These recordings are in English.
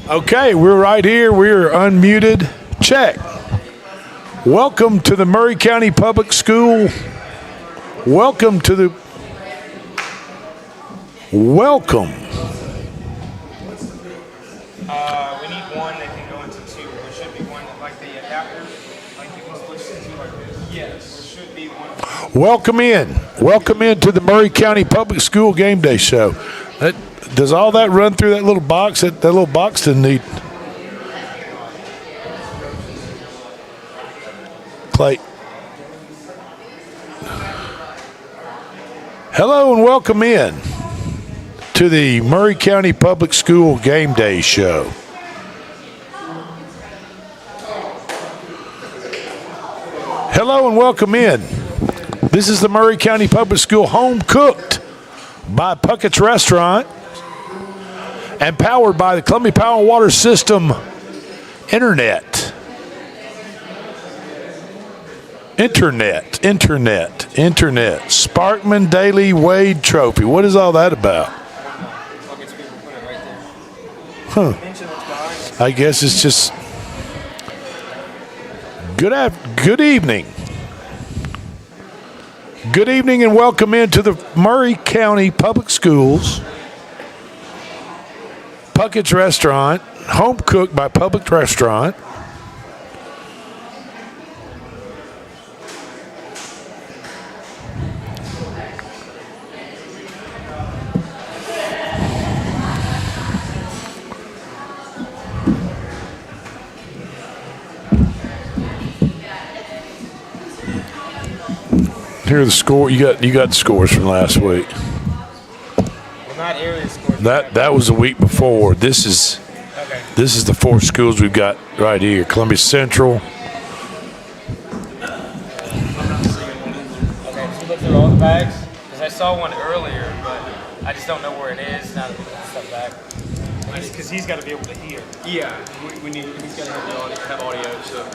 Okay, we're right here. We're unmuted. Check. Welcome to the Murray County Public School. Welcome. We need one that can go into two. There should be one that, like the adapter, like you can switch to two like this. Yes. There should be one. Welcome in. Welcome into the Murray County Public School Game Day Show. Does all that run through that little box? That little box didn't need. Clay. Hello and welcome in to the Murray County Public School Game Day Show. Hello and welcome in. This is the Murray County Public School Homecooked by Pucketts Restaurant and powered by the Columbia Power and Water System Internet. Sparkman Daily Wade Trophy. What is all that about? Huh. I guess it's just good evening. Good evening and welcome into the Murray County Public Schools Pucketts Restaurant, Homecooked by Pucketts Restaurant. Here are the score. You got the scores from last week. Well, not area scores. That was the week before. This is the four schools we've got right here. Columbia Central. Okay, so look through all the bags because I saw one earlier, but I just don't know where it is. Now that we put stuff back. Because he's got to be able to hear. Yeah, we need. He's got to have audio. So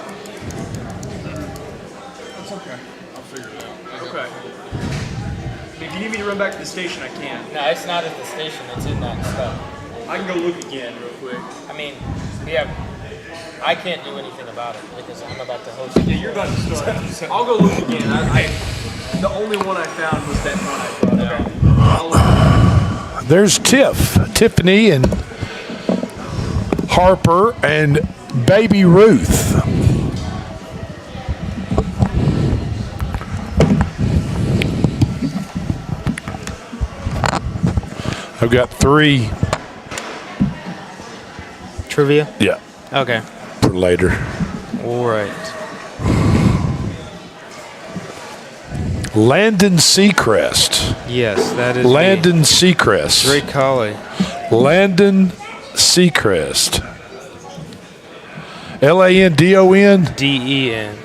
that's okay. I'll figure it out. Okay. If you need me to run back to the station, I can. No, it's not at the station. It's in that stuff. I can go look again real quick. I mean, I can't do anything about it because I'm about to host it. Yeah, you're about to start. I'll go look again. The only one I found was that one I brought out. There's Tiffany, and Harper, and Baby Ruth. I've got 3 trivia. Yeah. Okay. For later. All right. Landon Seacrest. Yes, that is Landon Seacrest. Great collie. Landon Seacrest. Landon? Den.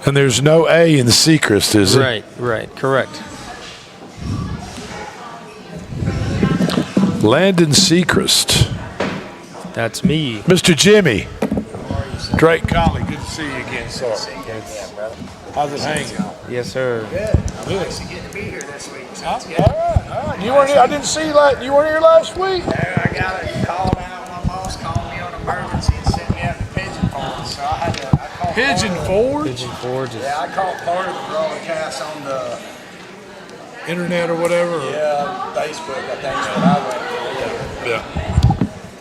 And there's no A in Seacrest, is it? Right, correct. Landon Seacrest. That's me. Mr. Jimmy. Drake Collie, good to see you again, sir. How's it hanging? Yes, sir. Good. Nice to get to be here this week. All right. You weren't here. I didn't see you. You weren't here last week. I got a call out. My boss called me on emergency and sent me out to Pigeon Forge, so I called Pigeon Forge? Pigeon Forge. Yeah, I caught part of the broadcast on the Internet or whatever. Facebook. I think that's what I went through. Yeah.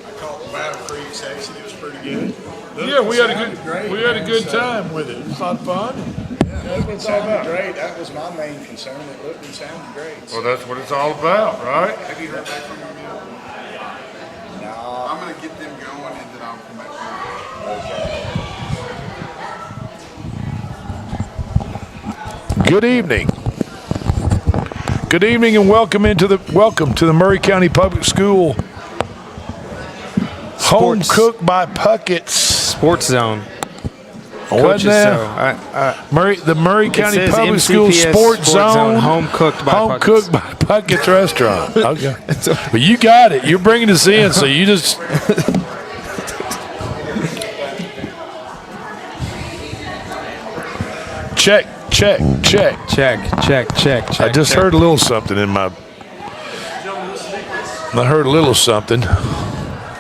I caught the Battle Creek section. It was pretty good. Yeah, we had a good time with it. It was a lot of fun. That's what it's all about. Great. That was my main concern. It looked and sounded great. Well, that's what it's all about, right? Have you heard back from your deal? No. I'm going to get them going and then I'll come back to you. Okay. Good evening. Good evening and welcome to the Murray County Public School Homecooked by Pucketts Sports Zone. What now? The Murray County Public School Sports Zone. Homecooked by Homecooked by Pucketts Restaurant. Okay. But you got it. You're bringing us in, so you just. Check. check. I just heard a little something in my. I heard a little something.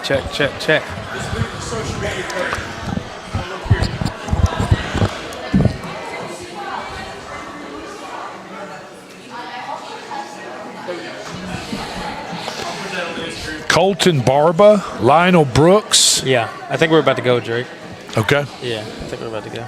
Check. Colton Barba, Lionel Brooks. Yeah, I think we're about to go, Drake. Okay. Yeah, I think we're about to go.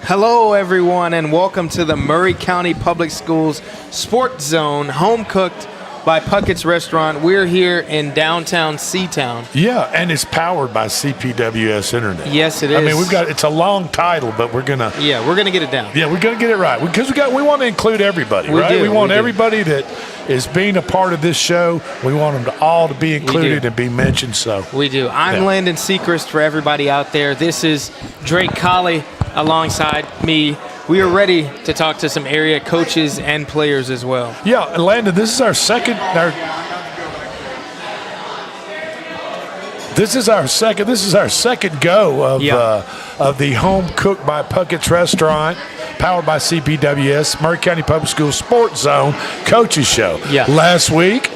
Hello, everyone, and welcome to the Murray County Public Schools Sports Zone, Homecooked by Pucketts Restaurant. We're here in downtown Seatown. Yeah, and it's powered by CPWS Internet. Yes, it is. I mean, it's a long title, but we're gonna. Yeah, we're gonna get it down. Yeah, we're gonna get it right because we want to include everybody, We right? do, We want we do. everybody that is being a part of this show. We want them all to be included and be mentioned. So We do. I'm Landon Sechrist for everybody out there. This is Drake Colley alongside me. We are ready to talk to some area coaches and players as well. yeah, and Landon, this is our second. This is our second go of the Home Cooked by Pucketts Restaurant, powered by CPWS, Murray County Public Schools Sports Zone Coaches Show. Yeah. Last week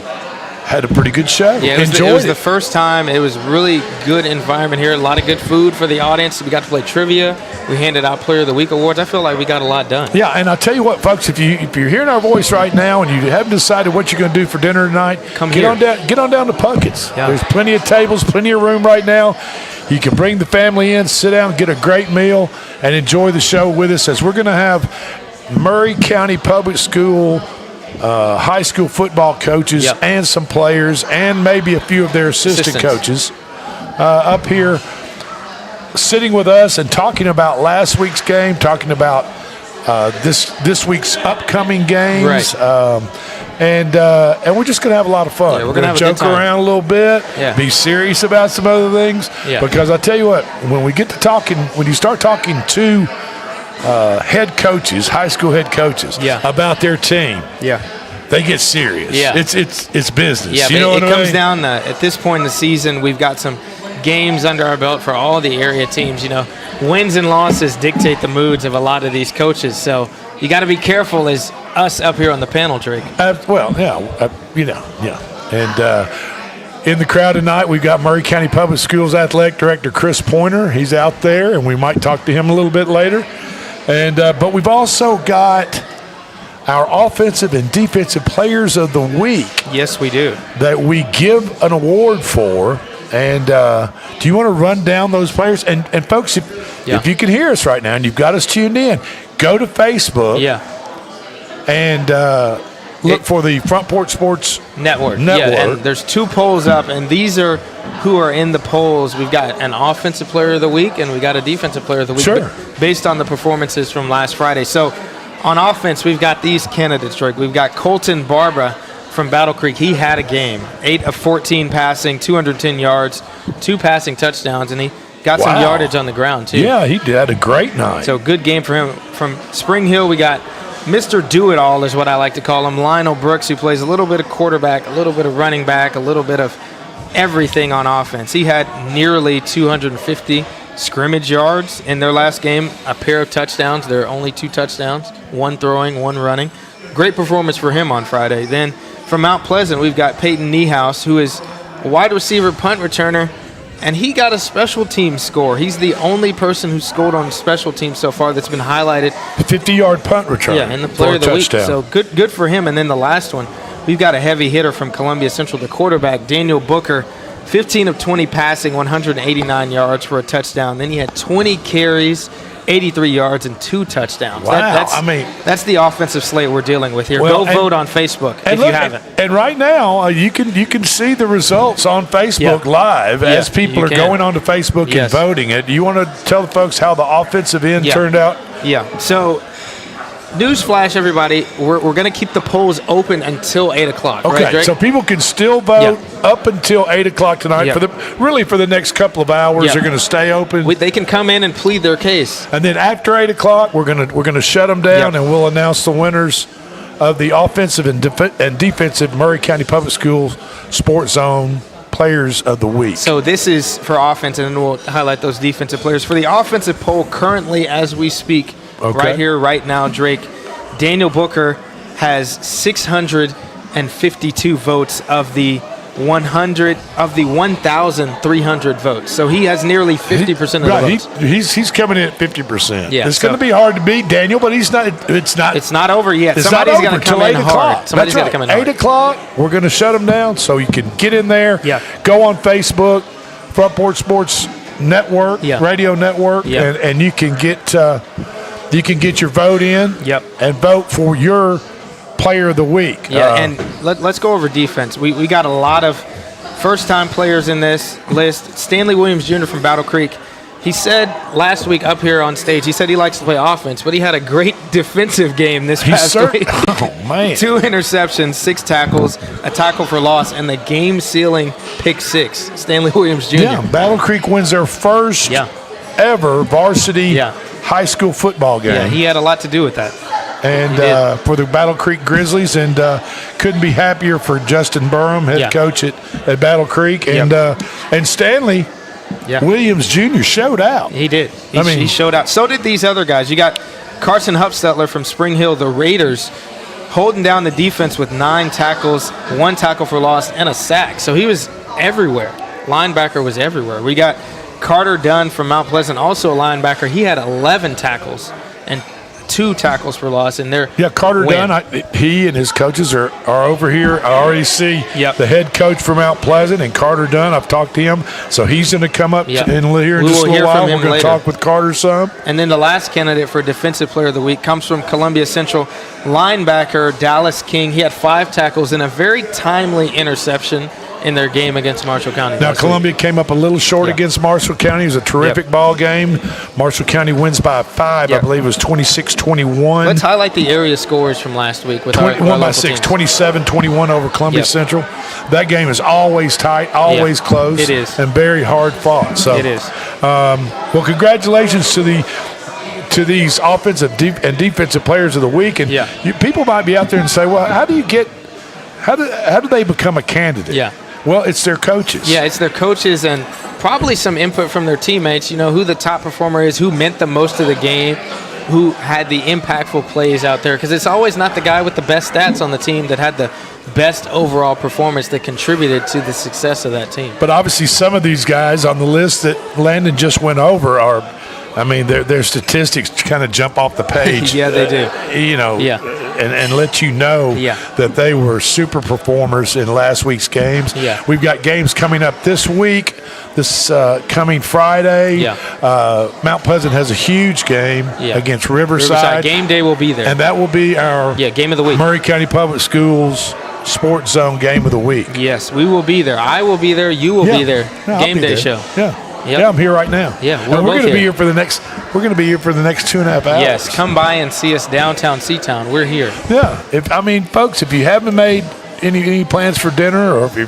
had a pretty good show. Yeah, it Enjoyed was the first time. It was really good environment here. A lot of good food for the audience. We got to play trivia. We handed out Player of the Week awards. I feel like we got a lot done. Yeah, and I'll tell you what, folks, if you're hearing our voice right now and you haven't decided what you're going to do for dinner tonight, get on down to Pucketts. Yeah. There's plenty of tables, plenty of room right now. You can bring the family in, sit down, get a great meal, and enjoy the show with us as we're going to have Murray County Public School high school football coaches and some players and maybe a few of their assistant coaches up here sitting with us and talking about last week's game, talking about this week's upcoming games. Right. And we're just going to have a lot of fun. Yeah, we're going to joke around a little bit, be serious about some other things. Yeah. Because I tell you what, when we get to talking, when you start talking to head coaches, high school head coaches, about their team, they get serious. Yeah. It's business. Yeah, you know it what I comes mean? down to, at this point in the season, we've got some games under our belt for all the area teams. You know, wins and losses dictate the moods of a lot of these coaches. So you got to be careful as us up here on the panel, Drake. And in the crowd tonight, we've got Murray County Public Schools Athletic Director Chris Pointer. He's out there, and we might talk to him a little bit later. And but we've also got our offensive and defensive players of the week. Yes, we do. That we give an award for. And do you want to run down those players? And folks, if you can hear us right now and you've got us tuned in, go to Facebook. And look for the Front Porch Sports Network. Yeah, and there's 2 polls up, and these are who are in the polls. We've got an offensive player of the week, and we got a defensive player of the week, based on the performances from last Friday. So on offense, we've got these candidates, Drake. We've got Colton Barba from Battle Creek. He had a game, 8 of 14 passing, 210 yards, 2 passing touchdowns, and he got some yardage on the ground, too. Yeah, he had a great night. So good game for him. From Spring Hill, we got Mr. Do-It-All is what I like to call him, Lionel Brooks, who plays a little bit of quarterback, a little bit of running back, a little bit of everything on offense. He had nearly 250 scrimmage yards in their last game, a pair of touchdowns. There are only 2 touchdowns, 1 throwing, 1 running. Great performance for him on Friday. Then from Mount Pleasant, we've got Peyton Niehaus, who is a wide receiver punt returner, and he got a special team score. He's the only person who scored on special teams so far that's been highlighted. 50-yard punt return. Yeah, in the player of the week. So good for him. And then the last one, we've got a heavy hitter from Columbia Central, the quarterback, Daniel Booker, 15 of 20 passing, 189 yards for a touchdown. Then he had 20 carries, 83 yards, and 2 touchdowns. Wow. That's the offensive slate we're dealing with here. Well, Go vote on Facebook if you haven't. And right now, you can see the results on Facebook live as people are going onto Facebook and voting it. Do you want to tell the folks how the offensive end turned out? Yeah. So, newsflash, everybody, we're going to keep the polls open until 8 o'clock. Okay, right, Drake? so people can still vote up until 8 o'clock tonight. For the next couple of hours, they're going to stay open. They can come in and plead their case. And then after 8 o'clock, we're gonna shut them down, and we'll announce the winners of the offensive and defensive Murray County Public Schools Sports Zone players of the week. So this is for offense, and then we'll highlight those defensive players. For the offensive poll currently as we speak, right here, right now, Drake, Daniel Booker has 652 votes of the 1,300 votes. So he has nearly 50% of the votes. He's coming in at 50%. Yeah, it's going to be hard to beat Daniel, but it's not over yet. Somebody's going to come in hard. Somebody's going to come in hard. 8 o'clock, we're going to shut them down so you can get in there. Yeah. Go on Facebook, Front Porch Sports Network, Radio Network, and you can get your vote in. Yep. And vote for your player of the week. Yeah, and let's go over defense. We got a lot of first-time players in this list. Stanley Williams Jr. from Battle Creek. He said last week up here on stage, he said he likes to play offense, but he had a great defensive game this past week. Oh, man. 2 interceptions, 6 tackles, a tackle for loss, and the game-sealing pick 6. Stanley Williams Jr. Yeah, Battle Creek wins their first ever varsity high school football game. Yeah, he had a lot to do with that. And for the Battle Creek Grizzlies, and couldn't be happier for Justin Burham, head coach at Battle Creek, and Stanley Williams Jr. showed out. He did. He showed out. So did these other guys. You got Carson Hupstetler from Spring Hill, the Raiders, holding down the defense with 9 tackles, 1 tackle for loss, and a sack. So he was everywhere. Linebacker was everywhere. We got Carter Dunn from Mount Pleasant, also a linebacker. He had 11 tackles and 2 tackles for loss in there. Yeah, Carter Dunn, he and his coaches are over here. I already see the head coach from Mount Pleasant, and Carter Dunn, I've talked to him, so he's going to come up in here in just a little while. We're going to talk with Carter some. And then the last candidate for Defensive Player of the Week comes from Columbia Central, linebacker Dallas King. He had 5 tackles and a very timely interception in their game against Marshall County. Now, Columbia came up a little short against Marshall County. It was a terrific ball game. Marshall County wins by 5. I believe it was 26-21. Let's highlight the area scores from last week. With our by 6, 27-21 over Columbia Central. That game is always tight, always close. It is. And very hard fought. So, it is. Well, congratulations to these offensive and defensive players of the week. And people might be out there and say, well, how do they become a candidate? Yeah. Well, it's their coaches. Yeah, it's their coaches and probably some input from their teammates. You know, who the top performer is, who meant the most of the game, who had the impactful plays out there. Because it's always not the guy with the best stats on the team that had the best overall performance that contributed to the success of that team. But obviously some of these guys on the list that Landon just went over are, I mean, their statistics kind of jump off the page. Yeah, they do. And let you know that they were super performers in last week's games. Yeah. We've got games coming up this week, this coming Friday. Mount Pleasant has a huge game against Riverside. Game day will be there. And that will be our game of the week. Maury County Public Schools Sports Zone game of the week. Yes, we will be there. I will be there. You will be there. Game day show. Yeah. Yep. Yeah, I'm here right now. Yeah, we're going to be here for the next. We're going to be here for the next 2.5 hours. Yes, come by and see us downtown Seatown. We're here. Yeah, folks, if you haven't made any plans for dinner, or if you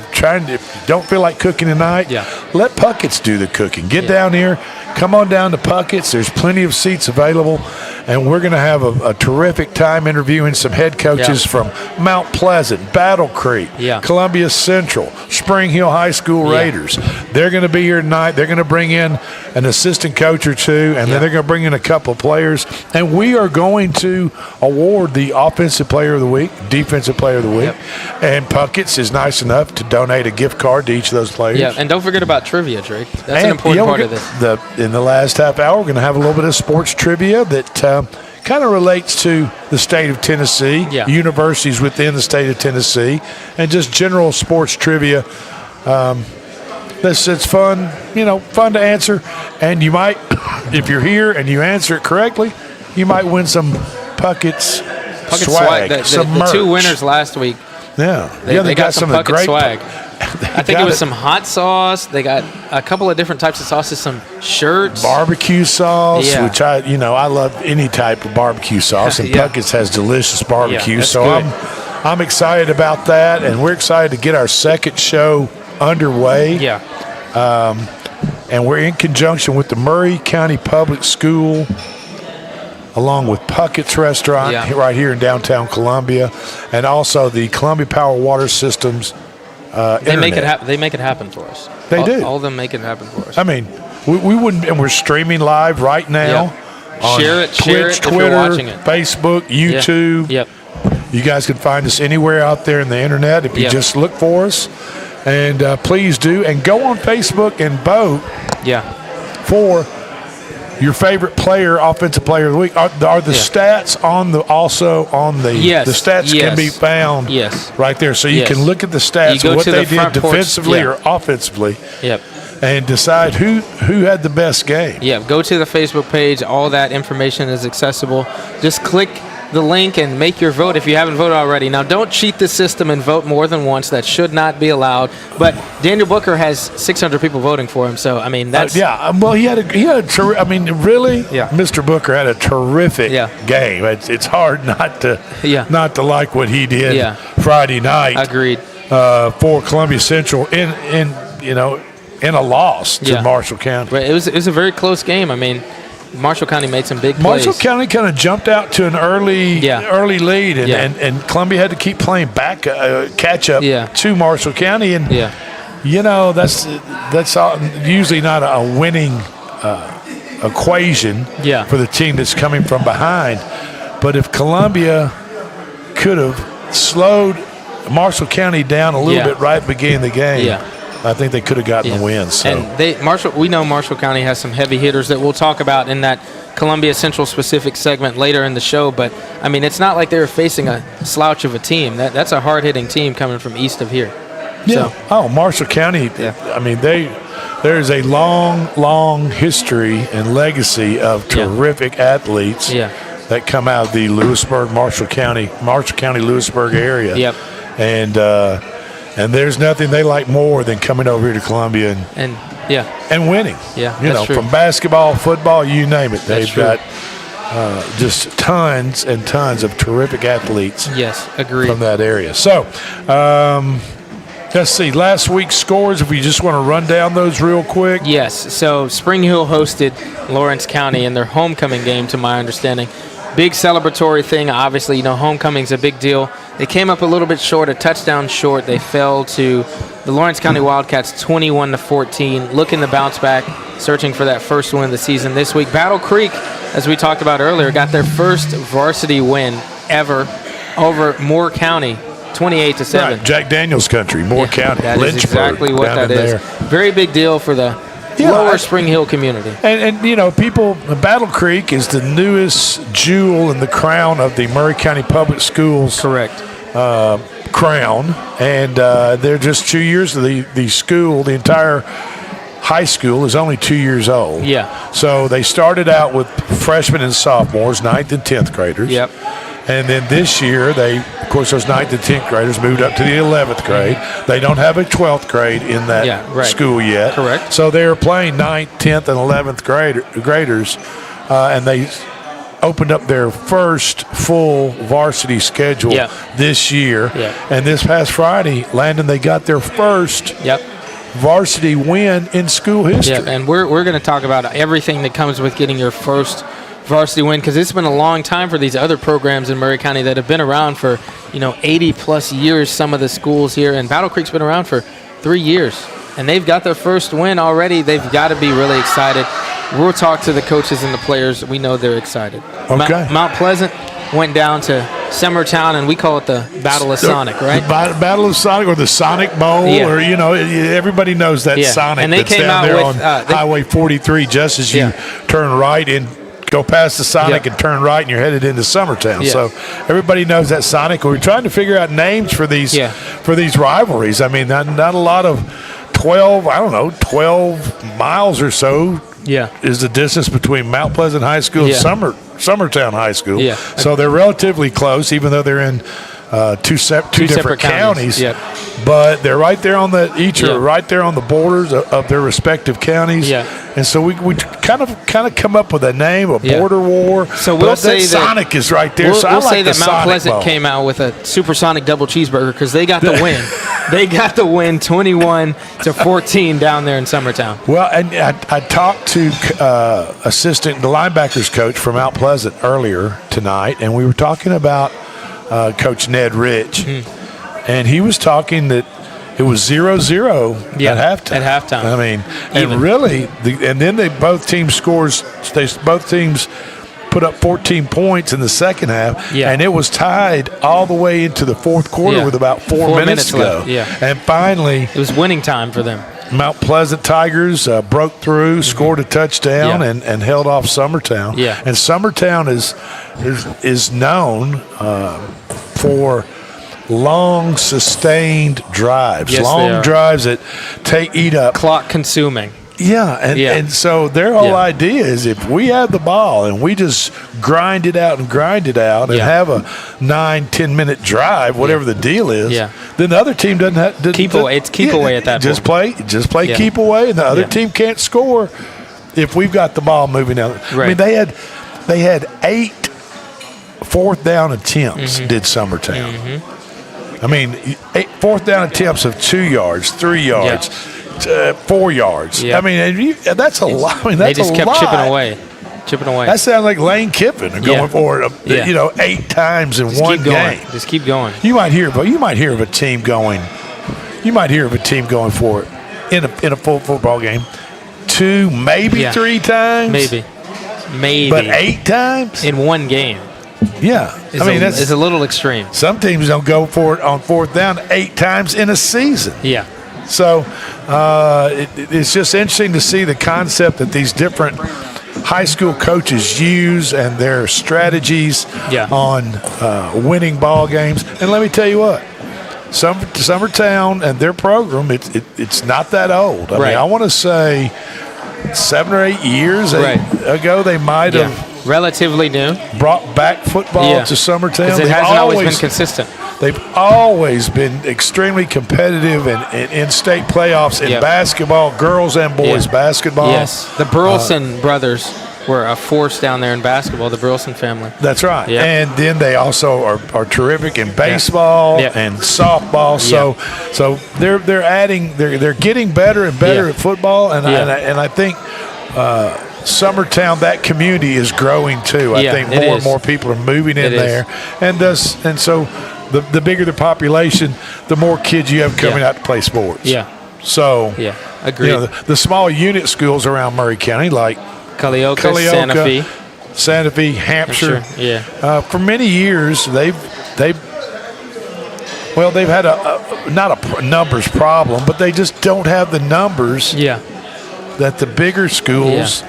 don't feel like cooking tonight, let Pucketts do the cooking. Get down here, come on down to Pucketts. There's plenty of seats available, and we're going to have a terrific time interviewing some head coaches from Mount Pleasant, Battle Creek, Columbia Central, Spring Hill High School Raiders. They're going to be here tonight. They're going to bring in an assistant coach or two, and then they're going to bring in a couple of players, and we are going to award the Offensive Player of the Week, Defensive Player of the Week, and Pucketts is nice enough to donate a gift card to each of those players. Yeah, and don't forget about trivia, Drake. That's an important part of this. In the last half hour, we're going to have a little bit of sports trivia that kind of relates to the state of Tennessee, universities within the state of Tennessee, and just general sports trivia. It's fun, fun to answer. And you might, if you're here and you answer it correctly, you might win some Pucketts swag. The 2 winners last week. They got some Puckett swag. I think it was some hot sauce. They got a couple of different types of sauces, some shirts, barbecue sauce, which I love any type of barbecue sauce, and Puckett's has delicious barbecue. So I'm excited about that, and we're excited to get our second show underway. And we're in conjunction with the Maury County Public School, along with Pucketts Restaurant right here in downtown Columbia, and also the Columbia Power Water Systems They make it internet. happen. They make it happen for us. They do. All of them make it happen for us. I mean, we wouldn't, and we're streaming live right now. On Share it Twitch, if Twitter, you're watching it. Facebook, YouTube. Yep. You guys can find us anywhere out there in the internet if you Yep. just look for us. And please do. And go on Facebook and vote Yeah. for your favorite player, offensive player of the week. Are the stats on the Yes. the stats can be found Yes. right there. So you Yes. can look at the You stats go of what to they the did front porch. defensively Yeah. or offensively Yep. and decide who had the best game. Yeah. Go to the Facebook page. All that information is accessible. Just click the link and make your vote if you haven't voted already. Now, don't cheat the system and vote more than once. That should not be allowed. But Daniel Booker has 600 people voting for him. So, I mean, that's Well, he had I mean, really, Yeah. Mr. Booker had a terrific Yeah. game. It's hard not to like what he did Yeah. Friday night. agreed. For Columbia Central in a loss to Yeah. Marshall County. But it was a very close game. I mean, Marshall County made some big plays. Marshall County kind of jumped out to an early lead, and Columbia had to keep playing back, catch up to Marshall County, and that's usually not a winning equation for the team that's coming from behind. But if Columbia could have slowed Marshall County down a little bit right at the beginning of the game, I think they could have gotten the win. So. And we know Marshall County has some heavy hitters that we'll talk about in that Columbia Central specific segment later in the show. But I mean, it's not like they were facing a slouch of a team. That's a hard hitting team coming from east of here. Yeah. So, Marshall County. I mean, there's a long history and legacy of terrific athletes that come out of the Marshall County, Lewisburg area. Yep. And there's nothing they like more than coming over here to Columbia and winning. Yeah, from basketball, football, you name it. They've got just tons and tons of terrific athletes. Yes, agreed. From that area. So, let's see. Last week's scores, if we just want to run down those real quick. Yes. So Spring Hill hosted Lawrence County in their homecoming game, to my understanding. Big celebratory thing. Obviously, homecoming's a big deal. They came up a little bit short, a touchdown short. They fell to the Lawrence County Wildcats 21-14, looking to bounce back, searching for that first win of the season this week. Battle Creek, as we talked about earlier, got their first varsity win ever over Moore County, 28-7. Right, Jack Daniels country, Moore County, that Lynchburg. Is exactly what that is. Very big deal for the lower Spring Hill community. And people, Battle Creek is the newest jewel in the crown of the Maury County Public Schools. Correct. Crown. And they're just 2 years of the school, the entire high school is only 2 years old. Yeah. So they started out with freshmen and sophomores, 9th and 10th graders. Yep. And then this year, of course, those 9th and 10th graders moved up to the 11th grade. They don't have a 12th grade in that school yet. Correct. So they're playing 9th, 10th, and 11th graders, and they opened up their first full varsity schedule this year. Yeah. And this past Friday, Landon, they got their first varsity win in school history. Yeah, and we're going to talk about everything that comes with getting your first varsity win, because it's been a long time for these other programs in Maury County that have been around for 80 plus years. Some of the schools here, and Battle Creek's been around for 3 years, and they've got their first win already. They've got to be really excited. We'll talk to the coaches and the players. We know they're excited. Okay. Mount Pleasant went down to Summertown, and we call it the Battle of Sonic, right? The Battle of Sonic, or the Sonic Bowl, or everybody knows that Sonic. And they that's came down out there with on Highway 43, just as you turn right and go past the Sonic and turn right, and you're headed into Summertown. So everybody knows that Sonic. We're trying to figure out names for these rivalries. I mean, not a lot of 12 miles or so. Is the distance between Mount Pleasant High School and Summertown High School. So they're relatively close, even though they're in two different counties. But they're right there on are right there on the borders of their respective counties. And so we kind of come up with a name, a border war. So we'll say that Sonic is right there. We'll say that Mount Pleasant came out with a supersonic double cheeseburger because they got the win. They got the win, 21-14 down there in Summertown. Well, and I talked to the linebackers coach from Mount Pleasant earlier tonight, and we were talking about Coach Ned Rich, and he was talking that it was 0-0 Yeah, at halftime. at halftime. I mean, Even. and really, and then both teams put up 14 points in the second half, Yeah. and it was tied all the way into the fourth quarter Yeah. with about 4 minutes to go. left, yeah. And finally, It was winning time for them. Mount Pleasant Tigers broke through, scored a touchdown, Yeah. and held off Summertown. Yeah. And Summertown is known for long, sustained drives, Yes, they long are. drives that eat up. Clock consuming. Yeah, and so their whole Yeah. idea is if we have the ball and we just grind it out and Yeah. have a 9-10 minute drive, whatever the deal is, Yeah. then the other team doesn't have to Keep away. It's keep away at that just point. play Yeah. keep away, and the other Yeah. team can't score if we've got the ball moving out. I Right. mean, they had 8 fourth down attempts. Mm-hmm. Did Summertown? I mean, 8 fourth down attempts of 2 yards, 3 yards. 4 yards. Yeah. I mean, that's a lot. I mean, They that's just a kept lot. chipping away. That sounds like Lane Kiffin going Yeah. for it, Yeah. 8 times in Just one keep going. game. Just keep going. You might hear of a team going. You might hear of a team going for it in a full football game 2, maybe Yeah. 3 times, Maybe. but 8 times. in one game. Yeah, Is I mean is a little extreme. some teams don't go for it on fourth down 8 times in a season. Yeah. So it's just interesting to see the concept that these different high school coaches use and their strategies Yeah. on winning ball games. And let me tell you what, Summertown and their program, it's not that old. I Right. mean, I want to say 7 or 8 years Right. ago they might Yeah. have Relatively new. brought back football Yeah. to Summertown. Because it They've hasn't always been consistent. They've always been extremely competitive in state playoffs in Yep. basketball, girls and boys Yeah. basketball. Yes. The Burleson brothers were a force down there in basketball, the Burleson family. That's right. Yep. And then they also are terrific in baseball Yep. and softball. So they're adding they're getting better and better Yeah. at football, and Yeah. I think Summertown, that community is growing too. I Yeah, think it more and is. more people are moving in It is. there, and so the bigger the population, the more kids you have coming Yeah. out to play sports. Yeah. So Yeah. Agreed. the small unit schools around Murray County, like Callioca, Santa Fe. Santa Fe, Hampshire. Yeah. For many years, they've had not a numbers problem, but they just don't have the numbers Yeah. that the bigger schools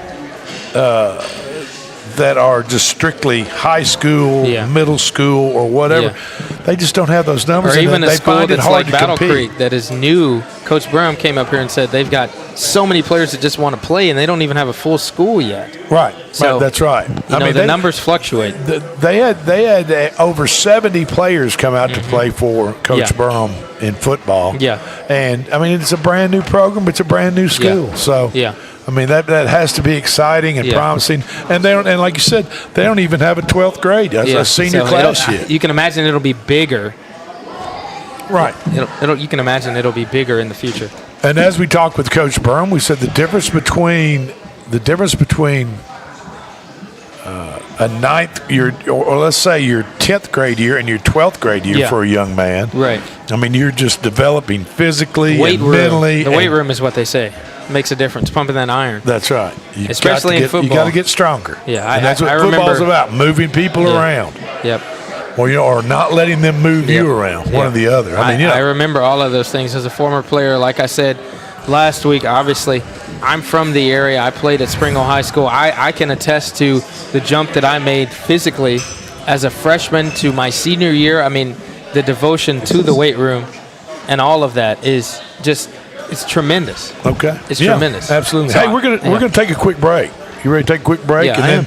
that are just strictly high school, Yeah. middle school, or whatever. Yeah. They just don't have those numbers. Or and even a they school find it that's hard like to Battle compete. Creek that is new. Coach Brown came up here and said they've got so many players that just want to play, and they don't even have a full school yet. Right. So, That's right. You know, the numbers fluctuate. They had over 70 players come out to play for Coach Yeah. Brum in football. Yeah. And I mean, it's a brand new program. It's a brand new school. Yeah. So Yeah. I mean, that has to be exciting and Yeah. promising. And and like you said, they don't even have a 12th grade, a senior So class yet. you can imagine it'll be bigger. Right. You can imagine it'll be bigger in the future. And as we talked with Coach Brum, we said the difference between a ninth year, or let's say your 10th grade year and your 12th grade year Yeah. for a young man. Right. I mean, you're just developing physically Weight and room. mentally. The weight and- room is what they say. Makes a difference. Pumping that iron. That's right. You Especially in You football. got to get stronger. Yeah, and that's what I football's remember- about: moving people Yeah. around, Yep. or not letting them move you around. One or the other. I mean, I remember all of those things as a former player. Like I said last week, obviously, I'm from the area. I played at Spring Hill High School. I can attest to the jump that I made physically as a freshman to my senior year. I mean, the devotion to the weight room and all of that is just it's tremendous. Okay. It's tremendous. Absolutely. So Hey, we're gonna take a quick break. You ready to take a quick break? Yeah, I am.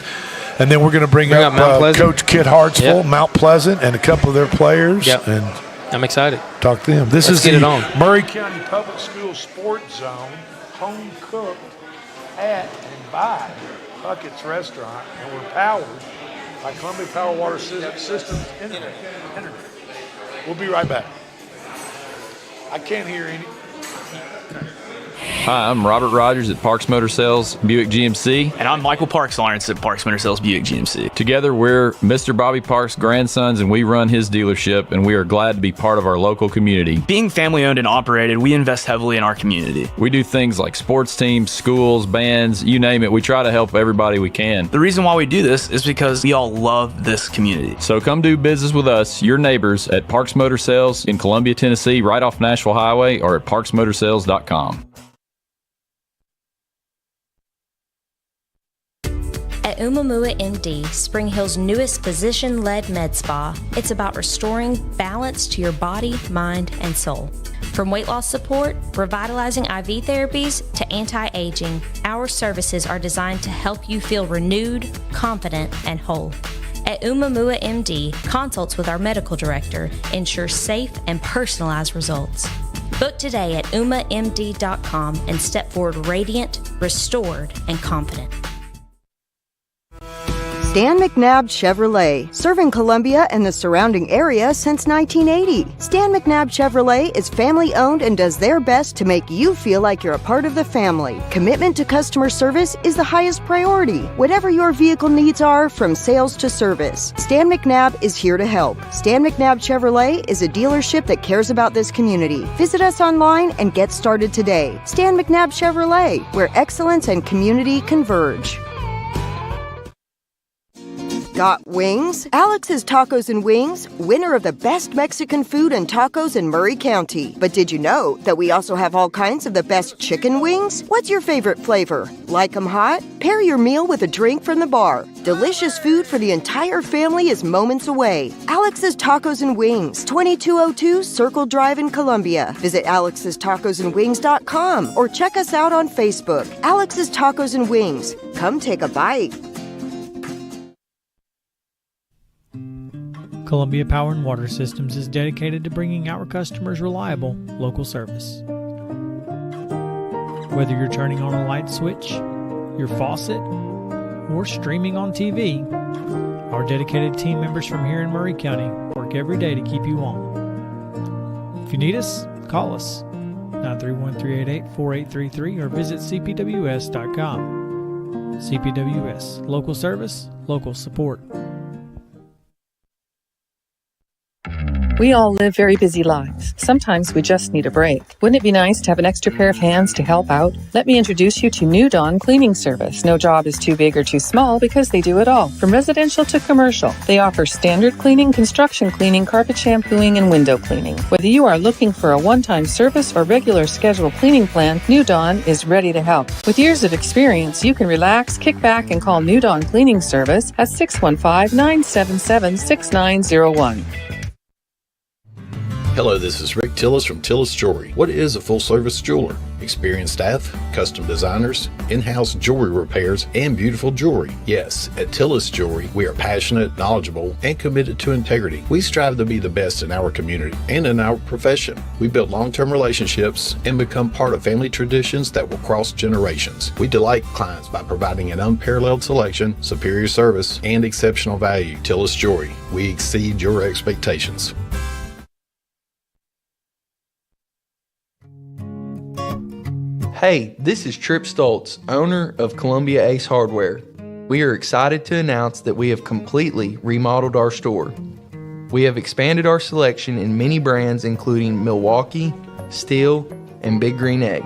And then we're going to bring Bring up up Mount Pleasant. Coach Kit Hartsville, Yep. Mount Pleasant, and a couple of their players, Yep. and I'm excited. talk to them. This Let's is get the it on. Murray County Public Schools Sports Zone, home cooked at and by Pucketts Restaurant, and we're powered by Columbia Power Water Systems Internet. We'll be right back. I can't hear any. Hi, I'm Robert Rogers at Parks Motor Sales Buick GMC. And I'm Michael Parks Lawrence at Parks Motor Sales Buick GMC. Together, we're Mr. Bobby Parks' grandsons, and we run his dealership, and we are glad to be part of our local community. Being family owned and operated, we invest heavily in our community. We do things like sports teams, schools, bands, you name it. We try to help everybody we can. The reason why we do this is because we all love this community. So come do business with us, your neighbors, at Parks Motor Sales in Columbia, Tennessee, right off Nashville Highway, or at parksmotorsales.com. At Umamua MD, Spring Hill's newest physician-led med spa, it's about restoring balance to your body, mind, and soul. From weight loss support, revitalizing IV therapies, to anti-aging, our services are designed to help you feel renewed, confident, and whole. At Umamua MD, consults with our medical director ensure safe and personalized results. Book today at umamd.com and step forward radiant, restored, and confident. Stan McNabb Chevrolet, serving Columbia and the surrounding area since 1980. Stan McNabb Chevrolet is family-owned and does their best to make you feel like you're a part of the family. Commitment to customer service is the highest priority. Whatever your vehicle needs are, from sales to service, Stan McNabb is here to help. Stan McNabb Chevrolet is a dealership that cares about this community. Visit us online and get started today. Stan McNabb Chevrolet, where excellence and community converge. Got wings? Alex's Tacos and Wings, winner of the best Mexican food and tacos in Murray County. But did you know that we also have all kinds of the best chicken wings? What's your favorite flavor? Like 'em hot? Pair your meal with a drink from the bar. Delicious food for the entire family is moments away. Alex's Tacos and Wings, 2202 Circle Drive in Columbia. Visit alexstacosandwings.com or check us out on Facebook. Alex's Tacos and Wings. Come take a bite. Columbia Power and Water Systems is dedicated to bringing our customers reliable, local service. Whether you're turning on a light switch, your faucet, or streaming on TV, our dedicated team members from here in Murray County work every day to keep you on. If you need us, call us 931-388-4833 or visit cpws.com. CPWS, local service, local support. We all live very busy lives. Sometimes we just need a break. Wouldn't it be nice to have an extra pair of hands to help out? Let me introduce you to New Dawn Cleaning Service. No job is too big or too small because they do it all. From residential to commercial, they offer standard cleaning, construction cleaning, carpet shampooing, and window cleaning. Whether you are looking for a one-time service or regular scheduled cleaning plan, New Dawn is ready to help. With years of experience, you can relax, kick back, and call New Dawn Cleaning Service at 615-977-6901. Hello, this is Rick Tillis from Tillis Jewelry. What is a full-service jeweler? Experienced staff, custom designers, in-house jewelry repairs, and beautiful jewelry. Yes, at Tillis Jewelry, we are passionate, knowledgeable, and committed to integrity. We strive to be the best in our community and in our profession. We build long-term relationships and become part of family traditions that will cross generations. We delight clients by providing an unparalleled selection, superior service, and exceptional value. Tillis Jewelry, we exceed your expectations. Hey, this is Trip Stoltz, owner of Columbia Ace Hardware. We are excited to announce that we have completely remodeled our store. We have expanded our selection in many brands including Milwaukee, Steel, and Big Green Egg.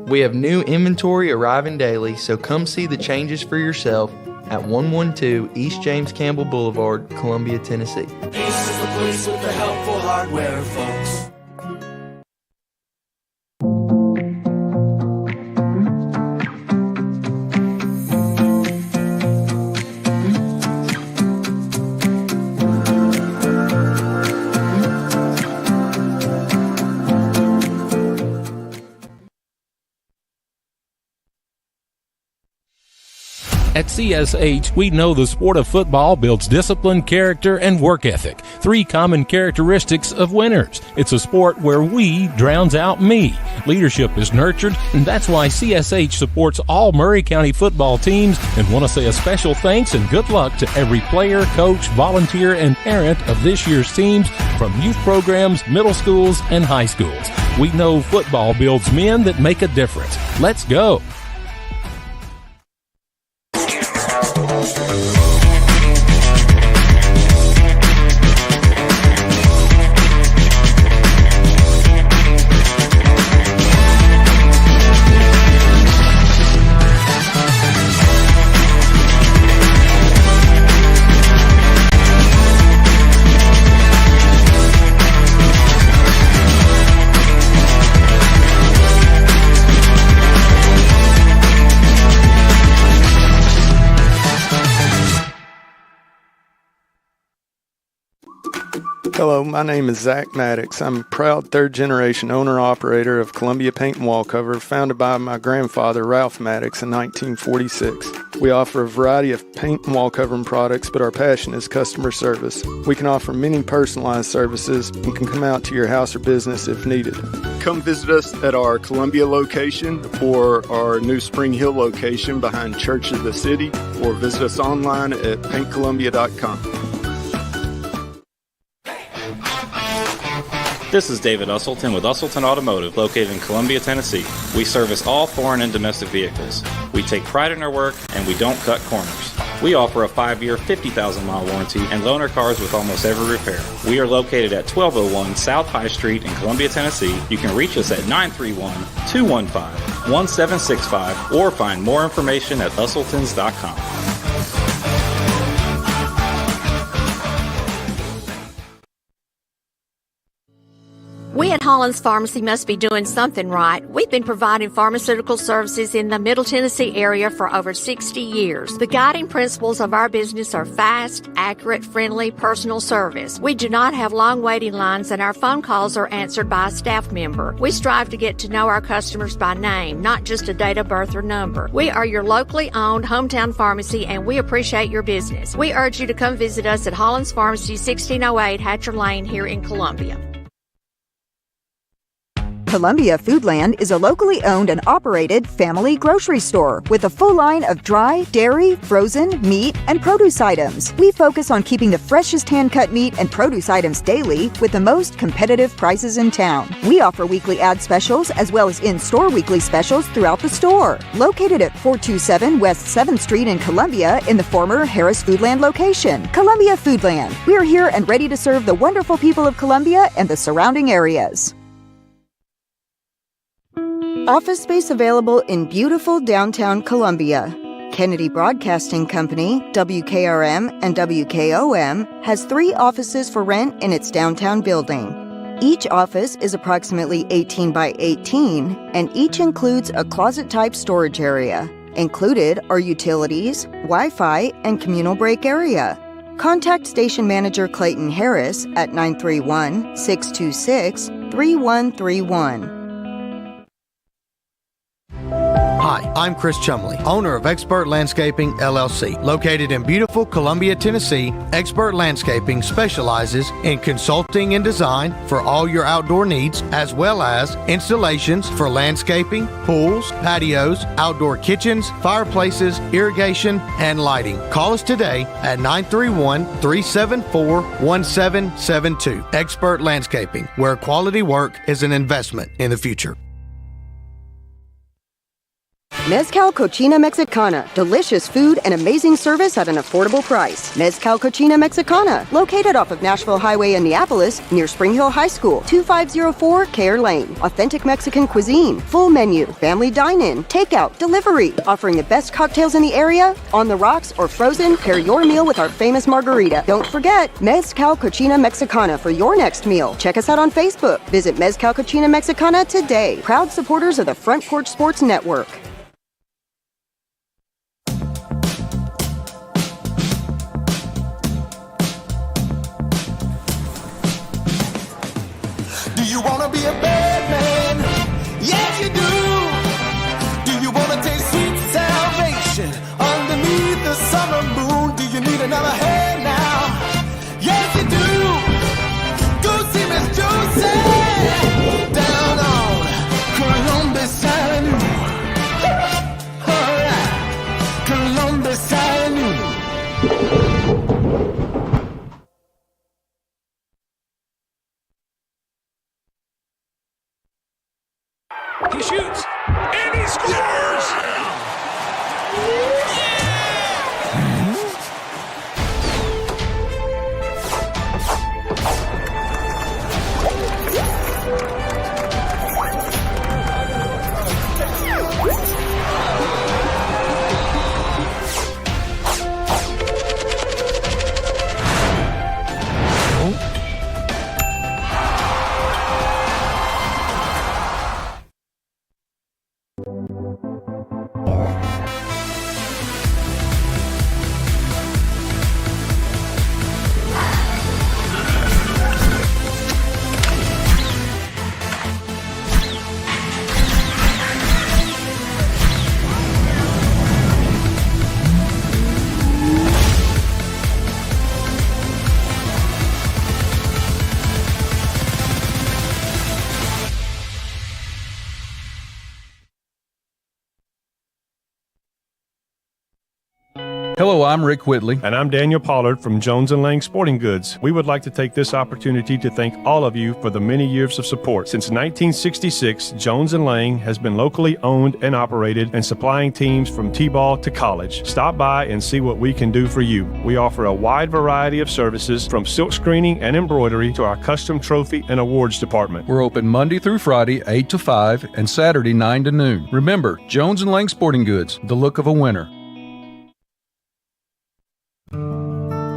We have new inventory arriving daily, so come see the changes for yourself at 112 East James Campbell Boulevard, Columbia, Tennessee. Ace is the place with the helpful hardware, folks. At CSH, we know the sport of football builds discipline, character, and work ethic, 3 common characteristics of winners. It's a sport where we drowns out me. Leadership is nurtured, and that's why CSH supports all Murray County football teams, and want to say a special thanks and good luck to every player, coach, volunteer, and parent of this year's teams, from youth programs, middle schools, and high schools. We know football builds men that make a difference. Let's go. Hello, my name is Zach Maddox. I'm a proud third-generation owner-operator of Columbia Paint and Wall Cover, founded by my grandfather, Ralph Maddox, in 1946. We offer a variety of paint and wall covering products, but our passion is customer service. We can offer many personalized services and can come out to your house or business if needed. Come visit us at our Columbia location or our new Spring Hill location behind Church of the City, or visit us online at paintcolumbia.com. This is David Usselton with Usselton Automotive, located in Columbia, Tennessee. We service all foreign and domestic vehicles. We take pride in our work, and we don't cut corners. We offer a 5-year, 50,000-mile warranty and loan our cars with almost every repair. We are located at 1201 South High Street in Columbia, Tennessee. You can reach us at 931-215-1765 or find more information at usseltons.com. We at Hollins Pharmacy must be doing something right. We've been providing pharmaceutical services in the Middle Tennessee area for over 60 years. The guiding principles of our business are fast, accurate, friendly, personal service. We do not have long waiting lines, and our phone calls are answered by a staff member. We strive to get to know our customers by name, not just a date of birth or number. We are your locally owned hometown pharmacy, and we appreciate your business. We urge you to come visit us at Hollins Pharmacy, 1608 Hatcher Lane here in Columbia. Columbia Foodland is a locally owned and operated family grocery store with a full line of dry, dairy, frozen, meat, and produce items. We focus on keeping the freshest hand-cut meat and produce items daily with the most competitive prices in town. We offer weekly ad specials as well as in-store weekly specials throughout the store. Located at 427 West 7th Street in Columbia in the former Harris Foodland location. Columbia Foodland. We are here and ready to serve the wonderful people of Columbia and the surrounding areas. Office space available in beautiful downtown Columbia. Kennedy Broadcasting Company, WKRM and WKOM, has 3 offices for rent in its downtown building. Each office is approximately 18 by 18, and each includes a closet-type storage area. Included are utilities, Wi-Fi, and communal break area. Contact Station Manager Clayton Harris at 931-626-3131. Hi, I'm Chris Chumley, owner of Expert Landscaping, LLC. Located in beautiful Columbia, Tennessee, Expert Landscaping specializes in consulting and design for all your outdoor needs, as well as installations for landscaping, pools, patios, outdoor kitchens, fireplaces, irrigation, and lighting. Call us today at 931-374-1772. Expert Landscaping, where quality work is an investment in the future. Mezcal Cochina Mexicana. Delicious food and amazing service at an affordable price. Mezcal Cochina Mexicana. Located off of Nashville Highway in Neapolis, near Spring Hill High School. 2504 Care Lane. Authentic Mexican cuisine. Full menu. Family dine-in. Takeout. Delivery. Offering the best cocktails in the area. On the rocks or frozen, pair your meal with our famous margarita. Don't forget, Mezcal Cochina Mexicana for your next meal. Check us out on Facebook. Visit Mezcal Cochina Mexicana today. Proud supporters of the Front Porch Sports Network. Do you wanna be a bad man? Yes, you do. Do you wanna taste sweet salvation underneath Hello, I'm Rick Whitley. And I'm Daniel Pollard from Jones & Lang Sporting Goods. We would like to take this opportunity to thank all of you for the many years of support. Since 1966, Jones & Lang has been locally owned and operated and supplying teams from T-ball to college. Stop by and see what we can do for you. We offer a wide variety of services from silk screening and embroidery to our custom trophy and awards department. We're open Monday through Friday, 8 to 5, and Saturday, 9 to noon. Remember, Jones & Lang Sporting Goods, the look of a winner.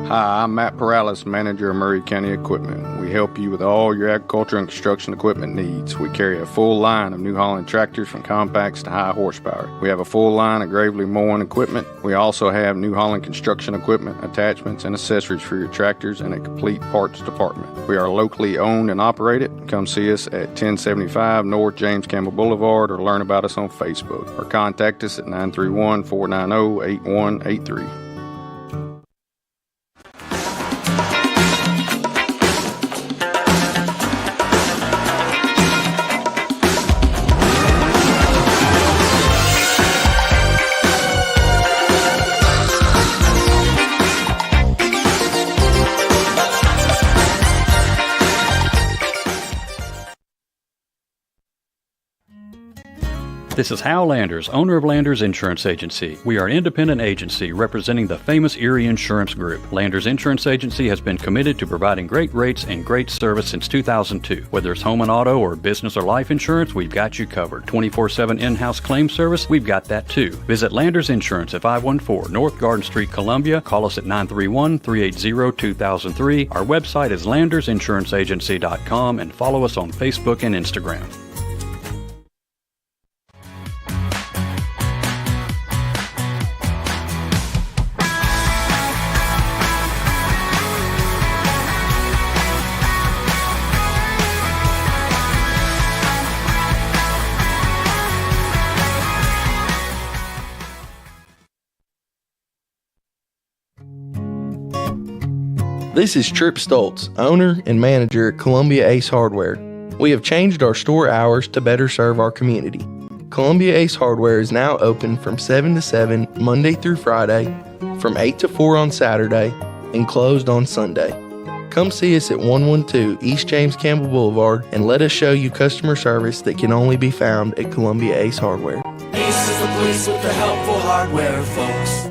Hi, I'm Matt Perales, manager of Murray County Equipment. We help you with all your agriculture and construction equipment needs. We carry a full line of New Holland tractors from compacts to high horsepower. We have a full line of Gravely mowing equipment. We also have New Holland construction equipment, attachments, and accessories for your tractors and a complete parts department. We are locally owned and operated. Come see us at 1075 North James Campbell Boulevard or learn about us on Facebook or contact us at 931-490-8183. This is Hal Landers, owner of Landers Insurance Agency. We are an independent agency representing the famous Erie Insurance Group. Landers Insurance Agency has been committed to providing great rates and great service since 2002. Whether it's home and auto or business or life insurance, we've got you covered. 24/7 in-house claim service, we've got that too. Visit Landers Insurance at 514 North Garden Street, Columbia. Call us at 931-380-2003. Our website is landersinsuranceagency.com and follow us on Facebook and Instagram. This is Trip Stoltz, owner and manager at Columbia Ace Hardware. We have changed our store hours to better serve our community. Columbia Ace Hardware is now open from 7 to 7 Monday through Friday, from 8 to 4 on Saturday, and closed on Sunday. Come see us at 112 East James Campbell Boulevard and let us show you customer service that can only be found at Columbia Ace Hardware. Ace is the place with the helpful hardware, folks.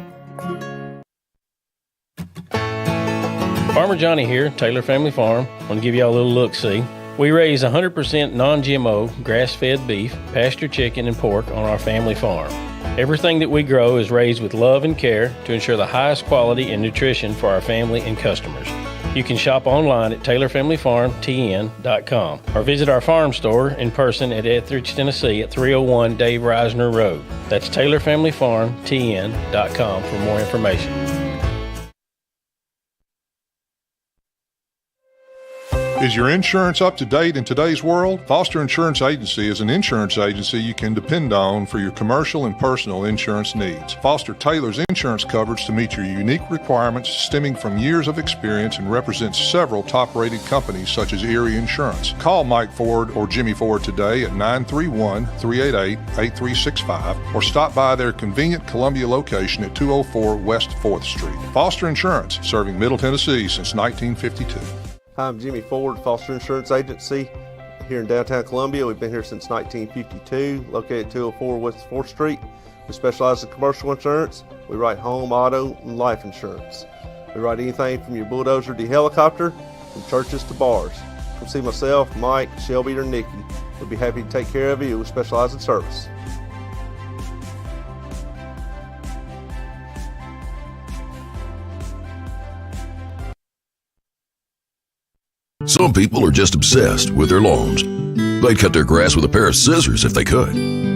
Farmer Johnny here, Taylor Family Farm. I want to give y'all a little look-see. We raise 100% non-GMO, grass-fed beef, pasture chicken, and pork on our family farm. Everything that we grow is raised with love and care to ensure the highest quality and nutrition for our family and customers. You can shop online at TaylorFamilyFarmTN.com or visit our farm store in person at Etheridge, Tennessee at 301 Dave Reisner Road. That's TaylorFamilyFarmTN.com for more information. Is your insurance up to date in today's world? Foster Insurance Agency is an insurance agency you can depend on for your commercial and personal insurance needs. Foster tailors insurance coverage to meet your unique requirements stemming from years of experience and represents several top-rated companies such as Erie Insurance. Call Mike Ford or Jimmy Ford today at 931-388-8365 or stop by their convenient Columbia location at 204 West 4th Street. Foster Insurance, serving Middle Tennessee since 1952. Hi, I'm Jimmy Ford, Foster Insurance Agency here in downtown Columbia. We've been here since 1952, located at 204 West 4th Street. We specialize in commercial insurance. We write home, auto, and life insurance. We write anything from your bulldozer to your helicopter, from churches to bars. Come see myself, Mike, Shelby, or Nikki. We'll be happy to take care of you. We specialize in service. Some people are just obsessed with their lawns. They'd cut their grass with a pair of scissors if they could.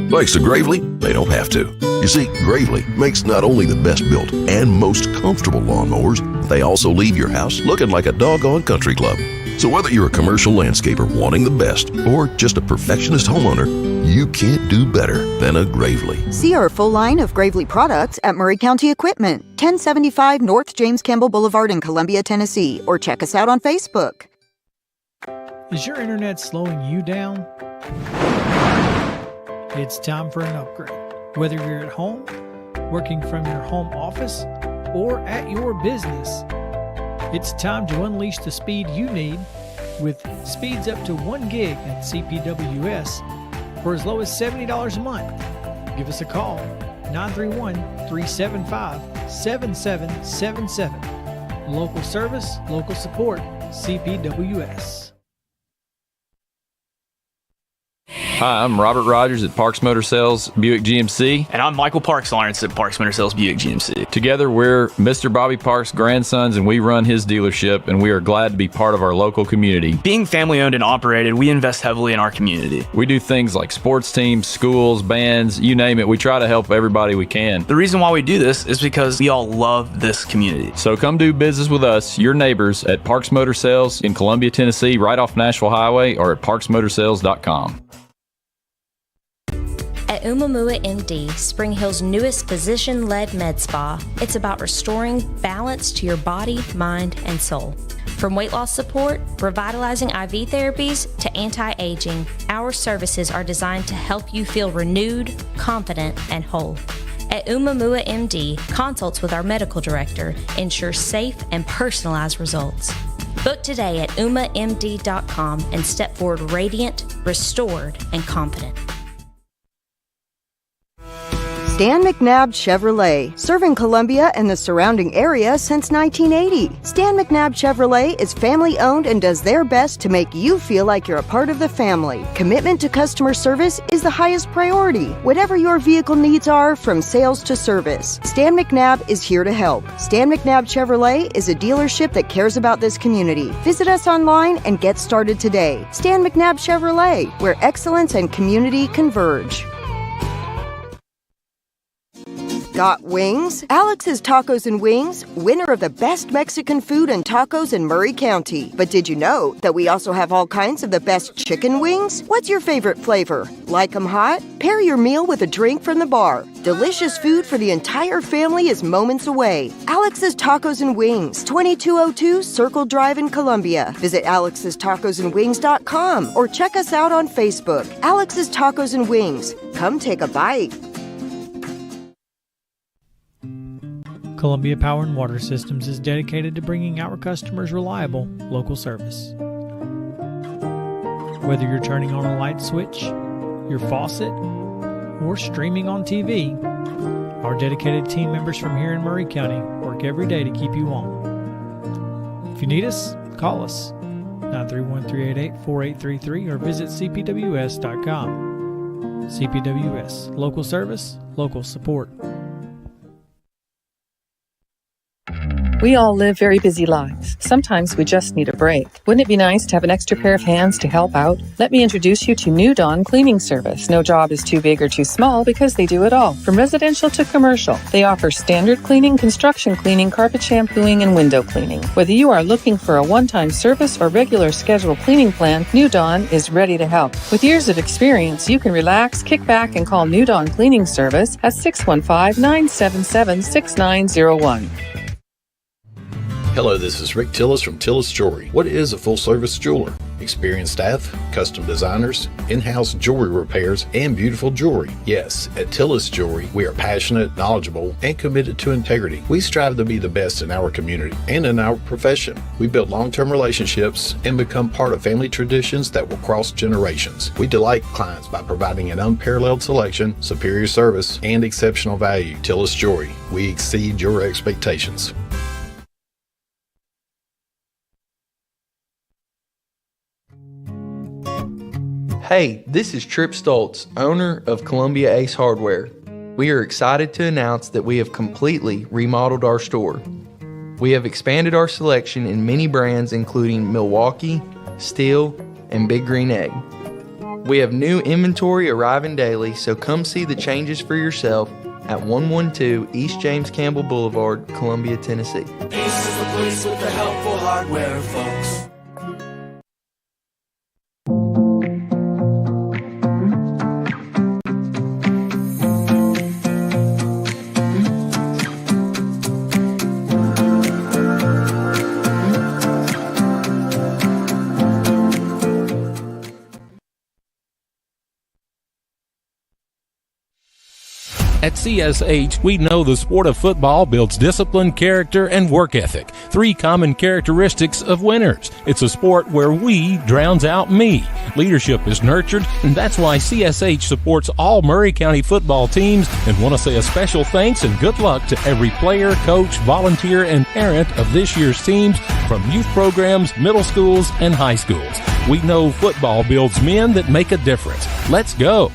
Thanks to Gravely, they don't have to. You see, Gravely makes not only the best built and most comfortable lawnmowers, they also leave your house looking like a doggone country club. So whether you're a commercial landscaper wanting the best or just a perfectionist homeowner, you can't do better than a Gravely. See our full line of Gravely products at Murray County Equipment, 1075 North James Campbell Boulevard in Columbia, Tennessee, or check us out on Facebook. Is your internet slowing you down? It's time for an upgrade. Whether you're at home, working from your home office, or at your business. It's time to unleash the speed you need with speeds up to 1 gig at CPWS for as low as $70 a month. Give us a call, 931-375-7777. Local service, local support, CPWS. Hi, I'm Robert Rogers at Parks Motor Sales Buick GMC. And I'm Michael Parks Lawrence at Parks Motor Sales Buick GMC. Together, we're Mr. Bobby Parks' grandsons, and we run his dealership, and we are glad to be part of our local community. Being family owned and operated, we invest heavily in our community. We do things like sports teams, schools, bands, you name it. We try to help everybody we can. The reason why we do this is because we all love this community. So come do business with us, your neighbors, at Parks Motor Sales in Columbia, Tennessee, right off Nashville Highway, or at parksmotorsales.com. At Umamua MD, Spring Hill's newest physician-led med spa, it's about restoring balance to your body, mind, and soul. From weight loss support, revitalizing IV therapies, to anti-aging, our services are designed to help you feel renewed, confident, and whole. At Umamua MD, consults with our medical director ensure safe and personalized results. Book today at umamd.com and step forward radiant, restored, and confident. Stan McNabb Chevrolet, serving Columbia and the surrounding area since 1980. Stan McNabb Chevrolet is family-owned and does their best to make you feel like you're a part of the family. Commitment to customer service is the highest priority. Whatever your vehicle needs are, from sales to service, Stan McNabb is here to help. Stan McNabb Chevrolet is a dealership that cares about this community. Visit us online and get started today. Stan McNabb Chevrolet, where excellence and community converge. Got wings? Alex's Tacos and Wings, winner of the best Mexican food and tacos in Murray County. But did you know that we also have all kinds of the best chicken wings? What's your favorite flavor? Like 'em hot? Pair your meal with a drink from the bar. Delicious food for the entire family is moments away. Alex's Tacos and Wings, 2202 Circle Drive in Columbia. Visit alexstacosandwings.com or check us out on Facebook. Alex's Tacos and Wings. Come take a bite. Columbia Power and Water Systems is dedicated to bringing our customers reliable local service. Whether you're turning on a light switch, your faucet, or streaming on TV, our dedicated team members from here in Murray County work every day to keep you on. If you need us, call us 931-388-4833 or visit cpws.com. CPWS, local service, local support. We all live very busy lives. Sometimes we just need a break. Wouldn't it be nice to have an extra pair of hands to help out? Let me introduce you to New Dawn Cleaning Service. No job is too big or too small because they do it all. From residential to commercial, they offer standard cleaning, construction cleaning, carpet shampooing, and window cleaning. Whether you are looking for a one-time service or regular scheduled cleaning plan, New Dawn is ready to help. With years of experience, you can relax, kick back, and call New Dawn Cleaning Service at 615-977-6901. Hello, this is Rick Tillis from Tillis Jewelry. What is a full-service jeweler? Experienced staff, custom designers, in-house jewelry repairs, and beautiful jewelry. Yes, at Tillis Jewelry, we are passionate, knowledgeable, and committed to integrity. We strive to be the best in our community and in our profession. We build long-term relationships and become part of family traditions that will cross generations. We delight clients by providing an unparalleled selection, superior service, and exceptional value. Tillis Jewelry, we exceed your expectations. Hey, this is Trip Stoltz, owner of Columbia Ace Hardware. We are excited to announce that we have completely remodeled our store. We have expanded our selection in many brands including Milwaukee, Steel, and Big Green Egg. We have new inventory arriving daily, so come see the changes for yourself at 112 East James Campbell Boulevard, Columbia, Tennessee. Ace is the place with the helpful hardware, folks. At CSH, we know the sport of football builds discipline, character, and work ethic, 3 common characteristics of winners. It's a sport where we drowns out me. Leadership is nurtured, and that's why CSH supports all Murray County football teams, and want to say a special thanks and good luck to every player, coach, volunteer, and parent of this year's teams, from youth programs, middle schools, and high schools. We know football builds men that make a difference. Let's go.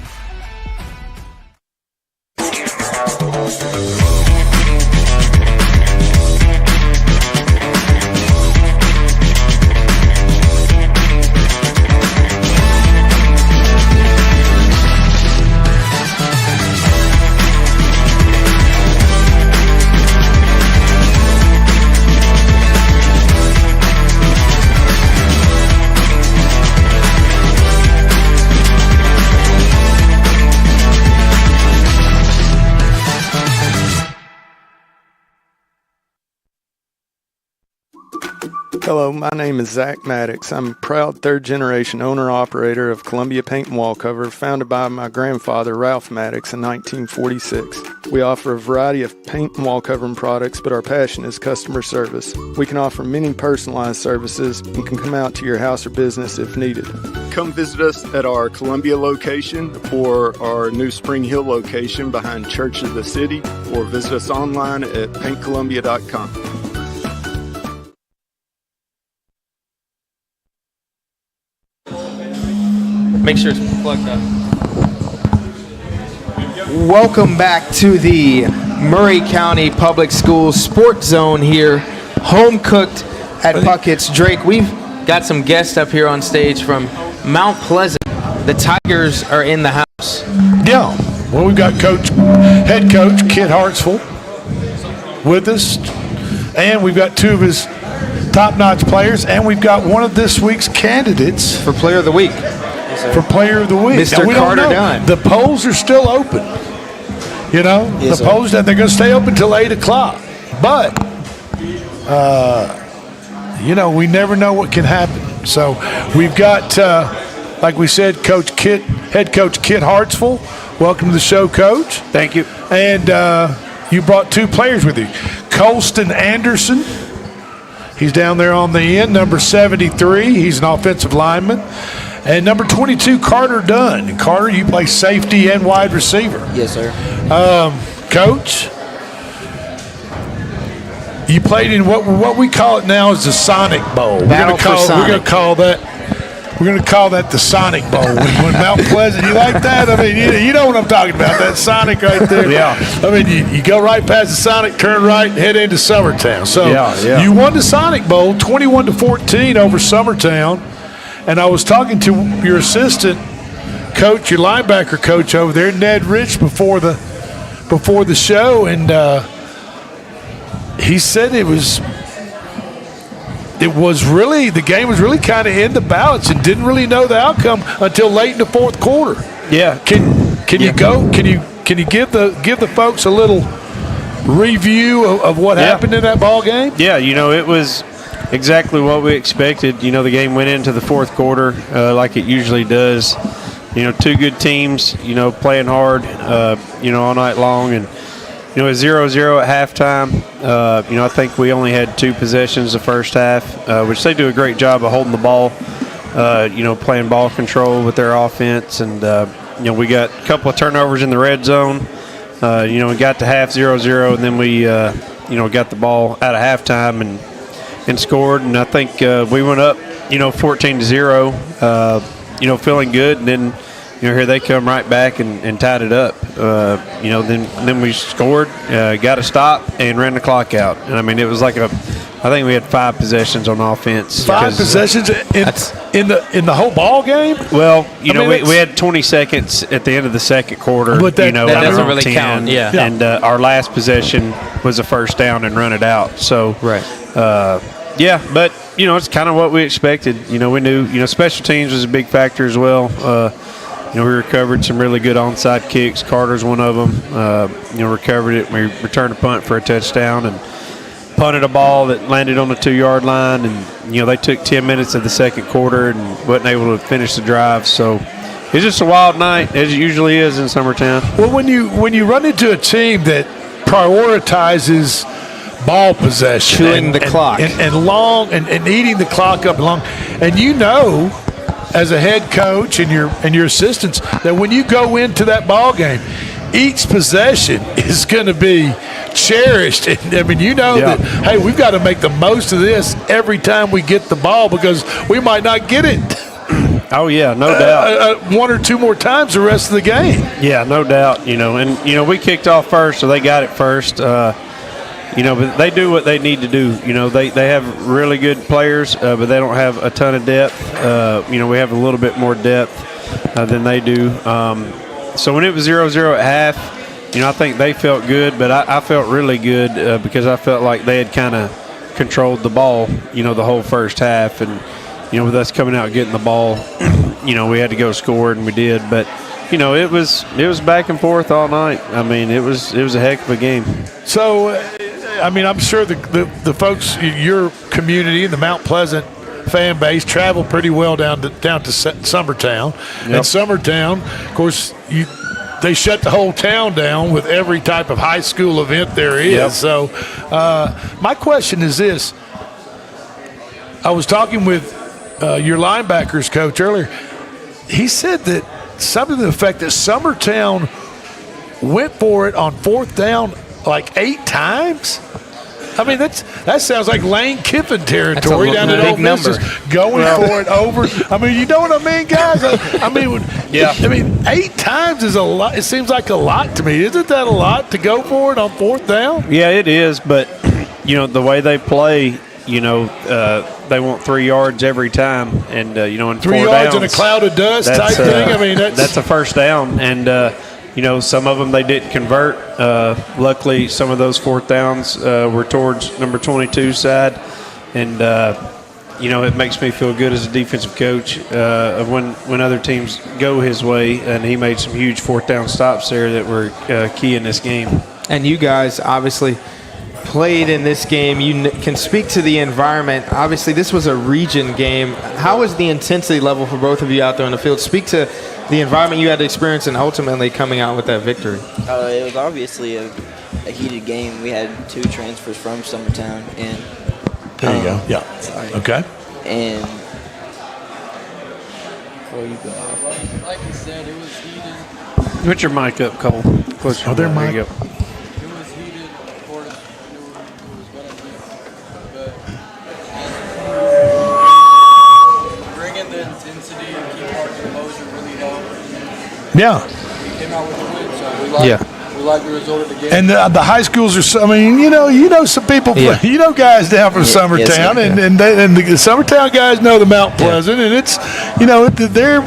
Hello, my name is Zach Maddox. I'm a proud third-generation owner-operator of Columbia Paint and Wall Cover, founded by my grandfather, Ralph Maddox, in 1946. We offer a variety of paint and wall covering products, but our passion is customer service. We can offer many personalized services and can come out to your house or business if needed. Come visit us at our Columbia location or our new Spring Hill location behind Church of the City, or visit us online at paintcolumbia.com. Make sure it's plugged up. Welcome back to the Murray County Public Schools Sports Zone here, Homecooked at Pucketts. Drake, we've got some guests up here on stage from Mount Pleasant. The Tigers are in the house. Yeah. Well, we've got head coach Kit Hartsville with us, and we've got 2 of his top-notch players, and we've got one of this week's candidates for Player of the Week. For Player of the Week. Mr. Carter Dunn. The polls are still open. You know, yes, the polls, they're going to stay open till 8 o'clock. But, you know, we never know what can happen. So we've got, like we said, head coach Kit Hartsville. Welcome to the show, Coach. Thank you. And you brought 2 players with you. Colston Anderson. He's down there on the end, number 73. He's an offensive lineman. And number 22, Carter Dunn. And Carter, you play safety and wide receiver. Yes, sir. Coach, you played in what we call it now is the Sonic Bowl. We're going to call that the Sonic Bowl. When Mount Pleasant, you like that? I mean, you know what I'm talking about, that Sonic right there. Yeah. I mean, you go right past the Sonic, turn right, and head into Summertown. So yeah. You won the Sonic Bowl 21-14 over Summertown. And I was talking to your assistant coach, your linebacker coach over there, Ned Rich, before the show, and he said the game was really kind of in the balance and didn't really know the outcome until late in the 4th quarter. Yeah. Can you give the folks a little review of what happened in that ball game? Yeah, you know, it was exactly what we expected. You know, the game went into the 4th quarter like it usually does. You know, 2 good teams, you know, playing hard, you know, all night long. And, you know, at 0-0 at halftime, you know, I think we only had 2 possessions the first half, which they do a great job of holding the ball, you know, playing ball control with their offense. And, you know, we got a couple of turnovers in the red zone. You know, we got to half 0-0, and then we, you know, got the ball out of halftime and scored. And I think we went up, you know, 14-0, you know, feeling good. And then, you know, here they come right back and tied it up. You know, then we scored, got a stop, and ran the clock out. And, I mean, it was like I think we had 5 possessions on offense. 5 possessions in the whole ball game? Well, you know, we had 20 seconds at the end of the 2nd quarter. But that, you know, that doesn't really count. Yeah. And our last possession was a first down and run it out. So, right. Yeah, but, you know, it's kind of what we expected. You know, we knew, you know, special teams was a big factor as well. You know, we recovered some really good onside kicks. Carter's one of them. You know, recovered it. We returned a punt for a touchdown and punted a ball that landed on the 2-yard line. And, you know, they took 10 minutes of the 2nd quarter and wasn't able to finish the drive. So, it's just a wild night, as it usually is in Summertown. Well, when you run into a team that prioritizes ball possession, chewing the clock, and eating the clock up long, and as a head coach and your assistants, that when you go into that ball game, each possession is going to be cherished. And, I mean, that, hey, we've got to make the most of this every time we get the ball because we might not get it. Oh, yeah, no doubt. One or two more times the rest of the game. Yeah, no doubt. And we kicked off first, so they got it first. But they do what they need to do. They have really good players, but they don't have a ton of depth. We have a little bit more depth than they do. So when it was 0-0 at half, I think they felt good, but I felt really good because I felt like they had kind of controlled the ball, the whole first half. And, with us coming out and getting the ball, we had to go score, and we did. But, it was back and forth all night. I mean, it was a heck of a game. So, I'm sure the folks, your community, the Mount Pleasant fan base, travel pretty well down to Summertown. Yep. And Summertown, of course, they shut the whole town down with every type of high school event there is. Yep. So, my question is this: I was talking with your linebackers coach earlier. He said that something to the effect that Summertown went for it on fourth down like 8 times. I mean, that sounds like Lane Kiffin territory down at Old Miss, going for it over. I mean, you know what I mean, guys? Yeah. 8 times is a lot. It seems like a lot to me. Isn't that a lot to go for it on fourth down? Yeah, it is. But the way they play, they want 3 yards every time, and in 3 yards in a cloud of dust type thing. I mean, that's a first down, and. Some of them they didn't convert. Luckily, some of those fourth downs were towards number 22 side. And, it makes me feel good as a defensive coach of when other teams go his way. And he made some huge fourth down stops there that were key in this game. And you guys obviously played in this game. You can speak to the environment. Obviously, this was a region game. How was the intensity level for both of you out there on the field? Speak to the environment you had to experience and ultimately coming out with that victory. It was obviously a heated game. We had 2 transfers from Summertown. And there you go. Yeah. Sorry. Okay. And before you go off. Like you said, it was heated. Put your mic up, Cole. Closer. Oh, there, mic. It was heated. Of course, it was going to be. But bringing the intensity and keep our composure really helped. Yeah. We came out with a win, so we like the result of the game. And the high schools are. I mean, you know some people. Yeah. Guys down from Summertown, and the Summertown guys know the Mount Pleasant, and it's they're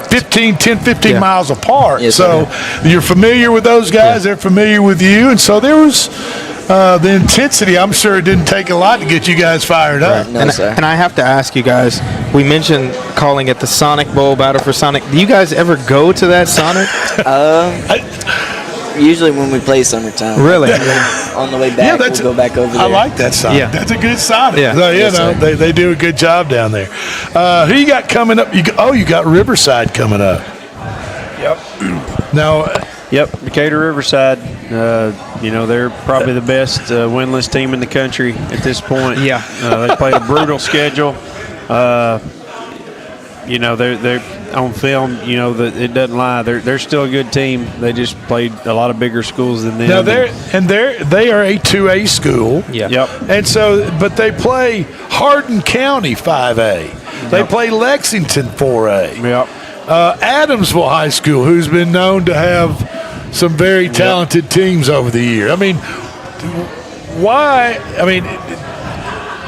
15 miles apart. Yes, so you're familiar with those guys. They're familiar with you, and so there was. The intensity, I'm sure it didn't take a lot to get you guys fired up. No, and I have to ask you guys, we mentioned calling it the Sonic Bowl, Battle for Sonic. Do you guys ever go to that Sonic? Usually when we play Summertown. Really? On the way back, we'll go back over there. I like that Sonic. Yeah. That's a good Sonic. Yeah. So, they do a good job down there. Who you got coming up? You got Riverside coming up. Yep. Now. Yep, Decatur Riverside, they're probably the best winless team in the country at this point. Yeah. They played a brutal schedule. They're on film, it doesn't lie. They're still a good team. They just played a lot of bigger schools than them. Now they are a 2A school. Yeah. Yep. And so, but they play Hardin County 5A. They play Lexington 4A. Yep. Adamsville High School, who's been known to have some very talented teams over the year. I mean, why? I mean,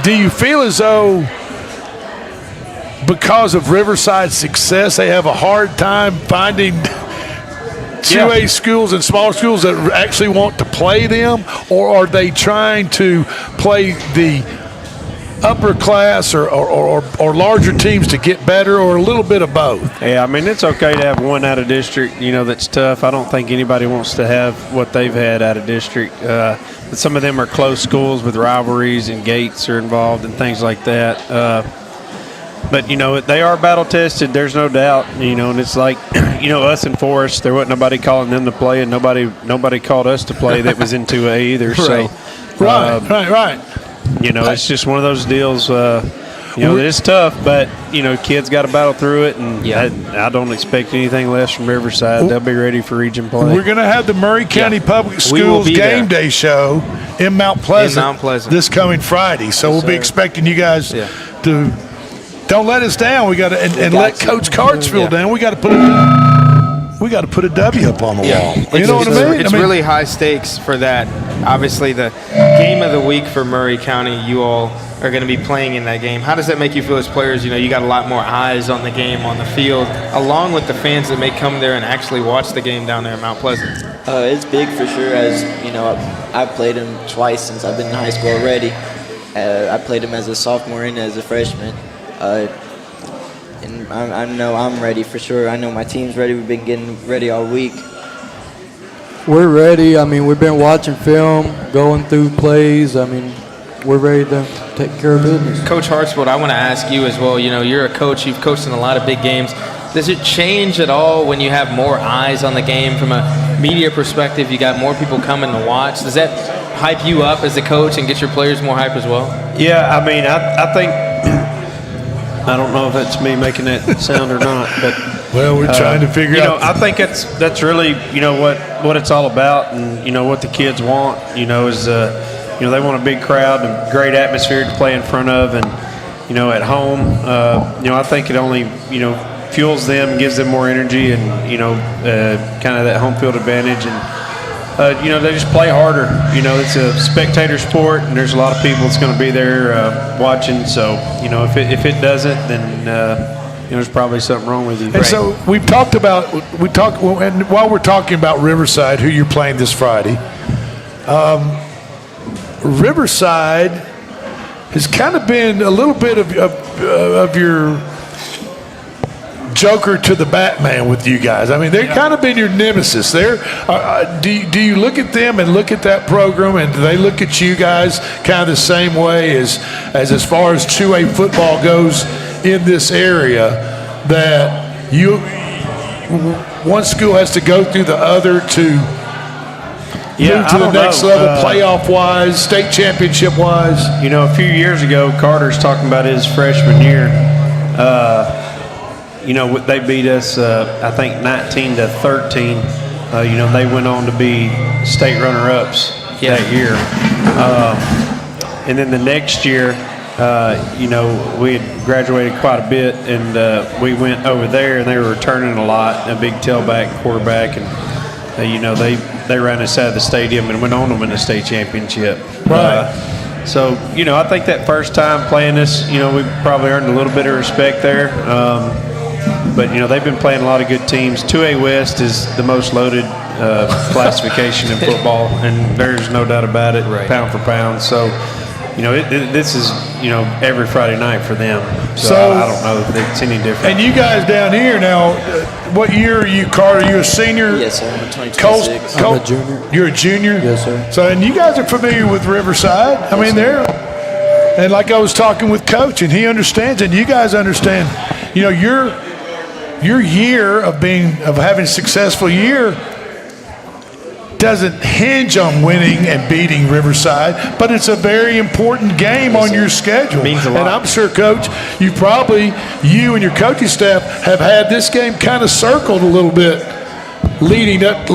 do you feel as though because of Riverside's success, they have a hard time finding 2A schools and smaller schools that actually want to play them, or are they trying to play the upper class or larger teams to get better, or a little bit of both? Yeah, I mean, it's okay to have one out of district, that's tough. I don't think anybody wants to have what they've had out of district. But some of them are close schools with rivalries, and gates are involved and things like that. But they are battle tested. There's no doubt. And it's like us and Forest. There wasn't nobody calling them to play, and nobody called us to play that was in 2A either. Right. So Right. It's just one of those deals. It's tough, but kids got to battle through it, and I don't expect anything less from Riverside. They'll be ready for region play. We're going to have the Murray County Public Schools Game Day show in Mount Pleasant, this coming Friday. So we'll be expecting you guys to don't let us down. We got to and let Coach Cartsfield down. We got to put a W up on the wall. You know what I mean? It's really high stakes for that. Obviously, the game of the week for Murray County, you all are going to be playing in that game. How does that make you feel as players? You got a lot more eyes on the game on the field, along with the fans that may come there and actually watch the game down there in Mount Pleasant. It's big for sure. As I've played him twice since I've been in high school already. I played him as a sophomore and as a freshman. And I know I'm ready for sure. I know my team's ready. We've been getting ready all week. We're ready. We've been watching film, going through plays. We're ready to take care of business. Coach Hartsfield, I want to ask you as well. You're a coach. You've coached in a lot of big games. Does it change at all when you have more eyes on the game from a media perspective? You got more people coming to watch. Does that hype you up as a coach and get your players more hype as well? Yeah, I think I don't know if that's me making that sound or not, but we're trying to figure out. I think that's really what it's all about, and what the kids want. Is they want a big crowd and great atmosphere to play in front of, and at home. I think it only fuels them, gives them more energy, and kind of that home field advantage, and they just play harder. It's a spectator sport, and there's a lot of people that's going to be there watching. So if it doesn't, then there's probably something wrong with you. And so and while we're talking about Riverside, who you're playing this Friday. Riverside has kind of been a little bit of your Joker to the Batman with you guys. They've kind of been your nemesis. Do you look at them and look at that program, and do they look at you guys kind of the same way as far as 2A football goes in this area, that one school has to go through the other to move to the next level, playoff-wise, state championship-wise? A few years ago, Carter's talking about his freshman year. They beat us, I think, 19-13. They went on to be state runner-ups that year. And then the next year, we had graduated quite a bit, and we went over there, and they were returning a lot, a big tailback, quarterback, and they ran us out of the stadium and went on to win the state championship. Right. So I think that first time playing us, we probably earned a little bit of respect there. But they've been playing a lot of good teams. 2A West is the most loaded classification in football, and there's no doubt about it, pound for pound. So this is every Friday night for them. So I don't know if it's any different. And you guys down here now, what year are you, Carter? Are you a senior? Yes, sir. I'm 2026. I'm a junior. You're a junior? Yes, sir. So, and you guys are familiar with Riverside. And like I was talking with Coach, and he understands, and you guys understand, your year of having a successful year doesn't hinge on winning and beating Riverside, but it's a very important game on your schedule. Means a lot. And I'm sure, Coach, you and your coaching staff have had this game kind of circled a little bit leading up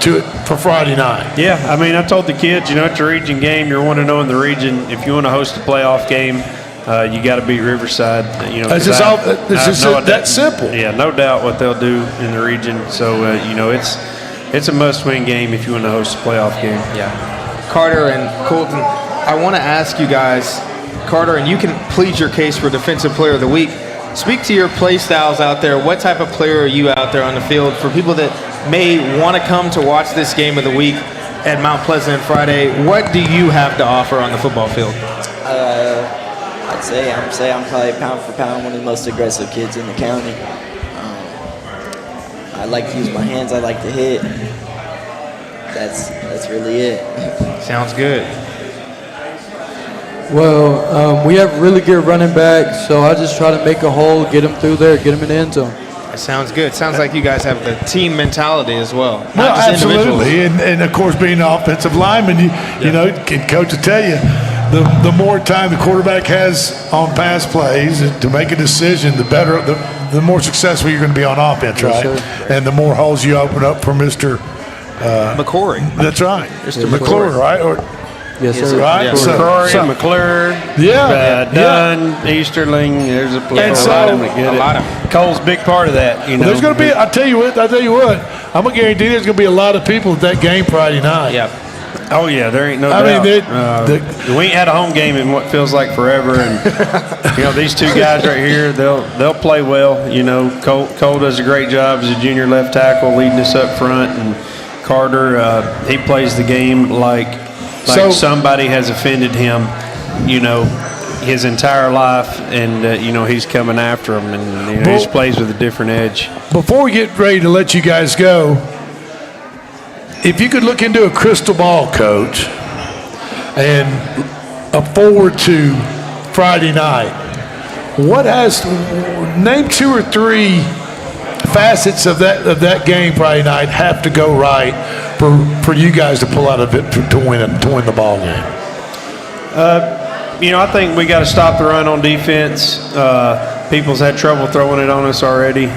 to it for Friday night. Yeah, I told the kids, it's a region game. You're 1-0 in the region. If you want to host a playoff game, you got to beat Riverside. It's just that simple. Yeah, no doubt what they'll do in the region. So it's a must-win game if you want to host a playoff game. Yeah. Carter and Colton, I want to ask you guys, Carter, and you can plead your case for Defensive Player of the Week. Speak to your play styles out there. What type of player are you out there on the field for people that may want to come to watch this game of the week at Mount Pleasant Friday? What do you have to offer on the football field? I'd say I'm probably pound for pound one of the most aggressive kids in the county. I like to use my hands. I like to hit. That's really it. Sounds good. Well, we have really good running backs, so I just try to make a hole, get them through there, get them in the end zone. That sounds good. Sounds like you guys have the team mentality as well. Well, absolutely. And of course, being an offensive lineman, you know, coach will tell you, the more time the quarterback has on pass plays to make a decision, the better, the more successful you're going to be on offense, right? Yes, and the more holes you open up for Mr. McCory. That's right. Mr. McClure, right? Or, yes, sir. Right? Yeah. So, McCrory, McClure, Dunn, Easterling. There's a lot of them that get it. Cole's a big part of that. You know, there's going to be. I tell you what. I'm gonna guarantee there's going to be a lot of people at that game Friday night. Yeah. Oh yeah, there ain't no doubt. I mean, we ain't had a home game in what feels like forever, and you know these two guys right here, they'll play well. You know, Cole does a great job as a junior left tackle, leading us up front, and Carter, he plays the game like somebody has offended him, you know, his entire life, and you know he's coming after him, and you know, he just plays with a different edge. Before we get ready to let you guys go, if you could look into a crystal ball, Coach, and forward to Friday night, name 2 or 3 facets of that game Friday night have to go right for you guys to pull out of it to win the ball game? You know, I think we got to stop the run on defense. People's had trouble throwing it on us already.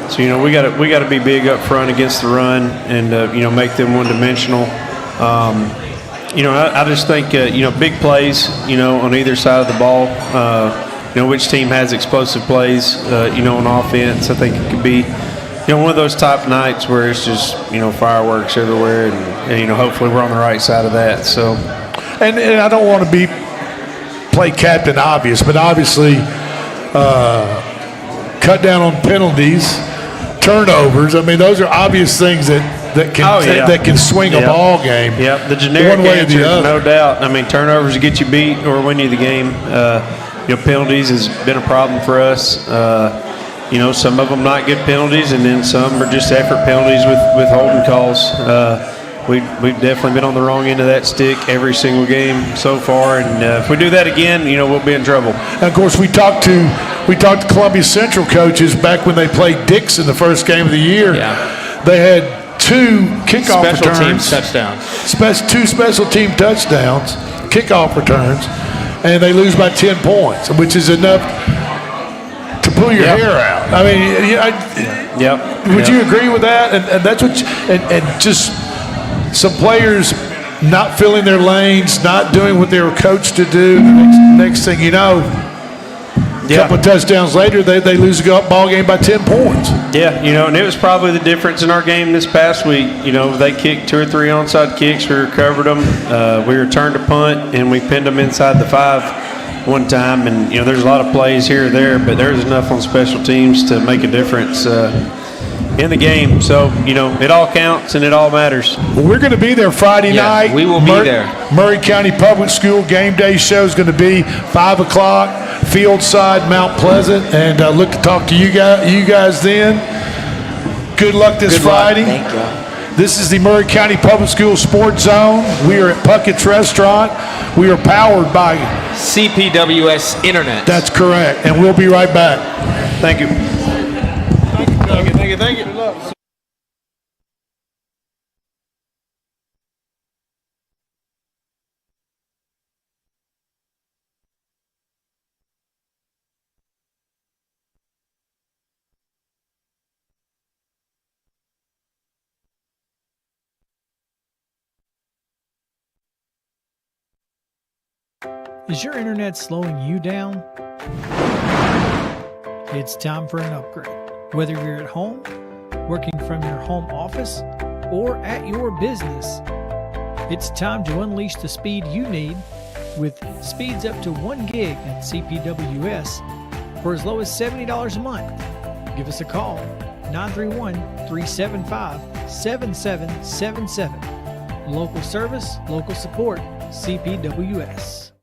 So you know we got to be big up front against the run and you know make them one-dimensional. You know I just think you know big plays you know on either side of the ball. You know which team has explosive plays you know on offense. I think it could be you know one of those top nights where it's just you know fireworks everywhere and you know hopefully we're on the right side of that. So and I don't want to play Captain Obvious, but obviously cut down on penalties. Turnovers. I mean, those are obvious things that can swing a ball game. Yep, the generic one way or answer, the other. no doubt. I mean, turnovers get you beat or win you the game. You know, penalties has been a problem for us. You know, some of them not good penalties, and then some are just effort penalties with holding calls. We've definitely been on the wrong end of that stick every single game so far, and if we do that again, you know, we'll be in trouble. And of course, we talked to Columbia Central coaches back when they played Dixon the first game of the year. Yeah. They had 2 kickoff Special returns, team touchdowns, 2 special team touchdowns, kickoff returns, and they lose by 10 points, which is enough to pull your hair out. I mean, would you agree with that? And that's what and just some players not filling their lanes, not doing what they were coached to do. The next thing you know, a couple of touchdowns later, they lose a ball game by 10 points. Yeah, you know, and it was probably the difference in our game this past week. You know, they kicked 2 or 3 onside kicks. We recovered them. We returned a punt, and we pinned them inside the 5 one time. And, you know, there's a lot of plays here or there, but there's enough on special teams to make a difference in the game. So, you know, it all counts and it all matters. Well, we're going to be there Friday night. We will be there. Murray County Public School game day show is going to be 5 o'clock, Fieldside, Mount Pleasant, and look to talk to you guys then. Good luck this Friday. Thank you. This is the Murray County Public School Sports Zone. We are at Pucketts Restaurant. We are powered by CPWS Internet. That's correct, and we'll be right back. Thank you. Thank you. Good luck. Is your internet slowing you down? It's time for an upgrade. Whether you're at home, working from your home office, or at your business, it's time to unleash the speed you need with speeds up to 1 gig at CPWS for as low as $70 a month. Give us a call, 931-375-7777. Local service, local support, CPWS.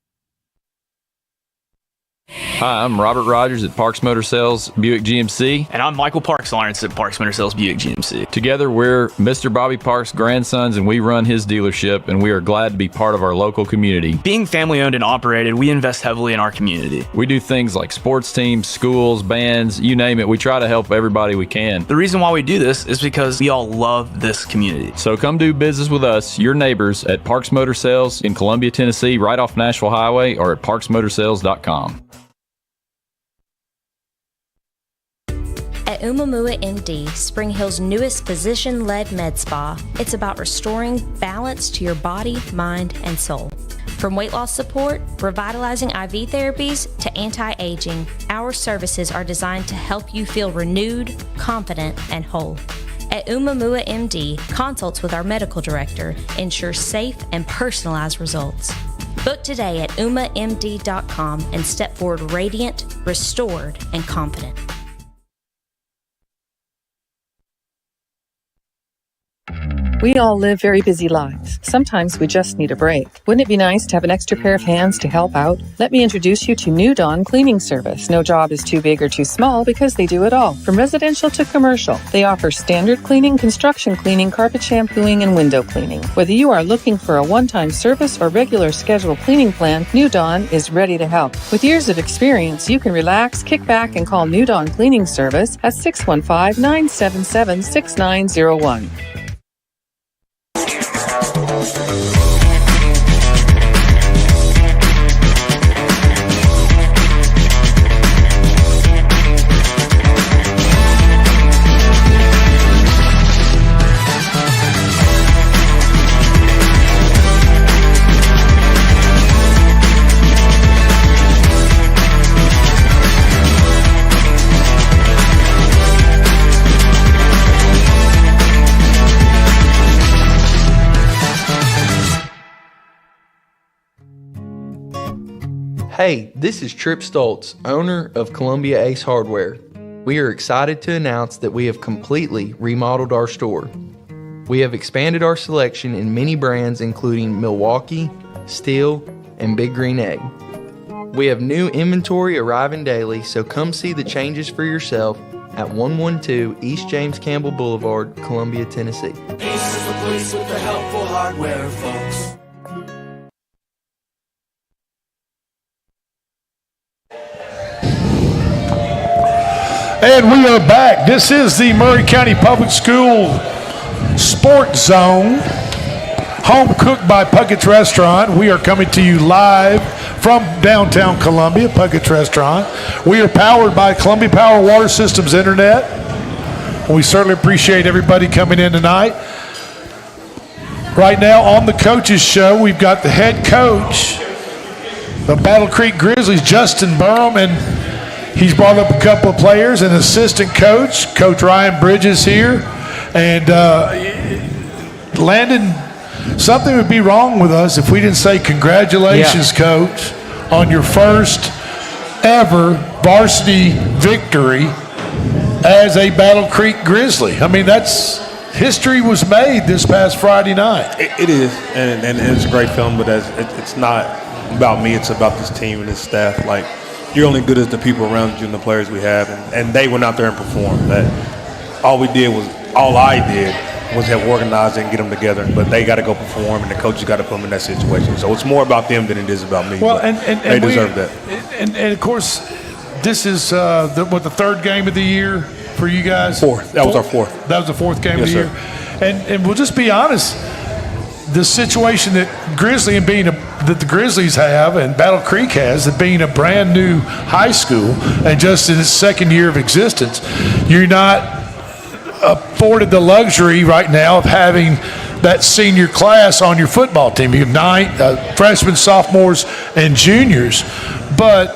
Hi, I'm Robert Rogers at Parks Motor Sales Buick GMC. And I'm Michael Parks Lawrence at Parks Motor Sales Buick GMC. Together, we're Mr. Bobby Parks' grandsons, and we run his dealership, and we are glad to be part of our local community. Being family owned and operated, we invest heavily in our community. We do things like sports teams, schools, bands, you name it. We try to help everybody we can. The reason why we do this is because we all love this community. So come do business with us, your neighbors, at Parks Motor Sales in Columbia, Tennessee, right off Nashville Highway, or at parksmotorsales.com. At Umamua MD, Spring Hill's newest physician-led med spa, it's about restoring balance to your body, mind, and soul. From weight loss support, revitalizing IV therapies, to anti-aging, our services are designed to help you feel renewed, confident, and whole. At Umamua MD, consults with our medical director ensure safe and personalized results. Book today at umamd.com and step forward radiant, restored, and confident. We all live very busy lives. Sometimes we just need a break. Wouldn't it be nice to have an extra pair of hands to help out? Let me introduce you to New Dawn Cleaning Service. No job is too big or too small because they do it all. From residential to commercial, they offer standard cleaning, construction cleaning, carpet shampooing, and window cleaning. Whether you are looking for a one-time service or regular scheduled cleaning plan, New Dawn is ready to help. With years of experience, you can relax, kick back, and call New Dawn Cleaning Service at 615-977-6901. Hey, this is Trip Stoltz, owner of Columbia Ace Hardware. We are excited to announce that we have completely remodeled our store. We have expanded our selection in many brands including Milwaukee, Steel, and Big Green Egg. We have new inventory arriving daily, so come see the changes for yourself at 112 East James Campbell Boulevard, Columbia, Tennessee. Ace is the place with the helpful hardware, folks. And we are back. This is the Maury County Public School Sports Zone, home cooked by Pucketts Restaurant. We are coming to you live from downtown Columbia, Pucketts Restaurant. We are powered by Columbia Power Water Systems Internet. We certainly appreciate everybody coming in tonight. Right now on the Coaches Show, we've got the head coach of Battle Creek Grizzlies, Justin Burham, and he's brought up a couple of players, an assistant coach, Coach Ryan Bridges here. And Landon, something would be wrong with us if we didn't say congratulations, Coach, on your first ever varsity victory as a Battle Creek Grizzly. I mean, history was made this past Friday night. It is, and it's a great film, but it's not about me. It's about this team and this staff. Like, you're only good as the people around you and the players we have, and they went out there and performed. All I did was have organized and get them together, but they got to go perform, and the coaches got to put them in that situation. So it's more about them than it is about me. Well, they deserve that. And of course, this is the third game of the year for you guys? Fourth. That was our fourth. That was the fourth game of the year. And we'll just be honest, the situation that that the Grizzlies have and Battle Creek has, that being a brand new high school and just in its second year of existence, you're not afforded the luxury right now of having that senior class on your football team. You have freshmen, sophomores, and juniors, but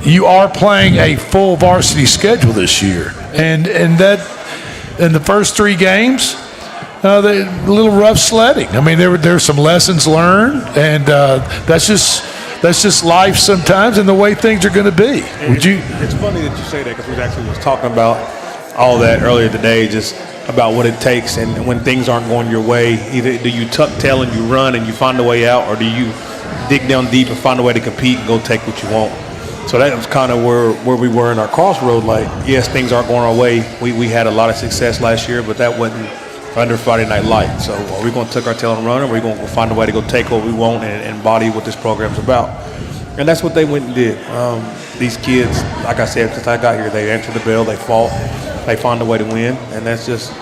you are playing a full varsity schedule this year, and that in the first three games, a little rough sledding. I mean, there's some lessons learned, and that's just life sometimes, and the way things are going to be. It's funny that you say that, because we actually was talking about all that earlier today, just about what it takes, and when things aren't going your way, either do you tuck tail and you run and you find a way out, or do you dig down deep and find a way to compete and go take what you want? So that was kind of where we were in our crossroad. Like, yes, things aren't going our way. We had a lot of success last year, but that wasn't under Friday Night Lights. So are we going to tuck our tail and run, or are we going to find a way to go take what we want and embody what this program's about? And that's what they went and did. These kids, like I said, since I got here, they answered the bell, they fought, they found a way to win, and that's just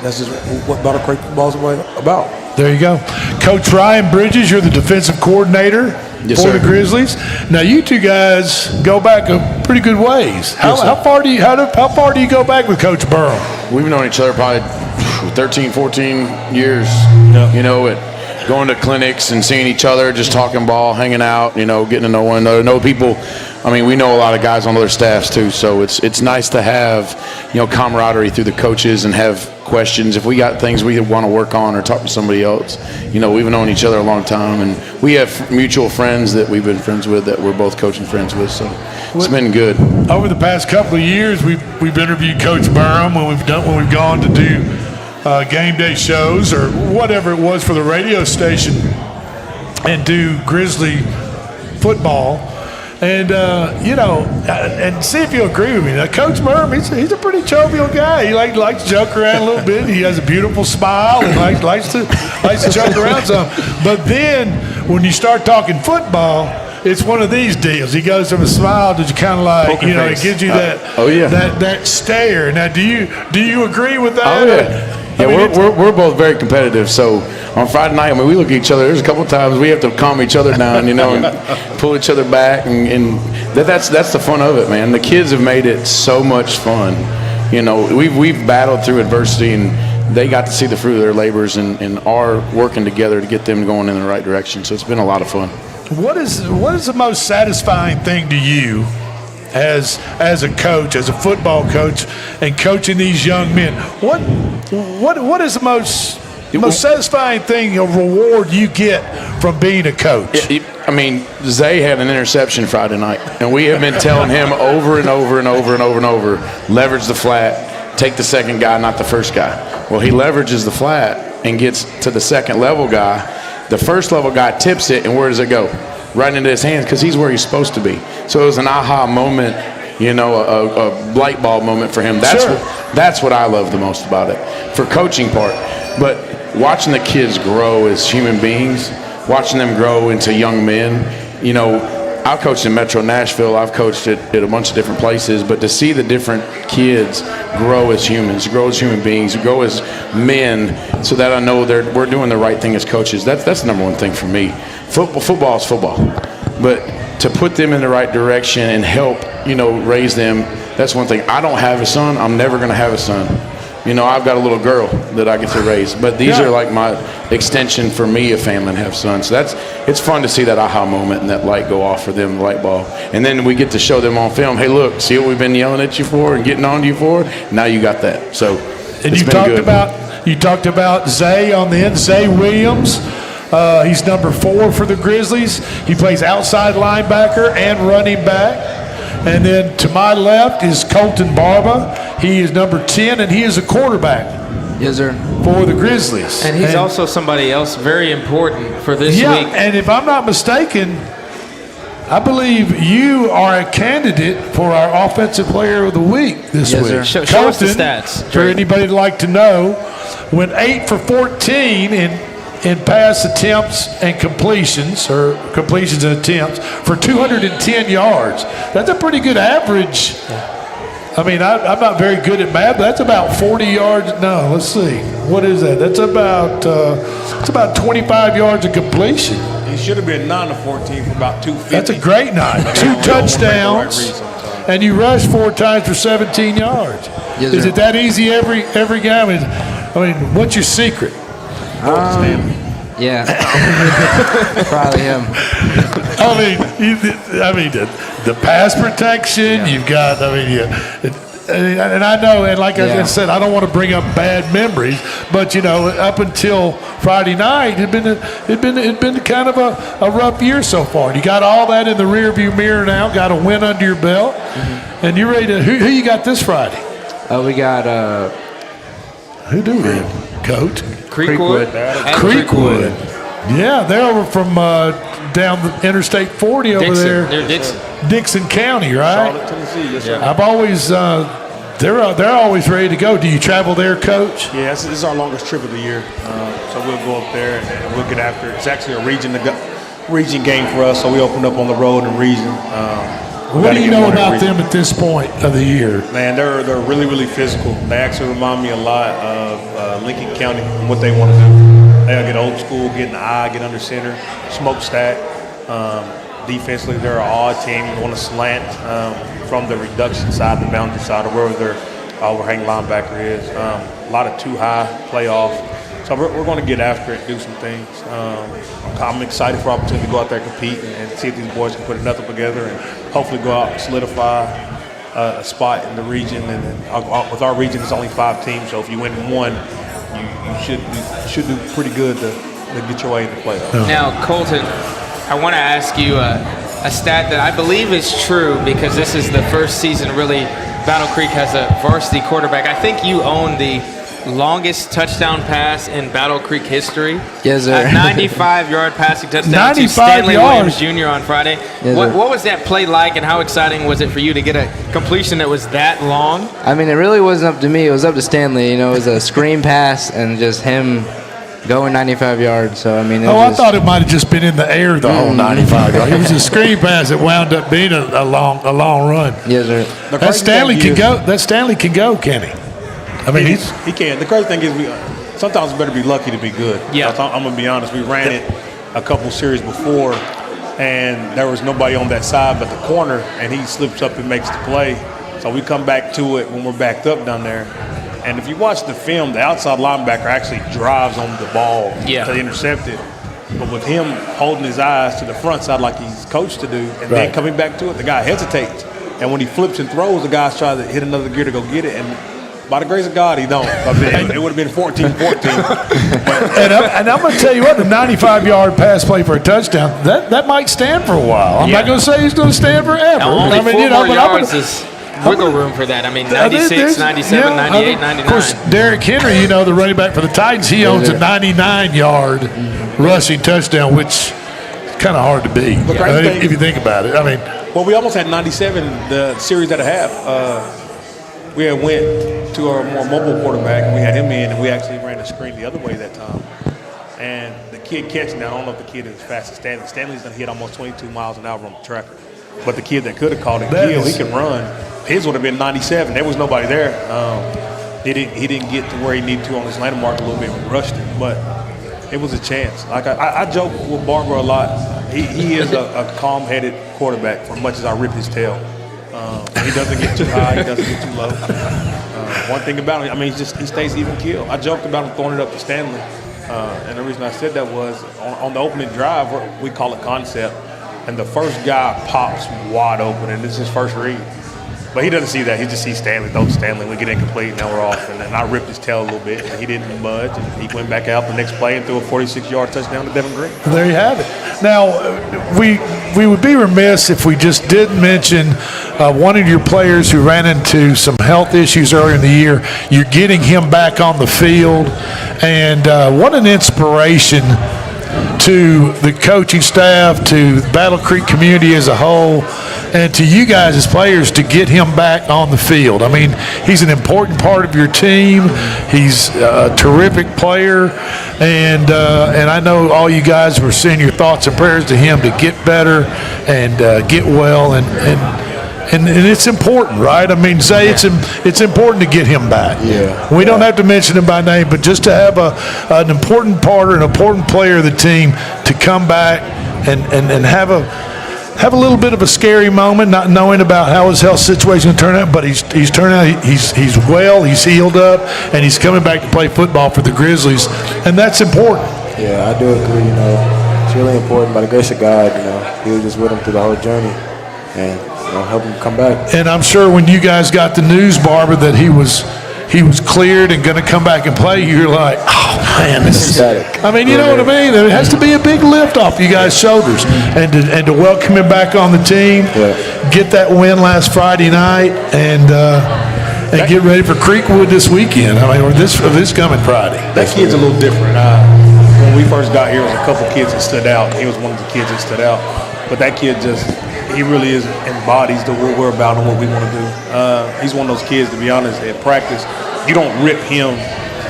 what Battle Creek football is about. There you go. Coach Ryan Bridges, you're the defensive coordinator for the Grizzlies. Now, you two guys go back a pretty good ways. How far do you go back with Coach Burrow? We've known each other probably 13, 14 years, you know, going to clinics and seeing each other, just talking ball, hanging out, you know, getting to know one another, know people. I mean, we know a lot of guys on other staffs too, so it's nice to have, you know, camaraderie through the coaches and have questions. If we got things we want to work on or talk to somebody else, you know, we've known each other a long time, and we have mutual friends that we've been friends with that we're both coaching friends with, so it's been good. Over the past couple of years, we've interviewed Coach Burham when we've gone to do game day shows or whatever it was for the radio station and do Grizzly football. And, you know, and see if you agree with me. Now, Coach Burham, he's a pretty jovial guy. He likes to joke around a little bit. He has a beautiful smile and likes to joke around some. But then when you start talking football, it's one of these deals. He goes from a smile to kind of like, poker face. It gives you that stare. Now, do you agree with that? Oh, yeah. We're both very competitive. So on Friday night, I mean, we look at each other. There's a couple of times we have to calm each other down, you know, and pull each other back, and that's the fun of it, man. The kids have made it so much fun. You know, we've battled through adversity, and they got to see the fruit of their labors, and are working together to get them going in the right direction. So it's been a lot of fun. What is the most satisfying thing to you as a coach, as a football coach, and coaching these young men? What is the most satisfying thing, a reward you get from being a coach? I mean, Zay had an interception Friday night, and we have been telling him over and over and over and over and over, leverage the flat, take the second guy, not the first guy. Well, he leverages the flat and gets to the second level guy. The first level guy tips it, and where does it go? Right into his hands, because he's where he's supposed to be. So it was an aha moment, you know, a light bulb moment for him. That's what I love the most about it, for coaching part. But watching the kids grow as human beings, watching them grow into young men, you know, I've coached in Metro Nashville, I've coached at a bunch of different places, but to see the different kids grow as humans, grow as human beings, grow as men, so that I know we're doing the right thing as coaches, that's the number one thing for me. Football is football, but to put them in the right direction and help, you know, raise them, that's one thing. I don't have a son. I'm never going to have a son. You know, I've got a little girl that I get to raise, but these are like my extension for me, a family, and have sons. So it's fun to see that aha moment and that light go off for them, the light bulb. And then we get to show them on film, hey, look, see what we've been yelling at you for and getting on to you for? Now you got that. So and you talked about Zay on the end, Zay Williams. He's number 4 for the Grizzlies. He plays outside linebacker and running back. And then to my left is Colton Barba. He is number 10, and he is a quarterback. Yes, sir. For the Grizzlies. And he's also somebody else very important for this week. And if I'm not mistaken, I believe you are a candidate for our Offensive Player of the Week this week. Sir. Show us the stats. For anybody that'd like to know, went 8 for 14 in pass attempts and completions and attempts for 210 yards. That's a pretty good average. I mean, I'm not very good at math, but that's about 40 yards. No, let's see. What is that? That's about 25 yards of completion. He should have been 9 to 14 for about 250. That's a great night. 2 touchdowns, and you rushed 4 times for 17 yards. Yes, is it that easy every game? I mean, what's your secret? Yeah, probably him. I mean, the pass protection. You've got. And I know, and like I said, I don't want to bring up bad memories, but you know, up until Friday night, it'd been kind of a rough year so far. You got all that in the rearview mirror now. Got a win under your belt, and you're ready to. Who you got this Friday? We got. Who do we? Coach. Creekwood. Yeah, they're over from down the Interstate 40 over there. Near Dixon. Dixon County, right? Charlotte, Tennessee. Yes, sir. I've always, they're always ready to go. Do you travel there, Coach? Yeah, this is our longest trip of the year. So we'll go up there and we'll get after it. It's actually a region game for us, so we opened up on the road in region. What do you know about them at this point of the year? Man, they're really, really physical. They actually remind me a lot of Lincoln County and what they want to do. They'll get old school, get in the eye, get under center, smokestack. Defensively, they're an odd team. You want to slant from the reduction side, the boundary side, or wherever their overhang linebacker is. A lot of too high playoff. So we're going to get after it and do some things. I'm excited for opportunity to go out there and compete and see if these boys can put enough together and hopefully go out and solidify a spot in the region. And with our region, it's only 5 teams, so if you win one, you should do pretty good to get your way in the playoffs. Now, Colton, I want to ask you a stat that I believe is true because this is the first season really Battle Creek has a varsity quarterback. I think you own the longest touchdown pass in Battle Creek history. Yes, sir. A 95-yard passing touchdown 95 to Stanley yards. Williams Jr. on Friday. Yes, What was that play like, and how exciting was it for you to get a completion that was that long? I mean, it really wasn't up to me. It was up to Stanley. You know, it was a screen pass and just him going 95 yards. So, I mean, I thought it might have just been in the air the whole 95 yards. It was a screen pass that wound up being a long run. Yes, sir. That Stanley can go. That Stanley can go, can he? I mean, he can. The crazy thing is, sometimes it's better to be lucky to be good. Yeah. I'm going to be honest. We ran it a couple series before, and there was nobody on that side but the corner, and he slips up and makes the play. So we come back to it when we're backed up down there. And if you watch the film, the outside linebacker actually drives on the ball to intercept it. But with him holding his eyes to the front side like he's coached to do, and then coming back to it, the guy hesitates. And when he flips and throws, the guy's trying to hit another gear to go get it. And by the grace of God, he don't. It would have been 14-14. and I'm going to tell you what, the 95-yard pass play for a touchdown, that might stand for a while. I'm not going to say he's going to stand forever. Now, only 4 more yards is wiggle room for that. I mean, 96, 97, 98, 99. Of course, Derrick Henry, the running back for the Titans, he owns a 99-yard rushing touchdown, which is kind of hard to beat if you think about it. I mean, well, we almost had 97 the series at a half. We had went to our more mobile quarterback, and we had him in, and we actually ran the screen the other way that time. And the kid catching that, I don't know if the kid is as fast as Stanley. Stanley's going to hit almost 22 miles an hour on the tracker. But the kid that could have caught it, he can run. His would have been 97. There was nobody there. He didn't get to where he needed to on his landmark a little bit. We rushed it, but it was a chance. Like I joke with Barber a lot. He is a calm-headed quarterback for as much as I rip his tail. He doesn't get too high. He doesn't get too low. One thing about him, I mean, he stays even keel. I joked about him throwing it up to Stanley, and the reason I said that was on the opening drive, we call it concept, and the first guy pops wide open, and this is his first read. But he doesn't see that. He just sees Stanley, throw to Stanley. We get incomplete, now we're off. And then I ripped his tail a little bit, and he didn't budge. And he went back out the next play and threw a 46-yard touchdown to Devin Green. There you have it. Now, we would be remiss if we just didn't mention one of your players who ran into some health issues earlier in the year. You're getting him back on the field, and what an inspiration to the coaching staff, to the Battle Creek community as a whole, and to you guys as players to get him back on the field. I mean, he's an important part of your team. He's a terrific player, and I know all you guys were sending your thoughts and prayers to him to get better and get well, and it's important, right? I mean, it's important to get him back. Yeah. We don't have to mention him by name, but just to have an important part or an important player of the team to come back and have a little bit of a scary moment, not knowing about how his health situation will turn out, but he's turned out, he's well, he's healed up, and he's coming back to play football for the Grizzlies, and that's important. Yeah, I do agree. It's really important. By the grace of God, he was just with him through the whole journey, and help him come back. And I'm sure when you guys got the news, Barbara, that he was cleared and going to come back and play, you're like, oh man, this is. I mean, you know what I mean? It has to be a big lift off you guys' shoulders, and to welcome him back on the team, get that win last Friday night, and get ready for Creekwood this weekend. I mean, or this coming Friday. That kid's a little different. when we first got here, there was a couple kids that stood out. He was one of the kids that stood out. But that kid he really embodies what we're about and what we want to do. He's one of those kids, to be honest, at practice, you don't rip him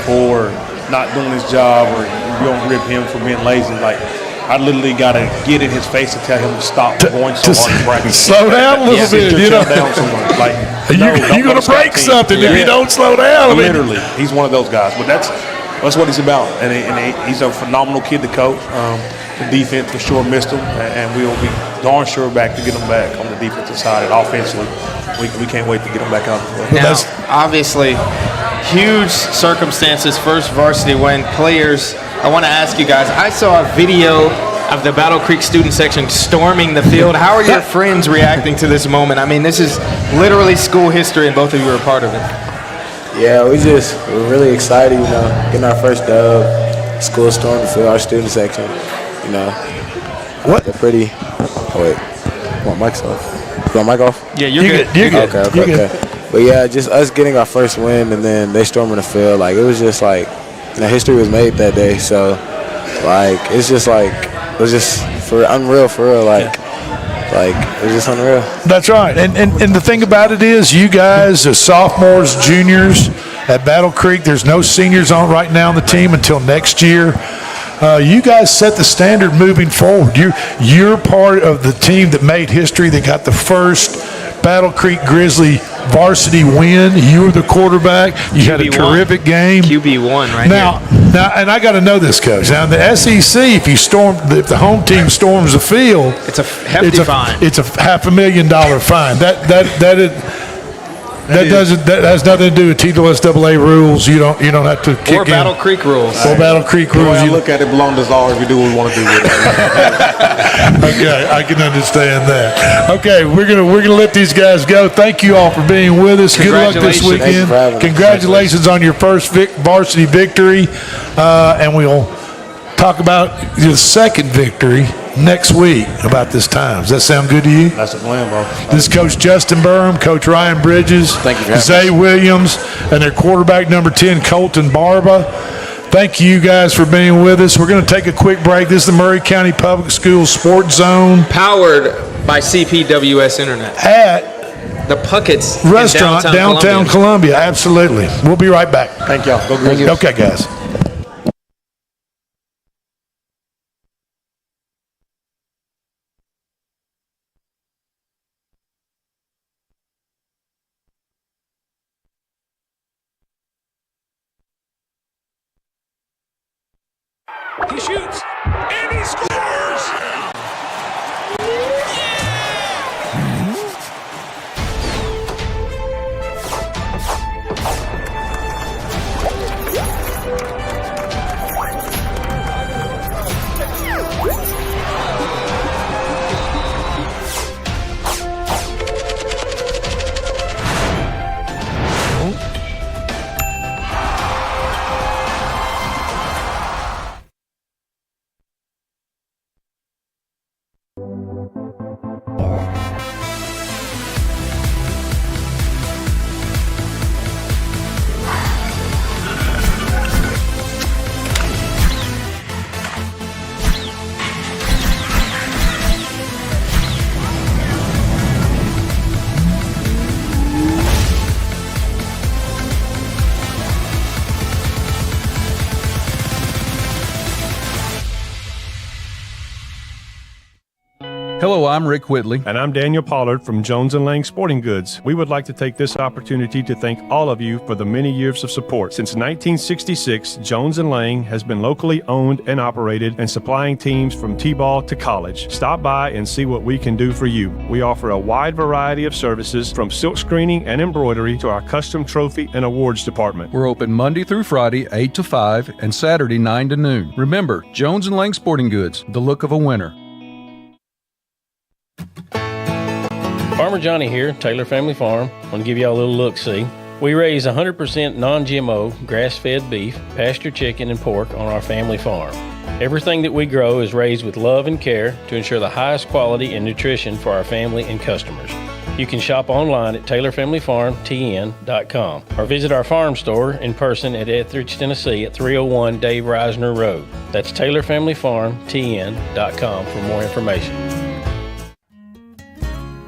for not doing his job, or you don't rip him for being lazy. Like, I literally got to get in his face and tell him to stop going so hard in practice. Slow down a little bit. You know? Down so much. Like, you're going to break something if you don't slow down. Literally, he's one of those guys. But that's what he's about. And he's a phenomenal kid to coach. The defense for sure missed him, and we'll be darn sure back to get him back on the defensive side. And offensively, we can't wait to get him back out. Now, obviously, huge circumstances, first varsity win. Players, I want to ask you guys, I saw a video of the Battle Creek student section storming the field. How are your friends reacting to this moment? I mean, this is literally school history, and both of you are a part of it. Yeah, we're really excited, getting our first dub. School stormed the field, our student section, What? They're pretty. Oh, wait. My mic's off. Is my mic off? Yeah, you're good. You're good. Okay. But yeah, just us getting our first win, and then they storming the field. Like, it was just like, history was made that day. So, like, it's just like, it was just unreal for real. Like, it was just unreal. That's right. And the thing about it is, you guys, as sophomores, juniors at Battle Creek, there's no seniors on right now on the team until next year. You guys set the standard moving forward. You're part of the team that made history, that got the first Battle Creek Grizzly varsity win. You were the quarterback. You had a terrific game. QB1 right now, and I got to know this, Coach. Now, in the SEC, if the home team storms the field, it's a hefty fine. It's a $500,000 fine. That has nothing to do with TSAA rules. You don't have to kick or Battle Creek rules. Or Battle Creek rules. I look at it, belong to us all if we do what we want to do with it. Okay, I can understand that. Okay, we're gonna let these guys go. Thank you all for being with us. Good luck this weekend. Congratulations on your first varsity victory, and we'll talk about your second victory next week about this time. Does that sound good to you? That's the plan, bro. This is Coach Justin Burham, Coach Ryan Bridges, Zay Williams, and their quarterback number 10, Colton Barba. Thank you guys for being with us. We're going to take a quick break. This is the Murray County Public Schools Sports Zone. Powered by CPWS Internet. At the Pucketts Restaurant, downtown Columbia. Absolutely. We'll be right back. Thank y'all. Go Grizzlies. Okay, guys. He shoots, and he scores! Hello, I'm Rick Whitley. And I'm Daniel Pollard from Jones & Lang Sporting Goods. We would like to take this opportunity to thank all of you for the many years of support. Since 1966, Jones & Lang has been locally owned and operated and supplying teams from T-ball to college. Stop by and see what we can do for you. We offer a wide variety of services from silk screening and embroidery to our custom trophy and awards department. We're open Monday through Friday, 8 to 5, and Saturday, 9 to noon. Remember, Jones & Lang Sporting Goods, the look of a winner. Farmer Johnny here, Taylor Family Farm. I want to give y'all a little look-see. We raise 100% non-GMO, grass-fed beef, pasture chicken, and pork on our family farm. Everything that we grow is raised with love and care to ensure the highest quality and nutrition for our family and customers. You can shop online at TaylorFamilyFarmTN.com or visit our farm store in person at Etheridge, Tennessee at 301 Dave Reisner Road. That's TaylorFamilyFarmTN.com for more information.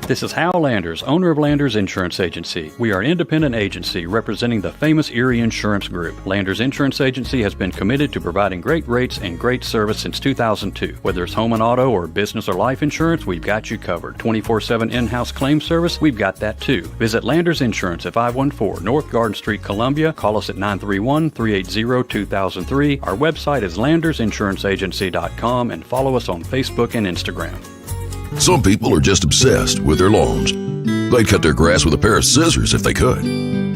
This is Hal Landers, owner of Landers Insurance Agency. We are an independent agency representing the famous Erie Insurance Group. Landers Insurance Agency has been committed to providing great rates and great service since 2002. Whether it's home and auto or business or life insurance, we've got you covered. 24/7 in-house claim service, we've got that too. Visit Landers Insurance at 514 North Garden Street, Columbia. Call us at 931-380-2003. Our website is landersinsuranceagency.com and follow us on Facebook and Instagram. Some people are just obsessed with their lawns. They'd cut their grass with a pair of scissors if they could.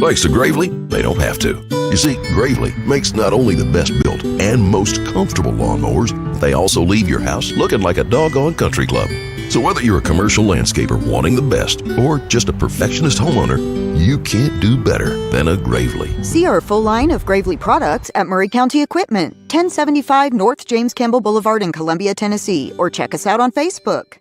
Thanks to Gravely, they don't have to. You see, Gravely makes not only the best built and most comfortable lawnmowers, they also leave your house looking like a doggone country club. So whether you're a commercial landscaper wanting the best or just a perfectionist homeowner, you can't do better than a Gravely. See our full line of Gravely products at Murray County Equipment, 1075 North James Campbell Boulevard in Columbia, Tennessee, or check us out on Facebook.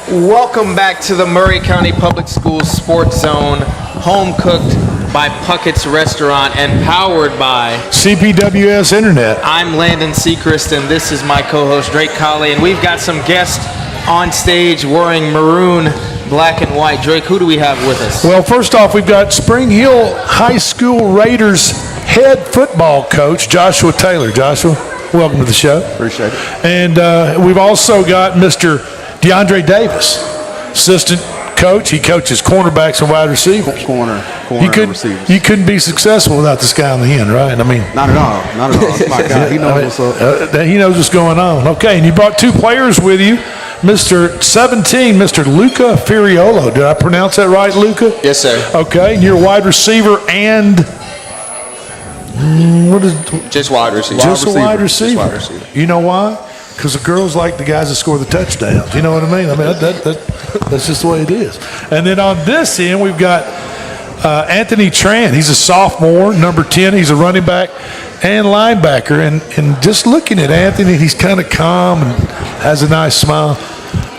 Welcome back to the Murray County Public Schools Sports Zone, home cooked by Pucketts Restaurant and powered by CPWS Internet. I'm Landon Seacrest, and this is my co-host Drake Colley, and we've got some guests on stage wearing maroon, black, and white. Drake, who do we have with us? Well, first off, we've got Spring Hill High School Raiders head football coach, Joshua Taylor. Joshua, welcome to the show. Appreciate it. And we've also got Mr. DeAndre Davis, assistant coach. He coaches cornerbacks and wide receivers. Corner receivers. You couldn't be successful without this guy on the end, right? I mean, not at all. Not at all. That's my guy. He knows what's up. He knows what's going on. Okay, and you brought two players with you. Mr. 17, Mr. Luca Furiolo. Did I pronounce that right, Luca? Yes, sir. Okay, and you're a wide receiver and what is just wide receiver? Just a wide receiver. Just wide receiver. You know why? Because the girls like the guys that score the touchdowns. You know what I mean? That's just the way it is. And then on this end, we've got Anthony Tran. He's a sophomore, number 10. He's a running back and linebacker. And just looking at Anthony, he's kind of calm and has a nice smile.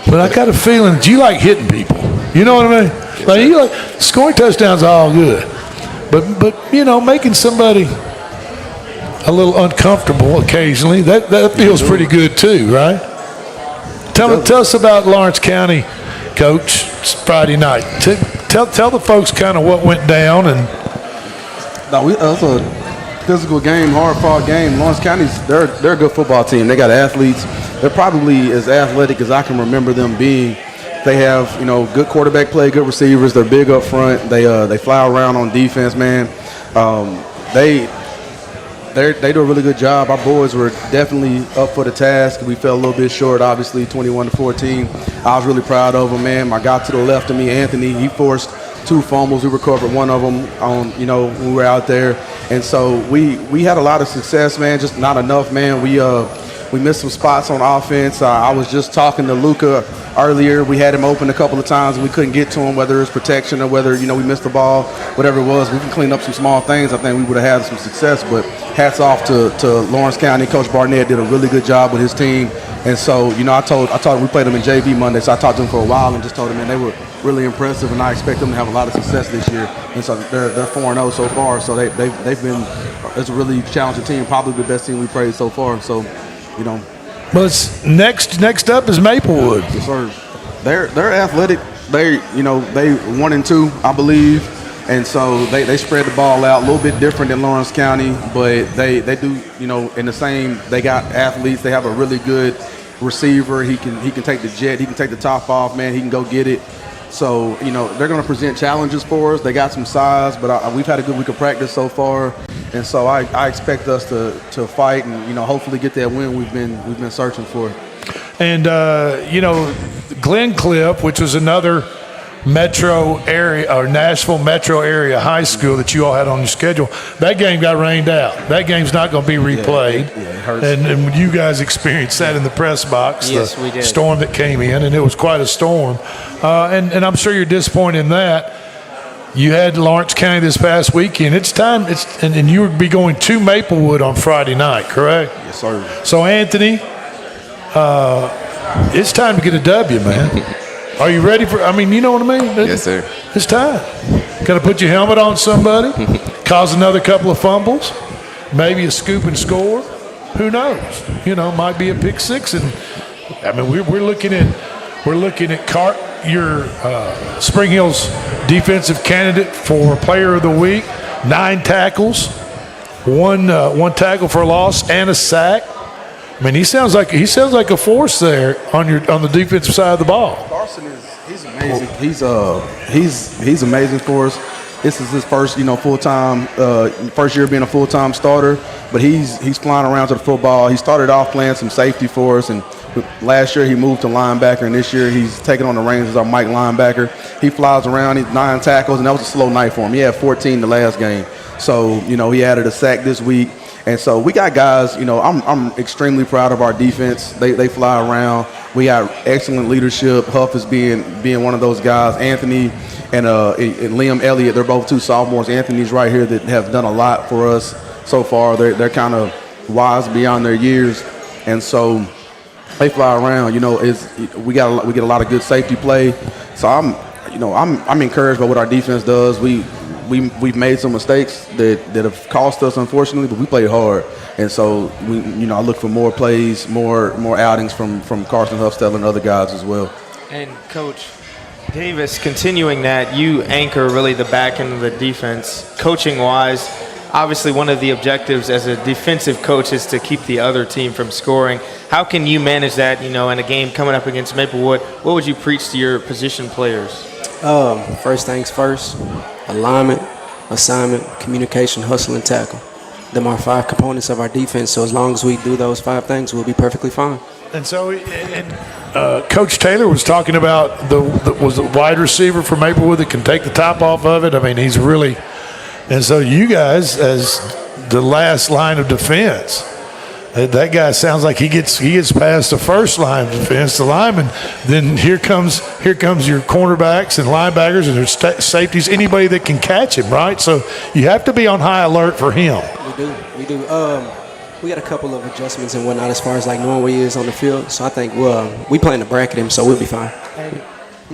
But I got a feeling that you like hitting people. You know what I mean? Like, you like scoring touchdowns are all good. But you know, making somebody a little uncomfortable occasionally, that feels pretty good too, right? Tell us about Lawrence County, Coach. It's Friday night. Tell the folks kind of what went down. And no, it was a physical game, hard-fought game. Lawrence County's they're a good football team. They got athletes. They're probably as athletic as I can remember them being. They have good quarterback play, good receivers. They're big up front. They fly around on defense, man. They do a really good job. Our boys were definitely up for the task. We fell a little bit short, obviously, 21-14. I was really proud of them, man. My guy to the left of me, Anthony, he forced 2 fumbles. We recovered one of them on, when we were out there. And so we had a lot of success, man, just not enough, man. We missed some spots on offense. I was just talking to Luca earlier. We had him open a couple of times and we couldn't get to him, whether it's protection or whether, we missed the ball, whatever it was. We can clean up some small things. I think we would have had some success, but hats off to Lawrence County. Coach Barnett did a really good job with his team. And so, I told him we played them in JV Monday, so I talked to him for a while and just told him, man, they were really impressive, and I expect them to have a lot of success this year. And so they're 4-0 so far, so they've been it's a really challenging team, probably the best team we played so far. So, But next up is Maplewood. Yes, sir. They're athletic. They 1-2, I believe. And so they spread the ball out a little bit different than Lawrence County, but they do, in the same, they got athletes. They have a really good receiver. He can take the jet. He can take the top off, man. He can go get it. So, they're going to present challenges for us. They got some size, but we've had a good week of practice so far. And so I expect us to fight and, hopefully get that win we've been searching for. And, Glen Cliff, which was another metro area or Nashville metro area high school that you all had on your schedule, that game got rained out. That game's not going to be replayed. Yeah, it hurts. And you guys experienced that in the press box. Yes, we did. Storm that came in, and it was quite a storm. And I'm sure you're disappointed in that. You had Lawrence County this past weekend. It's time. And you would be going to Maplewood on Friday night, correct? Yes, sir. So, Anthony, it's time to get a W, man. Are you ready for? I mean, you know what I mean? Yes, sir. It's time. Got to put your helmet on somebody, cause another couple of fumbles, maybe a scoop and score. Who knows? Might be a pick six. And I mean, we're looking at your Spring Hill's defensive candidate for Player of the Week. 9 tackles, one tackle for a loss, and a sack. I mean, he sounds like a force there on the defensive side of the ball. Carson he's amazing. He's amazing for us. This is his first full-time first year being a full-time starter, but he's flying around to the football. He started off playing some safety for us, and last year he moved to linebacker, and this year he's taking on the reins as our Mike linebacker. He flies around. He's 9 tackles, and that was a slow night for him. He had 14 the last game, so he added a sack this week. And so we got guys, I'm extremely proud of our defense. They fly around. We got excellent leadership. Huff is being one of those guys. Anthony and Liam Elliott, they're both 2 sophomores. Anthony's right here that have done a lot for us so far. They're kind of wise beyond their years. And so they fly around. We get a lot of good safety play. So I'm encouraged by what our defense does. We've made some mistakes that have cost us, unfortunately, but we played hard. And so I look for more plays, more outings from Carson Huffstell and other guys as well. And Coach Davis, continuing that, you anchor really the back end of the defense. Coaching wise, obviously one of the objectives as a defensive coach is to keep the other team from scoring. How can you manage that, in a game coming up against Maplewood? What would you preach to your position players? First things first, alignment, assignment, communication, hustle, and tackle. Them are 5 components of our defense, so as long as we do those 5 things, we'll be perfectly fine. And so Coach Taylor was talking about was the wide receiver for Maplewood that can take the top off of it. I mean, he's really – and so you guys, as the last line of defense, that guy sounds like he gets past the first line of defense, the lineman. Then here comes your cornerbacks and linebackers and their safeties, anybody that can catch him, right? So you have to be on high alert for him. We do. We got a couple of adjustments and whatnot as far as like knowing where he is on the field. So I think we plan to bracket him, so we'll be fine.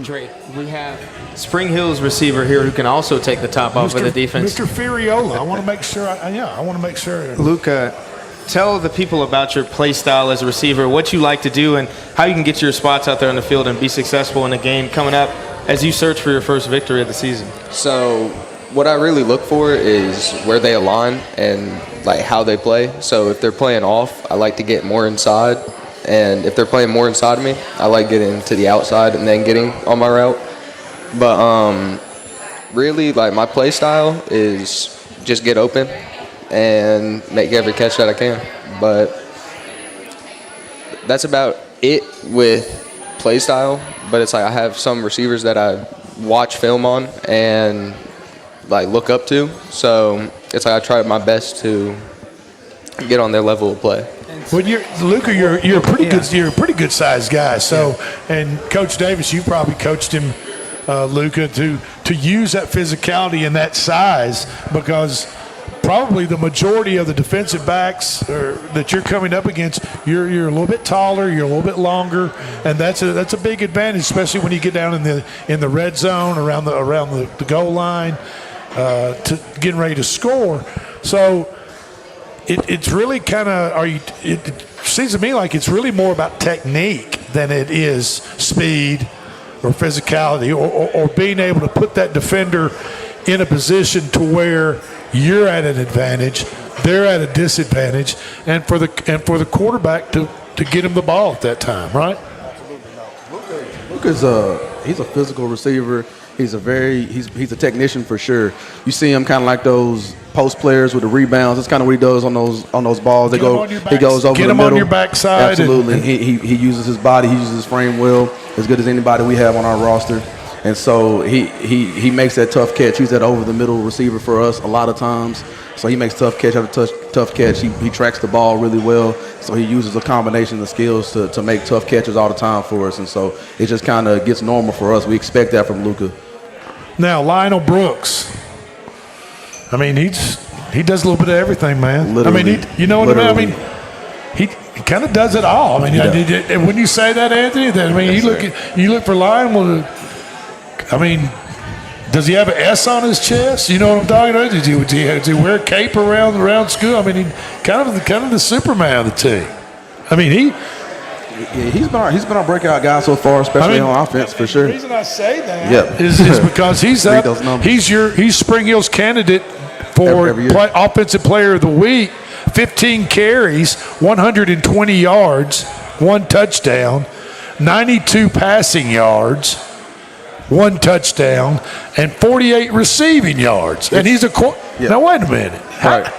Drake, we have Spring Hill's receiver here who can also take the top off of the defense. Mr. Ferriola. I want to make sure. I want to make sure. Luca, tell the people about your play style as a receiver, what you like to do, and how you can get your spots out there on the field and be successful in a game coming up as you search for your first victory of the season. So what I really look for is where they align and like how they play. So if they're playing off, I like to get more inside. And if they're playing more inside of me, I like getting to the outside and then getting on my route. But really, like my play style is just get open and make every catch that I can. But that's about it with play style. But it's like I have some receivers that I watch film on and like look up to. So it's like I try my best to get on their level of play. Well, Luca, you're a pretty good, you're a pretty good sized guy. So, and Coach Davis, you probably coached him, Luca, to use that physicality and that size, because probably the majority of the defensive backs that you're coming up against, you're a little bit taller, you're a little bit longer, and that's a big advantage, especially when you get down in the red zone around the goal line to getting ready to score. So. It's really kind of it seems to me like it's really more about technique than it is speed or physicality or being able to put that defender in a position to where you're at an advantage, they're at a disadvantage, and for the quarterback to get him the ball at that time, right? Luca's he's a physical receiver. He's a technician for sure. You see him kind of like those post players with the rebounds. That's kind of what he does on those balls. He goes over the middle. Get him on your backside. Absolutely. He uses his body. He uses his frame well, as good as anybody we have on our roster. And so he makes that tough catch. He's that over the middle receiver for us a lot of times. So he makes tough catch after tough catch. He tracks the ball really well. So he uses a combination of skills to make tough catches all the time for us. And so it just kind of gets normal for us. We expect that from Luca. Now, Lionel Brooks. I mean, he does a little bit of everything, man. Literally. I mean, you know what I mean? He kind of does it all. I mean, when you say that, Anthony, you look for Lionel. I mean, does he have an S on his chest? You know what I'm talking about? Does he wear a cape around school? I mean, he kind of the Superman of the team. I mean, he's been our breakout guy so far, especially on offense for sure. The reason I say that is because he's Spring Hill's candidate for offensive player of the week. 15 carries, 120 yards, 1 touchdown, 92 passing yards, 1 touchdown, and 48 receiving yards. And he's now wait a minute. Right.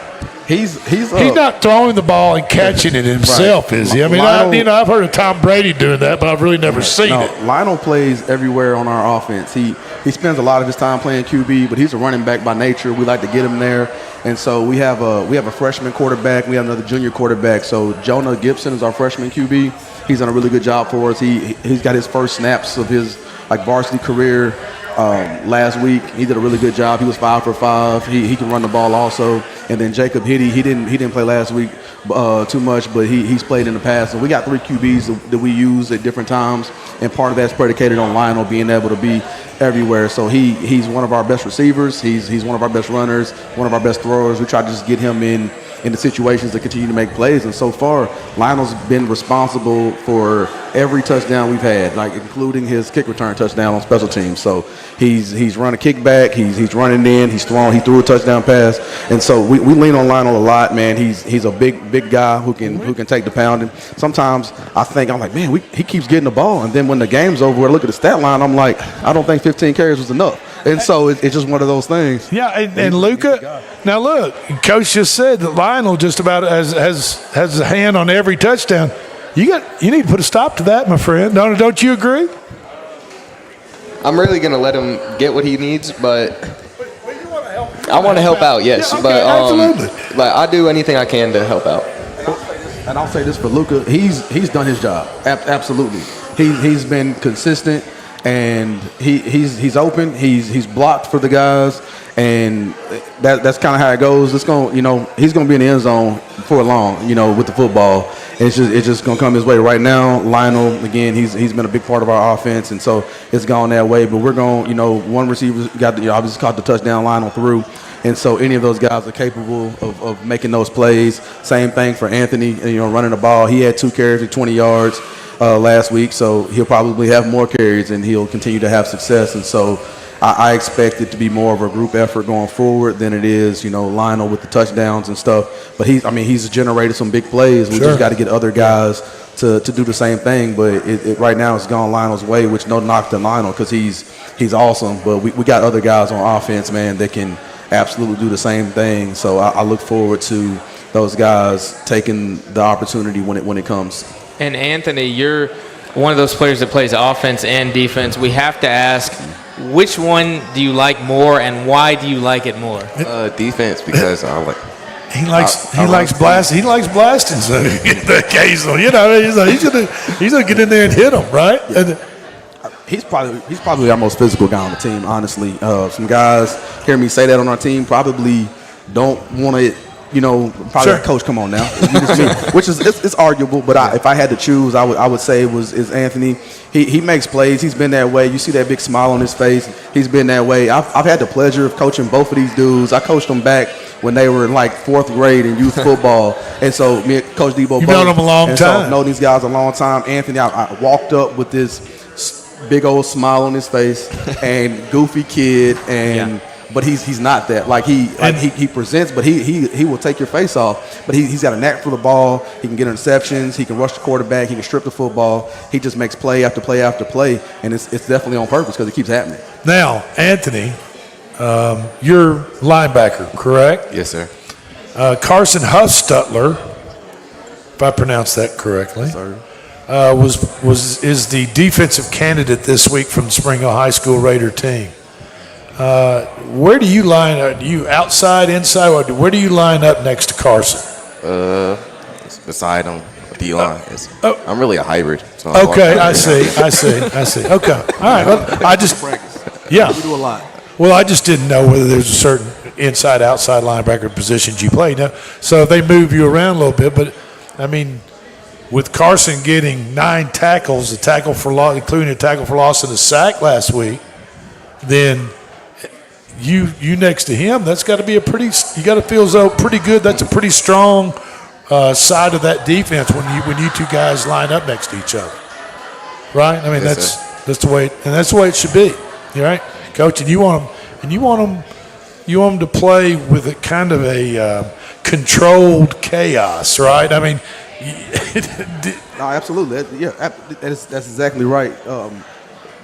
He's not throwing the ball and catching it himself, is he? I mean, I've heard of Tom Brady doing that, but I've really never seen it. Lionel plays everywhere on our offense. He spends a lot of his time playing QB, but he's a running back by nature. We like to get him there. And so we have a freshman quarterback. We have another junior quarterback. So Jonah Gibson is our freshman QB. He's done a really good job for us. He's got his first snaps of his varsity career last week. He did a really good job. He was 5 for 5. He can run the ball also. And then Jacob Hitty, he didn't play last week too much, but he's played in the past. And we got 3 QBs that we use at different times, and part of that's predicated on Lionel being able to be everywhere. So he's one of our best receivers. He's one of our best runners, one of our best throwers. We try to just get him in the situations to continue to make plays. And so far, Lionel's been responsible for every touchdown we've had, including his kick return touchdown on special teams. So he's run a kickback, he's running in, he threw a touchdown pass. And so we lean on Lionel a lot, man. He's a big guy who can take the pounding. Sometimes I'm like, man, he keeps getting the ball. And then when the game's over, I look at the stat line, I'm like, I don't think 15 carries was enough. And so it's just one of those things. Yeah, and Luca, now look, Coach just said that Lionel just about has a hand on every touchdown. You need to put a stop to that, my friend. Don't you agree? I'm really going to let him get what he needs, but I want to help out, yes. Yeah, okay, but absolutely. I do anything I can to help out. And I'll say this for Luca, he's done his job. Absolutely. He's been consistent. And he's open. He's blocked for the guys, and that's kind of how it goes. It's he's gonna be in the end zone for long, with the football. It's just gonna come his way. Right now, Lionel, again, he's been a big part of our offense, and so it's gone that way. But we're going, one receiver got obviously caught the touchdown. Lionel through. And so any of those guys are capable of making those plays. Same thing for Anthony, running the ball. He had 2 carries for 20 yards. Last week, so he'll probably have more carries and he'll continue to have success. And so I expect it to be more of a group effort going forward than it is, Lionel with the touchdowns and stuff. But he's generated some big plays. We just got to get other guys to do the same thing. But right now it's gone Lionel's way, which no knock to Lionel because he's awesome. But we got other guys on offense, man, that can absolutely do the same thing. So I look forward to those guys taking the opportunity when it comes. And Anthony, you're one of those players that plays offense and defense. We have to ask, which one do you like more, and why do you like it more? Defense, because I like. He likes blasting. So occasionally, he's gonna get in there and hit him, right? And he's probably our most physical guy on the team. Honestly, some guys hear me say that on our team probably don't want to. Probably like, Coach, come on now, which is it's arguable. But if I had to choose, I would say is Anthony. He makes plays. He's been that way. You see that big smile on his face. He's been that way. I've had the pleasure of coaching both of these dudes. I coached them back when they were in 4th grade in youth football, and so me and Coach Debo. You've known them a long time. So know these guys a long time. Anthony, I walked up with this big old smile on his face and goofy kid and. Yeah. But he's not that. He presents, but he will take your face off. But he's got a knack for the ball. He can get interceptions. He can rush the quarterback. He can strip the football. He just makes play after play after play, and it's definitely on purpose because it keeps happening. Now, Anthony, you're linebacker, correct? Yes, sir. Carson Huffstutler, if I pronounced that correctly, is the defensive candidate this week from the Spring Hill High School Raider team. Where do you line up? Do you outside, inside? Where do you line up next to Carson? Beside him, D-line. I'm really a hybrid. So okay, I see. Okay, all right. Well, We do a lot. Well, I just didn't know whether there's a certain inside, outside linebacker positions you play. Now, so if they move you around a little bit, but I mean, with Carson getting 9 tackles, a tackle for loss, including a tackle for loss and a sack last week, then you next to him, that's got to be you got to feel as though pretty good. That's a pretty strong side of that defense when you two guys line up next to each other, right? I mean, that's the way, and that's the way it should be, right, Coach? And you want them to play with a kind of a controlled chaos, right? I mean. No, absolutely. That's exactly right.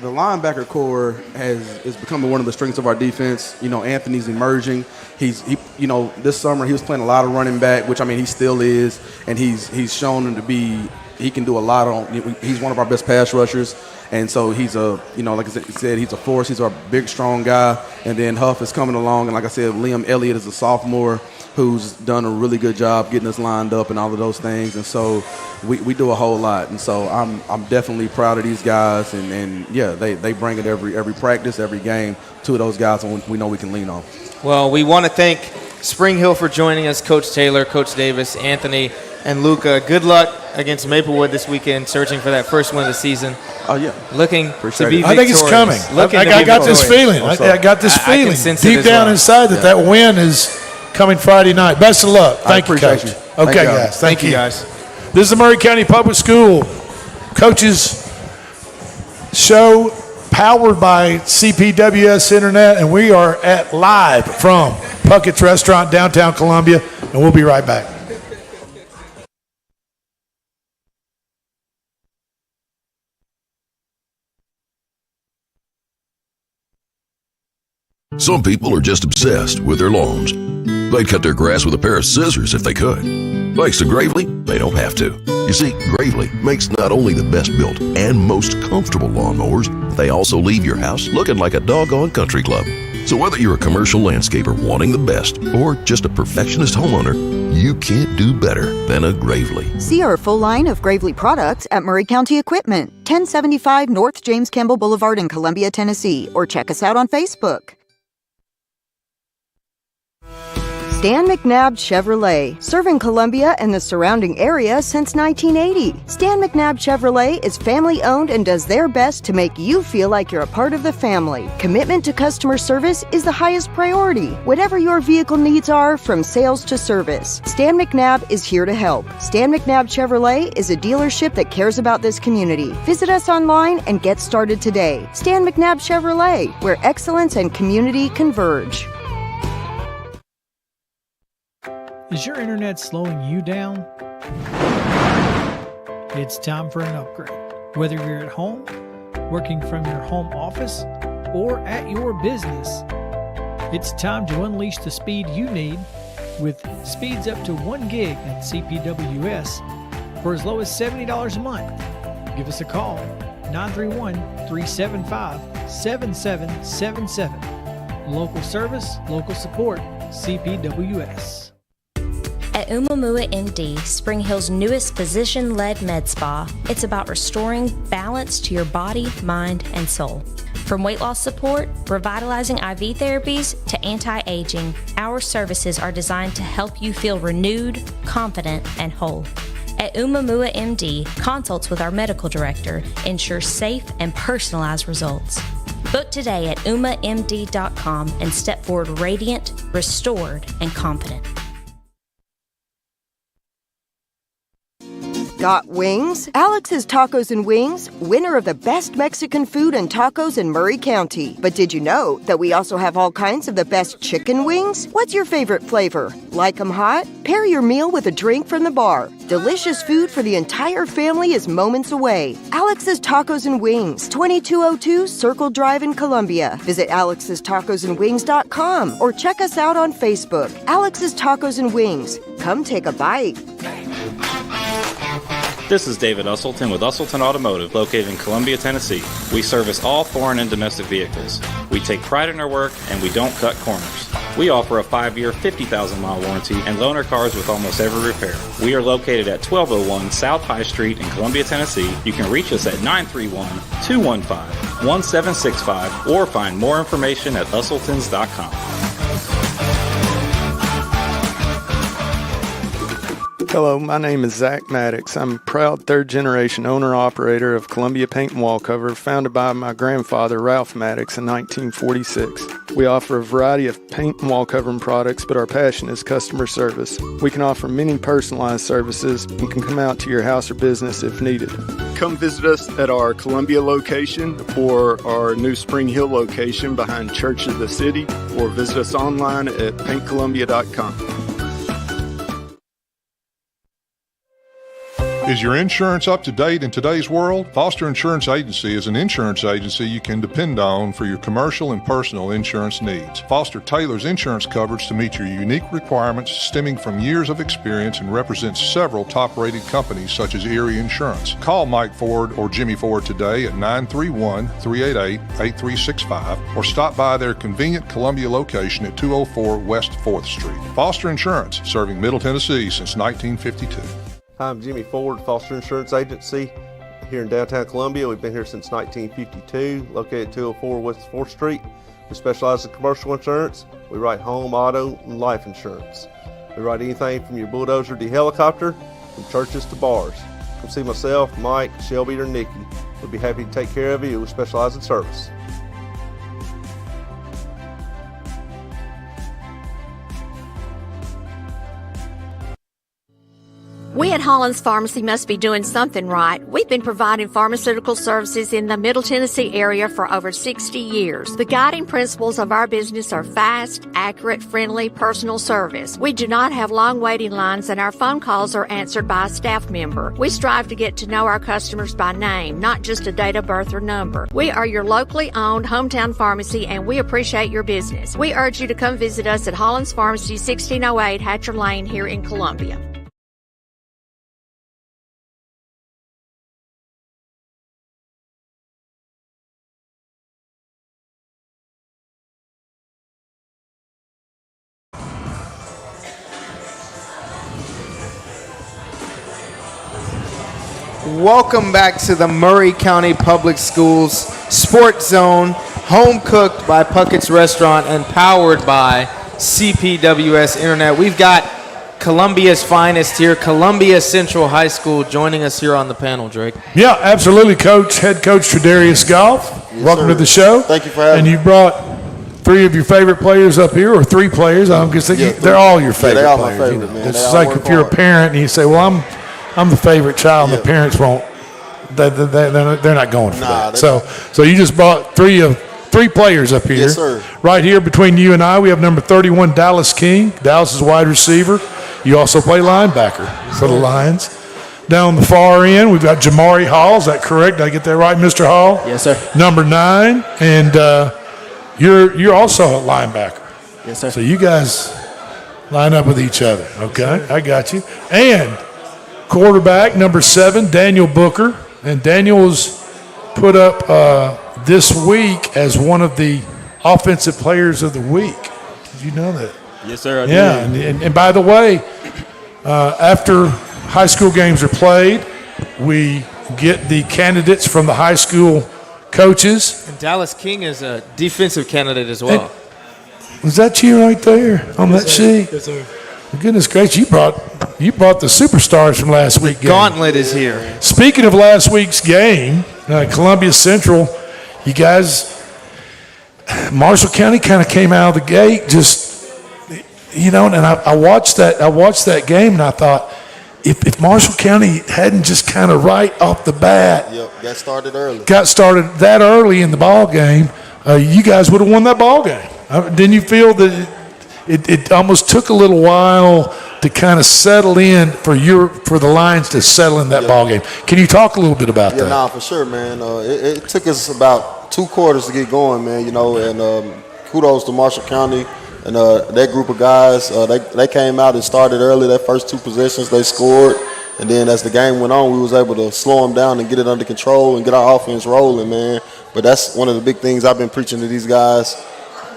The linebacker core is becoming one of the strengths of our defense. You know, Anthony's emerging. This summer he was playing a lot of running back, which I mean he still is, and he's shown him to be. He can do a lot he's one of our best pass rushers, and so he's like I said, he's a force. He's our big, strong guy. And then Huff is coming along, and like I said, Liam Elliott is a sophomore who's done a really good job getting us lined up and all of those things. And so we do a whole lot. And so I'm definitely proud of these guys. And yeah, they bring it every practice, every game. 2 of those guys we know we can lean on. Well, we want to thank Spring Hill for joining us, Coach Taylor, Coach Davis, Anthony, and Luca. Good luck against Maplewood this weekend, searching for that first win of the season. Oh, yeah. Looking Appreciate to be it. I think it's coming. I got this feeling. I got this feeling deep down inside that win is coming Friday night. Best of luck. Thank you, Coach. Okay, guys. Thank you, guys. This is the Maury County Public School Coaches Show, powered by CPWS Internet, and we are live from Pucketts Restaurant, downtown Columbia, and we'll be right back. Some people are just obsessed with their lawns. They'd cut their grass with a pair of scissors if they could. Thanks to Gravely, they don't have to. You see, Gravely makes not only the best built and most comfortable lawnmowers, they also leave your house looking like a doggone country club. So whether you're a commercial landscaper wanting the best or just a perfectionist homeowner, you can't do better than a Gravely. See our full line of Gravely products at Maury County Equipment, 1075 North James Campbell Boulevard in Columbia, Tennessee, or check us out on Facebook. Stan McNabb Chevrolet, serving Columbia and the surrounding area since 1980. Stan McNabb Chevrolet is family-owned and does their best to make you feel like you're a part of the family. Commitment to customer service is the highest priority. Whatever your vehicle needs are, from sales to service, Stan McNabb is here to help. Stan McNabb Chevrolet is a dealership that cares about this community. Visit us online and get started today. Stan McNabb Chevrolet, where excellence and community converge. Is your internet slowing you down? It's time for an upgrade. Whether you're at home, working from your home office, or at your business, it's time to unleash the speed you need with speeds up to 1 gig at CPWS for as low as $70 a month. Give us a call, 931-375-7777. Local service, local support, CPWS. At Umamua MD, Spring Hill's newest physician-led med spa, it's about restoring balance to your body, mind, and soul. From weight loss support, revitalizing IV therapies, to anti-aging, our services are designed to help you feel renewed, confident, and whole. At Umamua MD, consults with our medical director ensure safe and personalized results. Book today at umamd.com and step forward radiant, restored, and confident. Got wings? Alex's Tacos and Wings, winner of the best Mexican food and tacos in Maury County. But did you know that we also have all kinds of the best chicken wings? What's your favorite flavor? Like them hot? Pair your meal with a drink from the bar. Delicious food for the entire family is moments away. Alex's Tacos and Wings, 2202 Circle Drive in Columbia. Visit alexstacosandwings.com or check us out on Facebook. Alex's Tacos and Wings. Come take a bite. This is David Usselton with Usselton Automotive, located in Columbia, Tennessee. We service all foreign and domestic vehicles. We take pride in our work, and we don't cut corners. We offer a 5-year, 50,000-mile warranty and loan our cars with almost every repair. We are located at 1201 South High Street in Columbia, Tennessee. You can reach us at 931-215 1765 or find more information at usseltons.com. Hello, my name is Zach Maddox. I'm a proud third-generation owner-operator of Columbia Paint and Wall Cover, founded by my grandfather, Ralph Maddox, in 1946. We offer a variety of paint and wall covering products, but our passion is customer service. We can offer many personalized services and can come out to your house or business if needed. Come visit us at our Columbia location or our new Spring Hill location behind Church of the City, or visit us online at paintcolumbia.com. Is your insurance up to date in today's world? Foster Insurance Agency is an insurance agency you can depend on for your commercial and personal insurance needs. Foster tailors insurance coverage to meet your unique requirements stemming from years of experience and represents several top-rated companies such as Erie Insurance. Call Mike Ford or Jimmy Ford today at 931-388-8365 or stop by their convenient Columbia location at 204 West 4th Street. Foster Insurance, serving Middle Tennessee since 1952. Hi, I'm Jimmy Ford, Foster Insurance Agency here in downtown Columbia. We've been here since 1952, located at 204 West 4th Street. We specialize in commercial insurance. We write home, auto, and life insurance. We write anything from your bulldozer to your helicopter, from churches to bars. Come see myself, Mike, Shelby, or Nikki. We'll be happy to take care of you. We specialize in service. We at Hollins Pharmacy must be doing something right. We've been providing pharmaceutical services in the Middle Tennessee area for over 60 years. The guiding principles of our business are fast, accurate, friendly, personal service. We do not have long waiting lines, and our phone calls are answered by a staff member. We strive to get to know our customers by name, not just a date of birth or number. We are your locally owned hometown pharmacy, and we appreciate your business. We urge you to come visit us at Hollins Pharmacy, 1608 Hatcher Lane here in Columbia. Welcome back to the Murray County Public Schools Sports Zone, home cooked by Pucketts Restaurant and powered by CPWS Internet. We've got Columbia's finest here, Columbia Central High School, joining us here on the panel, Drake. Yeah, absolutely, Coach. Head Coach Tredarius Goff. Yes, welcome sir. to the show. Thank you for having me. And you brought three of your favorite players up here, or three players. I'm just thinking they're all your favorite they're all players. my favorite, man. It's like if you're a parent and you say, well, I'm the favorite child, and the parents won't. They're not going for that. So you just brought three players up here. Yes, sir. Right here between you and I, we have number 31, Dallas King. Dallas is wide receiver. You also play linebacker for the Lions. Down on the far end, we've got Jamari Hall. Is that correct? Did I get that right, Mr. Hall? Yes, sir. Number 9, and you're also a linebacker. Yes, sir. So you guys line up with each other. Okay, I got you. And quarterback, number 7, Daniel Booker. And Daniel was put up this week as one of the offensive players of the week. Did you know that? Yes, sir. I did. And by the way, after high school games are played, we get the candidates from the high school coaches. And Dallas King is a defensive candidate as well. Was that you right there on that sheet? Yes, sir. Goodness gracious, you brought the superstars from last week's game. Gauntlet is here. Speaking of last week's game, Columbia Central, you guys, Marshall County kind of came out of the gate and I watched that game and I thought, if Marshall County hadn't just kind of right off the bat got started early. Got started that early in the ball game, you guys would have won that ball game. Didn't you feel that it almost took a little while to kind of settle in for the Lions to settle in that ball game? Can you talk a little bit about that? Yeah, for sure, man. It took us about 2 quarters to get going, man. And kudos to Marshall County and that group of guys. They came out and started early. That first 2 possessions they scored, and then as the game went on, we was able to slow them down and get it under control and get our offense rolling, man. But that's one of the big things I've been preaching to these guys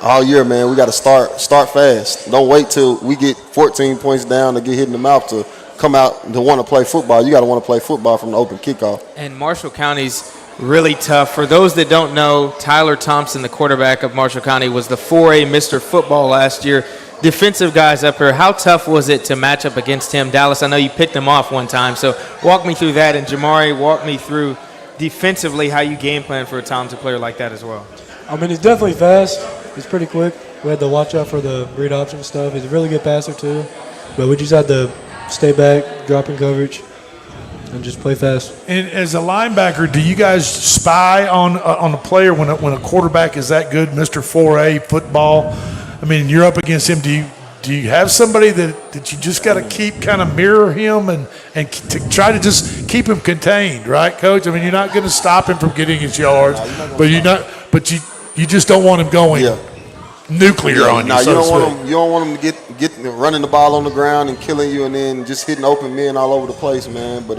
all year, man. We got to start fast. Don't wait till we get 14 points down to get hit in the mouth to come out to want to play football. You got to want to play football from the open kickoff. And Marshall County's really tough. For those that don't know, Tyler Thompson, the quarterback of Marshall County, was the 4A Mr. Football last year. Defensive guys up here, how tough was it to match up against him? Dallas, I know you picked him off one time, so walk me through that. And Jamari, walk me through defensively how you game plan for a talented player like that as well. I mean, he's definitely fast. He's pretty quick. We had to watch out for the read option stuff. He's a really good passer too, but we just had to stay back, drop in coverage, and just play fast. And as a linebacker, do you guys spy on a player when a quarterback is that good, Mr. 4A football? I mean, you're up against him. Do you have somebody that you just got to keep kind of mirror him and to try to just keep him contained, right, Coach? I mean, you're not going to stop him from getting his yards, but you just don't want him going nuclear on you. No, you don't want him to get running the ball on the ground and killing you, and then just hitting open men all over the place, man. But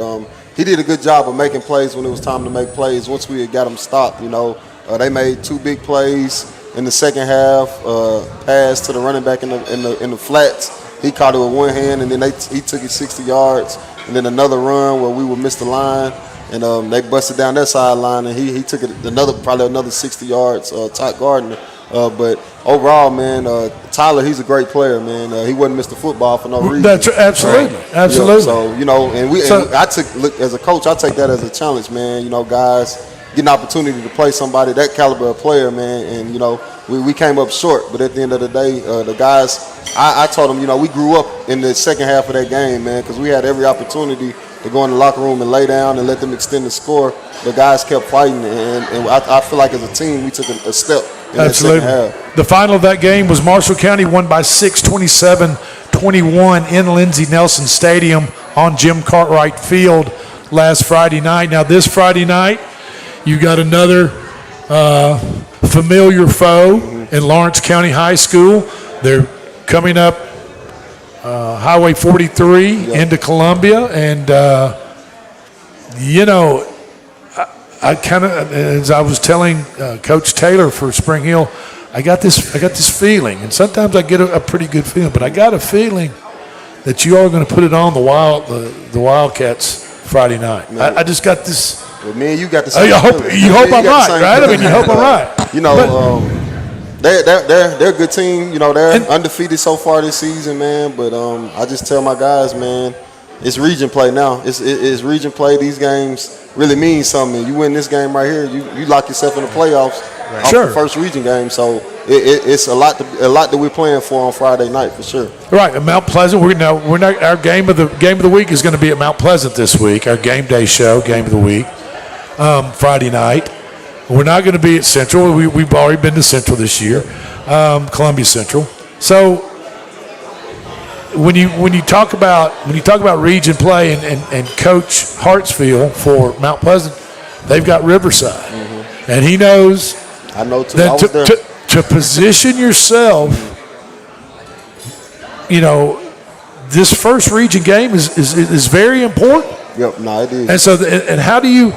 he did a good job of making plays when it was time to make plays. Once we had got him stopped, they made 2 big plays in the second half. Pass to the running back in the flats. He caught it with one hand, and then he took it 60 yards. And then another run where we would miss the line, and they busted down that sideline, and he took it probably another 60 yards. Todd Gardner. But overall, man, Tyler, he's a great player, man. He wouldn't miss the football for no reason. That's absolutely, right? absolutely. Look, as a coach, I take that as a challenge, man. Guys get an opportunity to play somebody that caliber of player, man. And we came up short, but at the end of the day, the guys, I told them, we grew up in the second half of that game, man, because we had every opportunity to go in the locker room and lay down and let them extend the score. The guys kept fighting, and I feel like as a team we took a step in that second half. The final of that game was Marshall County won by 6, 27-21 in Lindsey Nelson Stadium on Jim Cartwright Field last Friday night. Now this Friday night, you got another familiar foe in Lawrence County High School. They're coming up Highway 43 into Columbia, and I kind of, as I was telling Coach Taylor for Spring Hill, I got this feeling, and sometimes I get a pretty good feeling, but I got a feeling that you are going to put it on the Wildcats Friday night. I just got this. Well, me and you got the same. You hope I'm right, right? I mean, you hope I'm right. They're a good team. They're undefeated so far this season, man. But I just tell my guys, man, it's region play now. It's region play. These games really mean something. You win this game right here, you lock yourself in the playoffs off the first region game. So it's a lot that we're playing for on Friday night for sure. Right, at Mount Pleasant. We're not. Our game of the week is going to be at Mount Pleasant this week. Our game day show, game of the week, Friday night. We're not going to be at Central. We've already been to Central this year, Columbia Central. So when you talk about region play and Coach Hartsfield for Mount Pleasant, they've got Riverside, and he knows. I know too. That to position yourself, this first region game is very important. Yep, no, it is. And so, and how do you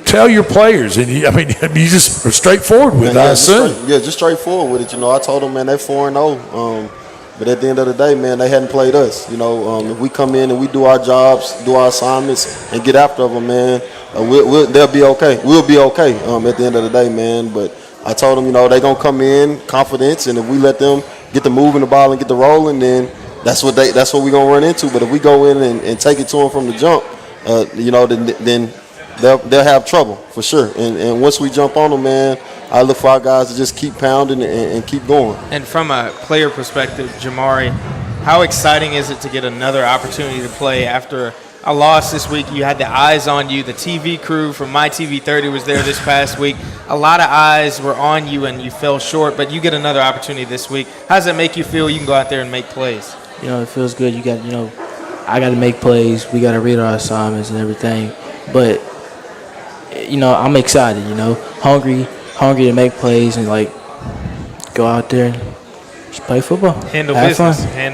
tell your players? And you just are straightforward with it, I assume. Just straightforward with it. I told them, man, they're 4-0. But at the end of the day, man, they hadn't played us. If we come in and we do our jobs, do our assignments, and get after them, man, they'll be okay. We'll be okay at the end of the day, man. But I told them, they're going to come in confidence, and if we let them get the moving the ball and get the rolling, then that's what we're going to run into. But if we go in and take it to them from the jump, then they'll have trouble for sure. And once we jump on them, man, I look for our guys to just keep pounding and keep going. And from a player perspective, Jamari, how exciting is it to get another opportunity to play after a loss this week? You had the eyes on you. The TV crew from My TV 30 was there this past week. A lot of eyes were on you, and you fell short, but you get another opportunity this week. How does it make you feel you can go out there and make plays? It feels good. I got to make plays. We got to read our assignments and everything. But, I'm excited, hungry to make plays and, go out there and just play football. Handle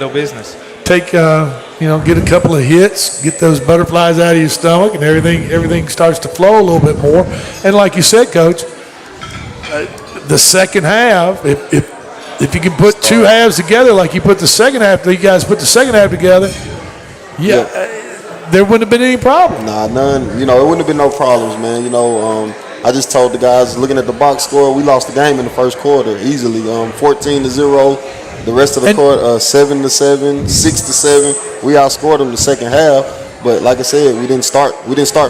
business. Take, get a couple of hits, get those butterflies out of your stomach, and everything starts to flow a little bit more. And like you said, Coach, the second half, if you can put two halves together like you put the second half, you guys put the second half together, there wouldn't have been any problem. Nah, none. You know, it wouldn't have been no problems, man. You know, I just told the guys looking at the box score, we lost the game in the first quarter easily, 14-0. The rest of the quarter, 7-7, 6-7. We outscored them the second half, but like I said, we didn't start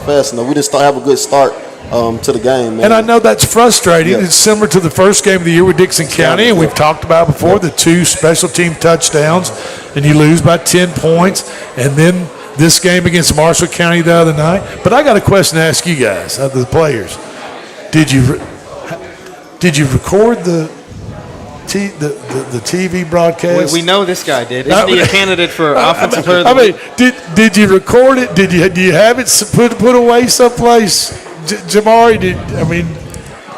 fast enough. We didn't have a good start to the game, man. And I know that's frustrating. Yeah. It's similar to the first game of the year with Dixon County, and we've talked about before the 2 special team touchdowns, and you lose by 10 points, and then this game against Marshall County the other night. But I got a question to ask you guys, the players. Did you record the TV broadcast? We know this guy did. Isn't he a candidate for offensive player of the week? Did you record it? Do you have it put away someplace? Jamari,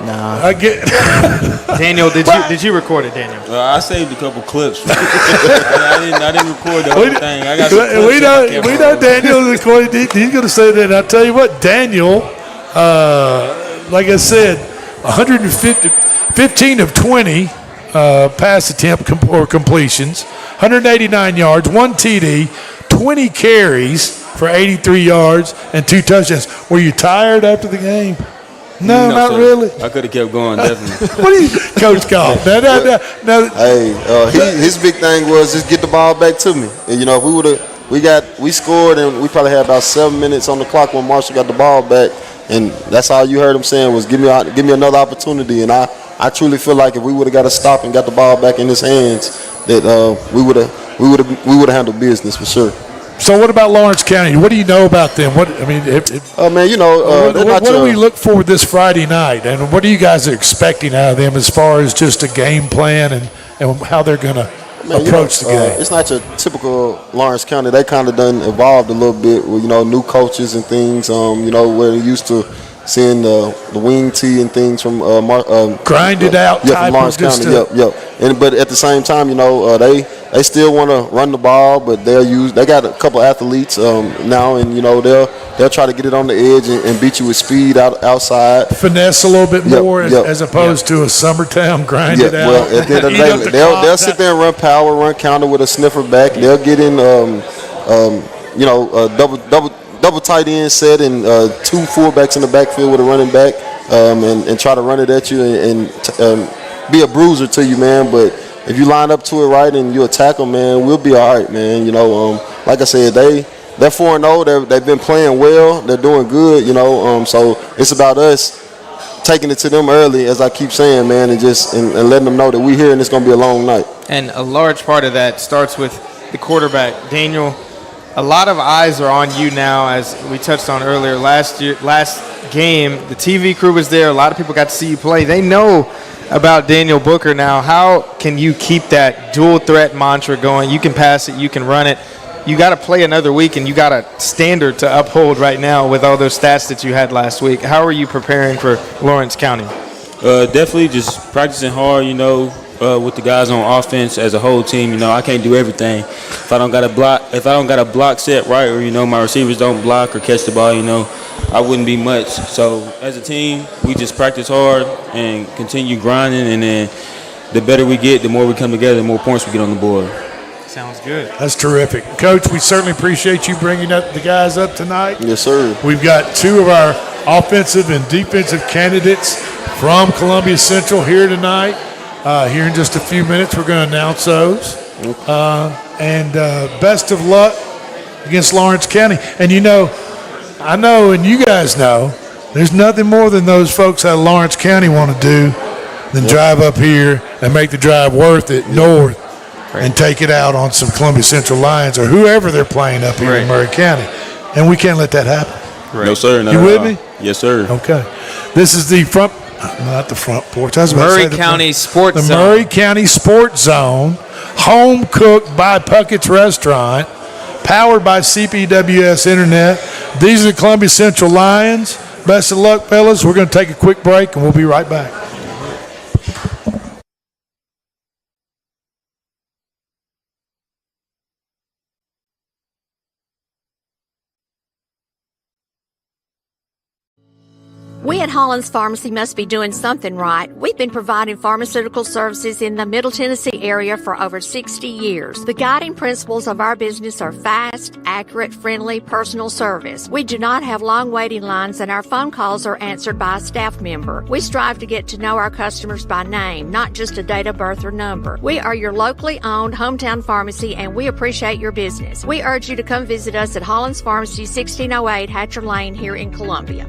Nah. I get. Daniel, did you record it, Daniel? I saved a couple clips. I didn't record the whole thing. I got some clips. We know Daniel recorded. He's going to say that. And I tell you what, Daniel, like I said, 15 of 20 pass attempt or completions, 189 yards, 1 TD, 20 carries for 83 yards and 2 touchdowns. Were you tired after the game? No, not sir. really. I could have kept going, definitely. What do you, Coach Goff? No. Hey, his big thing was just get the ball back to me. And, you know, if we scored and we probably had about 7 minutes on the clock when Marshall got the ball back, and that's all you heard him saying was give me another opportunity. And I truly feel like if we would have got a stop and got the ball back in his hands, that we would have handled business for sure. So what about Lawrence County? What do you know about them? What do we look for this Friday night, and what are you guys expecting out of them as far as just a game plan and how they're going to approach the game? It's not your typical Lawrence County. They kind of done evolved a little bit with new coaches and things. Where they used to seeing the wing tee and things from grinded out type from Lawrence County. But at the same time, they still want to run the ball, but they got a couple athletes now, and they'll try to get it on the edge and beat you with speed outside. Finesse a little bit more as opposed to a Summertown grinded out. Well, at the end of the day, they'll sit there and run power, run counter with a sniffer back. They'll get in double tight end set and 2 fullbacks in the backfield with a running back and try to run it at you and be a bruiser to you, man. But if you line up to it right and you attack them, man, we'll be all right, man. Like I said, they're 4-0. They've been playing well. They're doing good, so it's about us taking it to them early, as I keep saying, man, and letting them know that we're here and it's going to be a long night. And a large part of that starts with the quarterback. Daniel, a lot of eyes are on you now, as we touched on earlier. Last game, the TV crew was there. A lot of people got to see you play. They know about Daniel Booker now. How can you keep that dual threat mantra going? You can pass it, you can run it. You got to play another week, and you got a standard to uphold right now with all those stats that you had last week. How are you preparing for Lawrence County? Definitely just practicing hard, with the guys on offense as a whole team. I can't do everything. If I don't got a block set right, or my receivers don't block or catch the ball, I wouldn't be much. So as a team, we just practice hard and continue grinding, and then the better we get, the more we come together, the more points we get on the board. Sounds good. That's terrific. Coach, we certainly appreciate you bringing up the guys up tonight. Yes, sir. We've got 2 of our offensive and defensive candidates from Columbia Central here tonight. Here in just a few minutes, we're going to announce those. And best of luck against Lawrence County. And I know and you guys know, there's nothing more than those folks out of Lawrence County want to do than drive up here and make the drive worth it north and take it out on some Columbia Central Lions or whoever they're playing up here in Murray County. And we can't let that happen. Right. No, sir. You with me? Yes, sir. Okay. This is the front. Not the front porch. I was about Murray to say County Sports Zone. The Murray County Sports Zone, home cooked by Pucketts Restaurant, powered by CPWS Internet. These are the Columbia Central Lions. Best of luck, fellas. We're going to take a quick break, and we'll be right back. We at Holland's Pharmacy must be doing something right. We've been providing pharmaceutical services in the Middle Tennessee area for over 60 years. The guiding principles of our business are fast, accurate, friendly, personal service. We do not have long waiting lines, and our phone calls are answered by a staff member. We strive to get to know our customers by name, not just a date of birth or number. We are your locally owned hometown pharmacy, and we appreciate your business. We urge you to come visit us at Holland's Pharmacy, 1608 Hatcher Lane here in Columbia.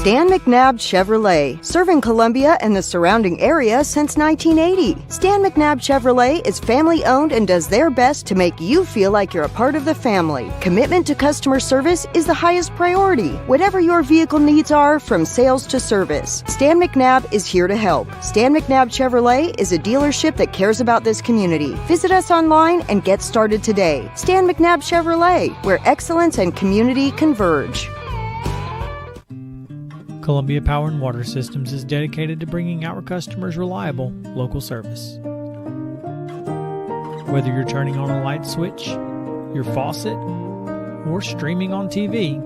Stan McNabb Chevrolet, serving Columbia and the surrounding area since 1980. Stan McNabb Chevrolet is family owned and does their best to make you feel like you're a part of the family. Commitment to customer service is the highest priority. Whatever your vehicle needs are, from sales to service, Stan McNabb is here to help. Stan McNabb Chevrolet is a dealership that cares about this community. Visit us online and get started today. Stan McNabb Chevrolet, where excellence and community converge. Columbia Power and Water Systems is dedicated to bringing our customers reliable local service. Whether you're turning on a light switch, your faucet, or streaming on TV,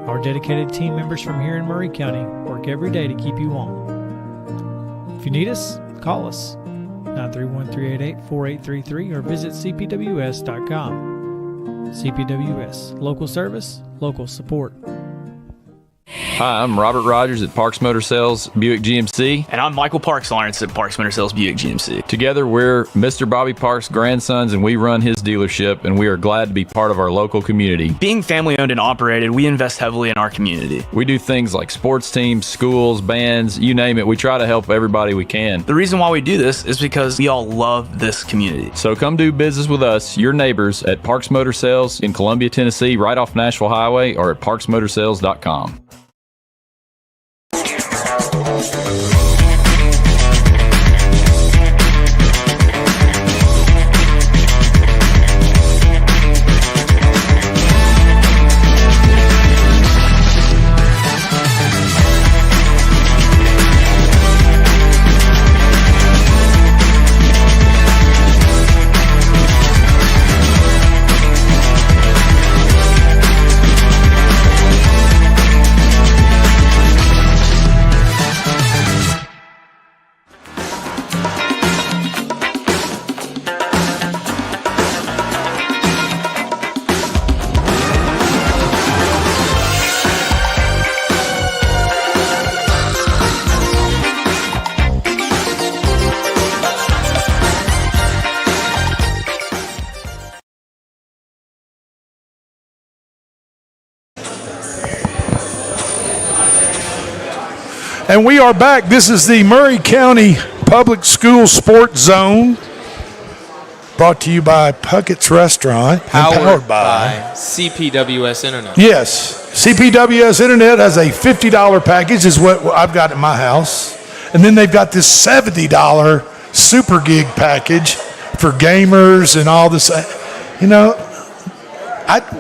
our dedicated team members from here in Murray County work every day to keep you on. If you need us, call us 931-388-4833 or visit cpws.com. CPWS, local service, local support. Hi, I'm Robert Rogers at Parks Motor Sales Buick GMC. And I'm Michael Parks Lawrence at Parks Motor Sales Buick GMC. Together, we're Mr. Bobby Parks' grandsons, and we run his dealership, and we are glad to be part of our local community. Being family owned and operated, we invest heavily in our community. We do things like sports teams, schools, bands, you name it. We try to help everybody we can. The reason why we do this is because we all love this community. So come do business with us, your neighbors, at Parks Motor Sales in Columbia, Tennessee, right off Nashville Highway, or at parksmotorsales.com. And we are back. This is the Murray County Public School Sports Zone, brought to you by Pucketts Restaurant. Powered by CPWS Internet. Yes. CPWS Internet has a $50 package is what I've got at my house. And then they've got this $70 super gig package for gamers and all this. You know,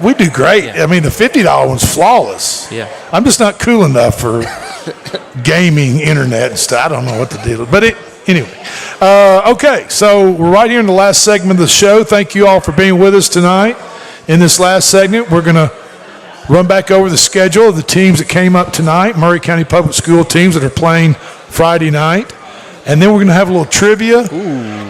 we do great. Yeah. I mean, the $50 one's flawless. Yeah. I'm just not cool enough for gaming internet and stuff. I don't know what the deal is. But anyway. Okay, so we're right here in the last segment of the show. Thank you all for being with us tonight. In this last segment, we're going to run back over the schedule of the teams that came up tonight, Murray County Public School teams that are playing Friday night. And then we're going to have a little trivia,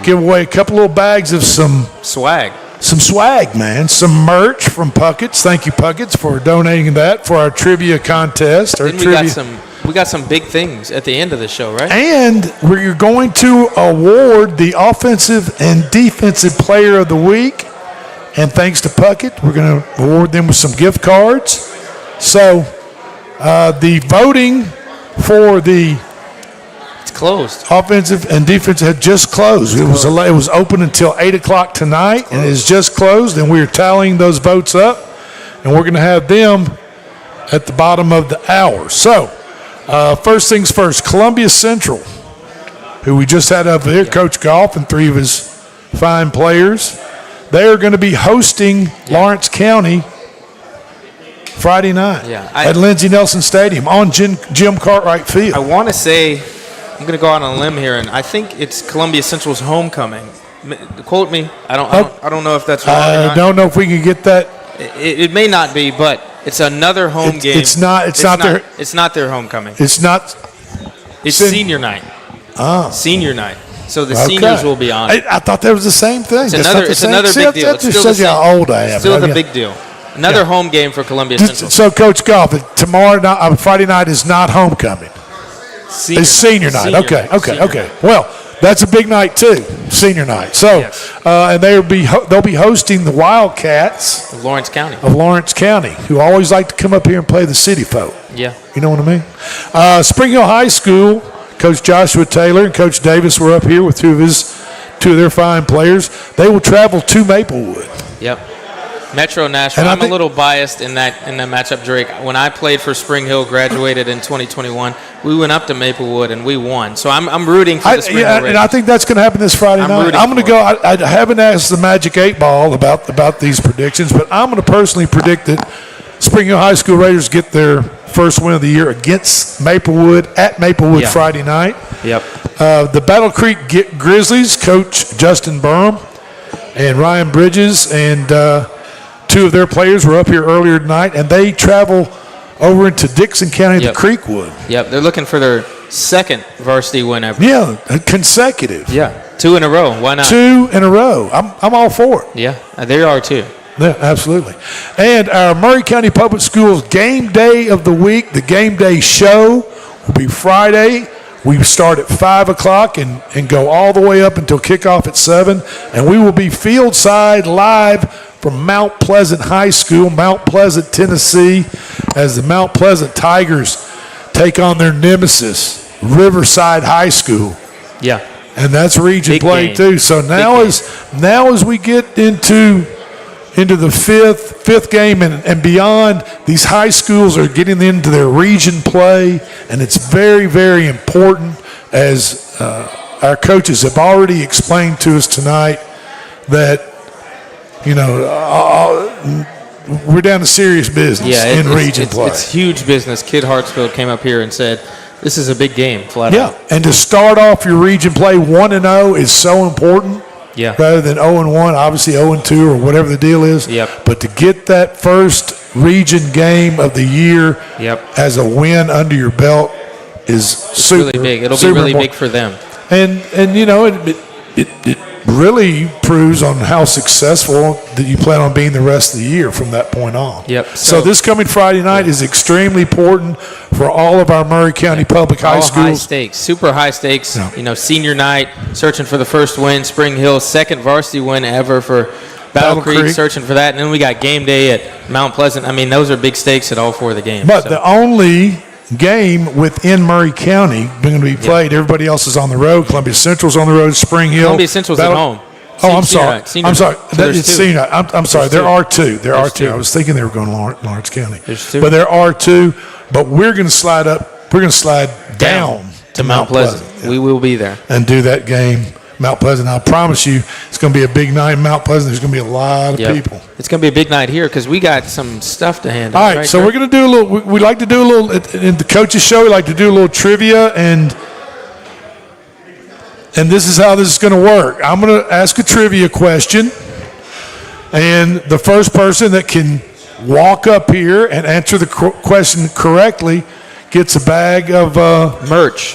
give away a couple little bags of some swag. Some swag, man. Some merch from Pucketts. Thank you, Pucketts, for donating that for our trivia contest. We got some big things at the end of the show, right? And we're going to award the Offensive and Defensive Player of the Week. And thanks to Puckett, we're going to award them with some gift cards. So the voting for the closed. Offensive and defensive had just closed. It was open until 8 o'clock tonight, and it is just closed, and we are tallying those votes up, and we're going to have them at the bottom of the hour. So, first things first, Columbia Central, who we just had up there, Coach Goff and three of his fine players, they are going to be hosting Lawrence County Friday night at Lindsey Nelson Stadium on Jim Cartwright Field. I want to say, I'm going to go out on a limb here, and I think it's Columbia Central's homecoming. Quote me. I don't know if that's wrong or not. I don't know if we can get that It may not be, but it's another home game. It's not their homecoming. It's not. It's senior night. Senior night. So the seniors will be on. I thought that was the same thing. It's another big deal. That just shows you how old I am. Still the big deal. Another home game for Columbia Central. So, Coach Goff, tomorrow night, Friday night is not homecoming. It's senior night. Okay. Well, that's a big night too, senior night. So, and they'll be hosting the Wildcats of Lawrence County, who always like to come up here and play the city folk. Yeah. You know what I mean? Spring Hill High School, Coach Joshua Taylor and Coach Davis were up here with two of their fine players. They will travel to Maplewood. Yep. Metro Nashville. I'm a little biased in that matchup, Drake. When I played for Spring Hill, graduated in 2021, we went up to Maplewood and we won. So I'm rooting for the Spring Hill Raiders. And I think that's going to happen this Friday night. I'm going to go. I haven't asked the Magic 8 Ball about these predictions, but I'm going to personally predict that Spring Hill High School Raiders get their first win of the year against Maplewood at Maplewood Friday night. Yep. The Battle Creek Grizzlies, Coach Justin Burham and Ryan Bridges, and two of their players were up here earlier tonight, and they travel over into Dixon County to Creekwood. Yep, they're looking for their second varsity win ever. Yeah, consecutive. Yeah, 2 in a row. Why not? 2 in a row. I'm all for it. Yeah, they are too. Yeah, absolutely. And our Murray County Public Schools game day of the week, the game day show, will be Friday. We start at 5 o'clock and go all the way up until kickoff at 7. And we will be field side live from Mount Pleasant High School, Mount Pleasant, Tennessee, as the Mount Pleasant Tigers take on their nemesis, Riverside High School. Yeah. And that's region play too. So now as we get into the fifth game and beyond, these high schools are getting into their region play, and it's very, very important, as our coaches have already explained to us tonight, that we're down to serious business in region play. It's huge business. Kid Hartsfield came up here and said, this is a big game, flat out. And to start off your region play 1-0 is so important. Yeah. Rather than 0-1, obviously 0-2 or whatever the deal is. Yep. But to get that first region game of the year as a win under your belt is super, really big. It'll be really big for them. And it really proves on how successful that you plan on being the rest of the year from that point on. Yep. So this coming Friday night is extremely important for all of our Murray County public high schools. High stakes, super high stakes. Yeah. Senior night, searching for the first win. Spring Hill, second varsity win ever for Battle Creek, searching for that. And then we got game day at Mount Pleasant. I mean, those are big stakes at all 4 of the games. But the only game within Murray County going to be played. Everybody else is on the road. Columbia Central's on the road. Spring Hill. Columbia Central's at home. Oh, I'm sorry. I'm sorry. It's senior. I'm sorry. There are 2. There are 2. I was thinking they were going to Lawrence County. There's 2. But there are 2. But we're going to slide up. We're going to slide down to Mount Pleasant. We will be there and do that game. Mount Pleasant. I promise you, it's going to be a big night in Mount Pleasant. There's going to be a lot of people. It's going to be a big night here because we got some stuff to handle. All right, so we're going to do a little. We like to do a little in the coaches show. We like to do a little trivia, and this is how this is going to work. I'm going to ask a trivia question, and the first person that can walk up here and answer the question correctly gets a bag of merch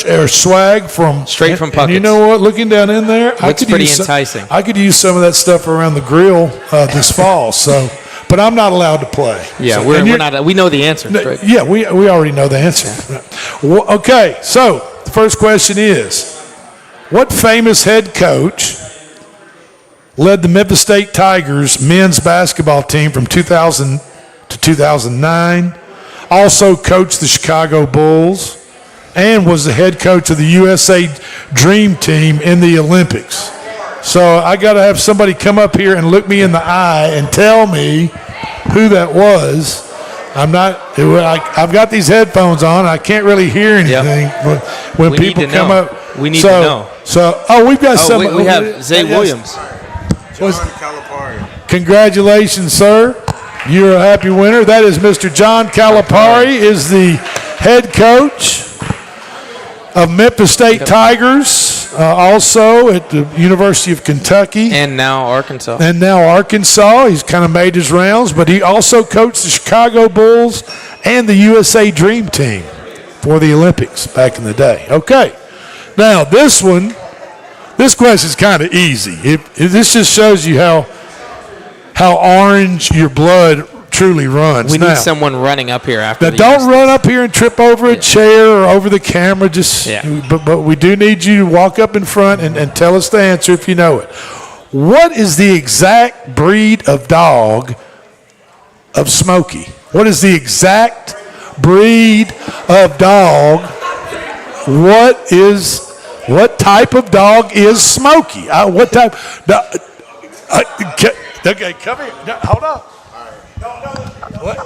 or swag straight from Pucketts. And you know what? Looking down in there, looks pretty enticing. I could use some of that stuff around the grill this fall. So, but I'm not allowed to play. Yeah, so, we're not. We know the answer. Right? Yeah, we already know the answer. Well, okay, so the first question is, what famous head coach led the Memphis State Tigers men's basketball team from 2000 to 2009? Also coached the Chicago Bulls and was the head coach of the USA Dream Team in the Olympics. So I got to have somebody come up here and look me in the eye and tell me who that was. I've got these headphones on. I can't really hear anything when people come up. We need to know. We've got somebody. We have Zay Williams. John Calipari. Congratulations, sir. You're a happy winner. That is Mr. John Calipari, is the head coach of Memphis State Tigers. also at the University of Kentucky. And now Arkansas. He's kind of made his rounds, but he also coached the Chicago Bulls and the USA Dream Team for the Olympics back in the day. Okay. Now, this question's kind of easy. This just shows you how orange your blood truly runs. We need someone running up here after. Now, don't run up here and trip over a chair or over the camera. But we do need you to walk up in front and tell us the answer if you know it. What is the exact breed of dog of Smokey? What is the exact breed of dog? What type of dog is Smokey? What type? Okay, come here. No, hold on. What?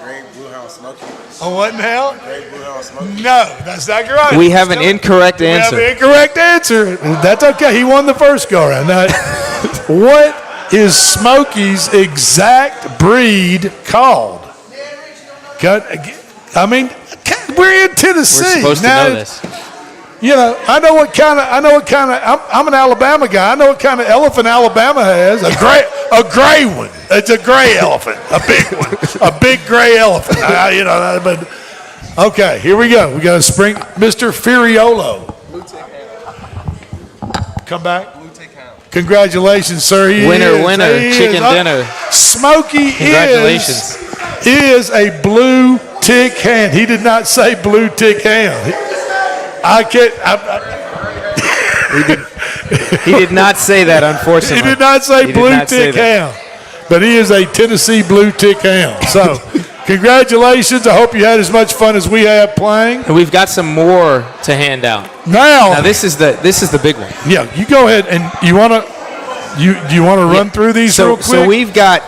Great Blue Hound Smoky. Oh, what now? Great Blue Hound Smoky. No, that's not correct. We have an incorrect answer. We have an incorrect answer. That's okay. He won the first go around. Now, what is Smokey's exact breed called? I mean, we're in Tennessee. We're supposed to know this. You know, I know what kind of. I'm an Alabama guy. I know what kind of elephant Alabama has. A gray one. It's a gray elephant. A big one. A big gray elephant. But okay, here we go. We got a spring, Mr. Furiolo. Come back. Congratulations, sir. Winner, chicken dinner. Smokey Congratulations. is a blue tick hand. He did not say blue tick hand. He did not say that, unfortunately. He did not say blue tick hound, but he is a Tennessee blue tick hound. So, congratulations. I hope you had as much fun as we have playing. And we've got some more to hand out. Now this is the big one. Yeah, you go ahead and you want to run through these real quick? So we've got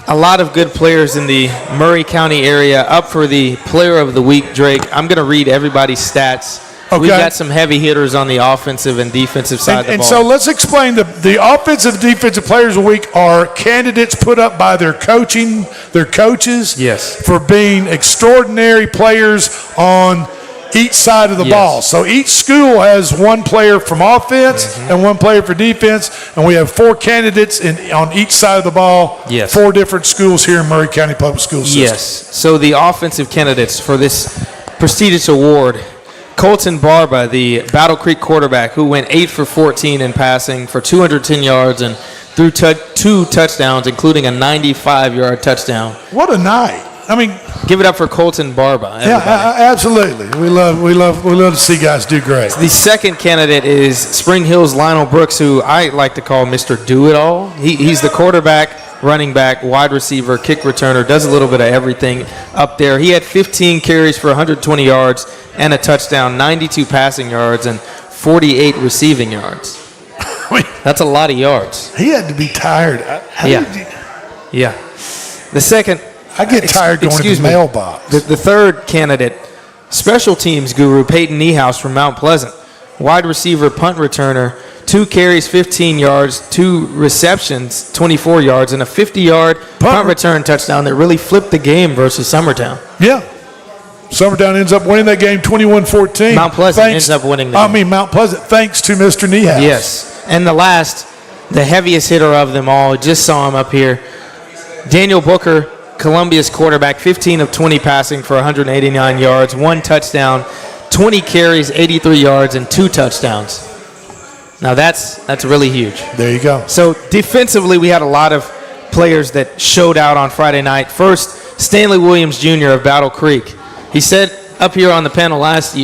a lot of good players in the Murray County area up for the Player of the Week, Drake. I'm going to read everybody's stats. Okay. We've got some heavy hitters on the offensive and defensive side of the ball. And so let's explain the offensive defensive players of the week are candidates put up by their coaches. Yes. For being extraordinary players on each side of the ball. So each school has one player from offense and one player for defense, and we have 4 candidates on each side of the ball. Yes. 4 different schools here in Murray County Public School System. Yes. So the offensive candidates for this prestigious award: Colton Barba, the Battle Creek quarterback, who went 8 for 14 in passing for 210 yards and threw 2 touchdowns, including a 95-yard touchdown. What a night! I mean, give it up for Colton Barba. Everybody. Yeah, absolutely. We love to see guys do great. The second candidate is Spring Hill's Lionel Brooks, who I like to call Mr. Do-It-All. He's the quarterback, running back, wide receiver, kick returner, does a little bit of everything up there. He had 15 carries for 120 yards and a touchdown, 92 passing yards, and 48 receiving yards. That's a lot of yards. He had to be tired. Yeah. The second... I get tired going to the mailbox. The third candidate, special teams guru Peyton Niehaus from Mount Pleasant, wide receiver, punt returner, 2 carries, 15 yards, 2 receptions, 24 yards, and a 50-yard punt return touchdown that really flipped the game versus Summertown. Yeah. Summertown ends up winning that game 21-14. Mount Pleasant ends up winning the game. Mount Pleasant, thanks to Mr. Niehaus. Yes. And the last, the heaviest hitter of them all, just saw him up here, Daniel Booker, Columbia's quarterback, 15 of 20 passing for 189 yards, 1 touchdown, 20 carries, 83 yards, and 2 touchdowns. Now that's really huge. There you go. So defensively, we had a lot of players that showed out on Friday night. First, Stanley Williams Jr. of Battle Creek. He said up here on the panel last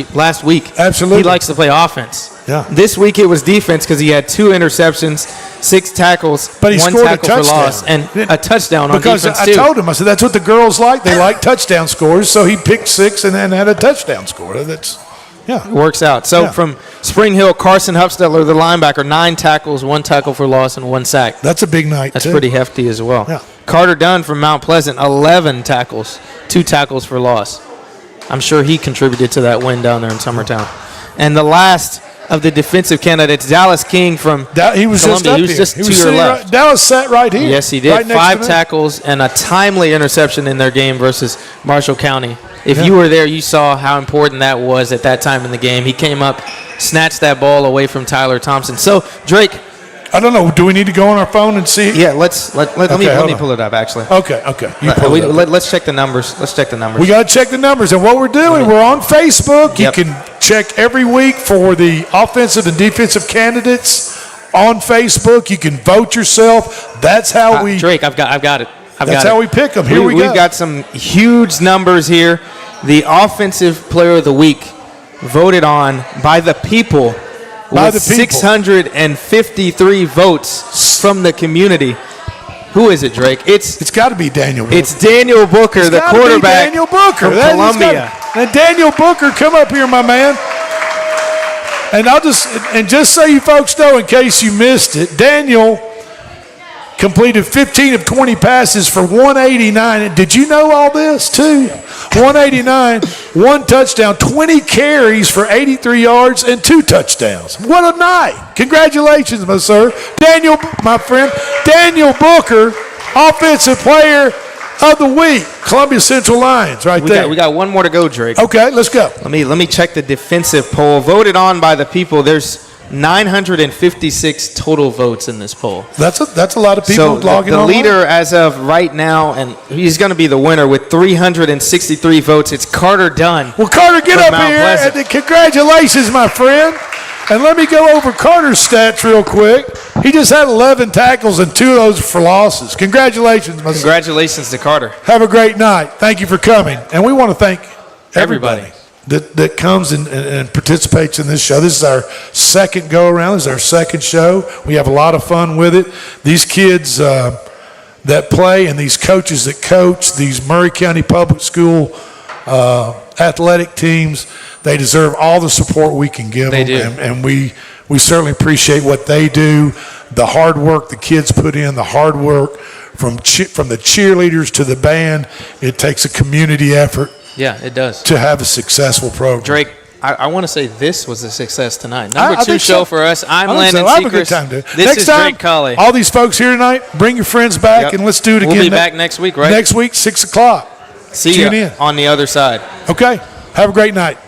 week, absolutely, he likes to play offense. Yeah. This week it was defense because he had 2 interceptions, 6 tackles, but he 1 scored tackle a touchdown. for loss, and a touchdown on because defense I too. told him, I said that's what the girls like. They like touchdown scores. So he picked 6 and then had a touchdown score. That's it works out. So from Spring Hill, Carson Hupstetler, the linebacker, 9 tackles, 1 tackle for loss, and 1 sack. That's a big night. That's pretty hefty as well. Yeah. Carter Dunn from Mount Pleasant, 11 tackles, 2 tackles for loss. I'm sure he contributed to that win down there in Summertown. And the last of the defensive candidates, Dallas King from he was Columbia. Just He was to your left. Dallas sat right here. Yes, he did. Right 5 tackles and a timely interception in their game versus Marshall County. If you were there, you saw how important that was at that time in the game. He came up, snatched that ball away from Tyler Thompson. So, Drake. I don't know. Do we need to go on our phone and see? Yeah, let me pull it up, actually. Okay. Let's check the numbers. We got to check the numbers. And what we're doing, we're on Facebook. Yep. You can check every week for the offensive and defensive candidates on Facebook. You can vote yourself. That's how we. Drake, I've got it. That's how we pick them. Here we go. We've got some huge numbers here. The Offensive Player of the Week voted on by the people. With 653 votes from the community. Who is it, Drake? It's got to be Daniel Booker. It's Daniel Booker, the quarterback Daniel Booker. from Columbia. And Daniel Booker, come up here, my man. And just so you folks know, in case you missed it, Daniel completed 15 of 20 passes for 189. Did you know all this, too? 189, 1 touchdown, 20 carries for 83 yards, and 2 touchdowns. What a night. Congratulations, my sir. Daniel, my friend, Daniel Booker, Offensive Player of the Week. Columbia Central Lions there. We got one more to go, Drake. Okay, let's go. Let me check the defensive poll. Voted on by the people. There's 956 total votes in this poll. That's a lot of people logging on. The leader as of right now, and he's going to be the winner with 363 votes. It's Carter Dunn. Well, Carter, get up Mount here. Pleasant. And congratulations, my friend. And let me go over Carter's stats real quick. He just had 11 tackles and 2 of those for losses. Congratulations, my son. Congratulations to Carter. Have a great night. Thank you for coming. And we want to thank everybody. That comes and participates in this show. This is our second go-around. This is our second show. We have a lot of fun with it. These kids that play and these coaches that coach, these Murray County Public School athletic teams, they deserve all the support we can give them. They do. And we certainly appreciate what they do, the hard work the kids put in, the hard work from the cheerleaders to the band. It takes a community effort. Yeah, it does. To have a successful program. Drake, I want to say this was a success tonight. Number I 2 show so. for us. I'm Landon Have a good Seacrest. time, dude. This Next is time, Drake Colley. all these folks here tonight, bring your friends back and let's do it again. We'll be back next week, right? Next week, 6 o'clock. See Tune you in on the other side. Okay. Have a great night.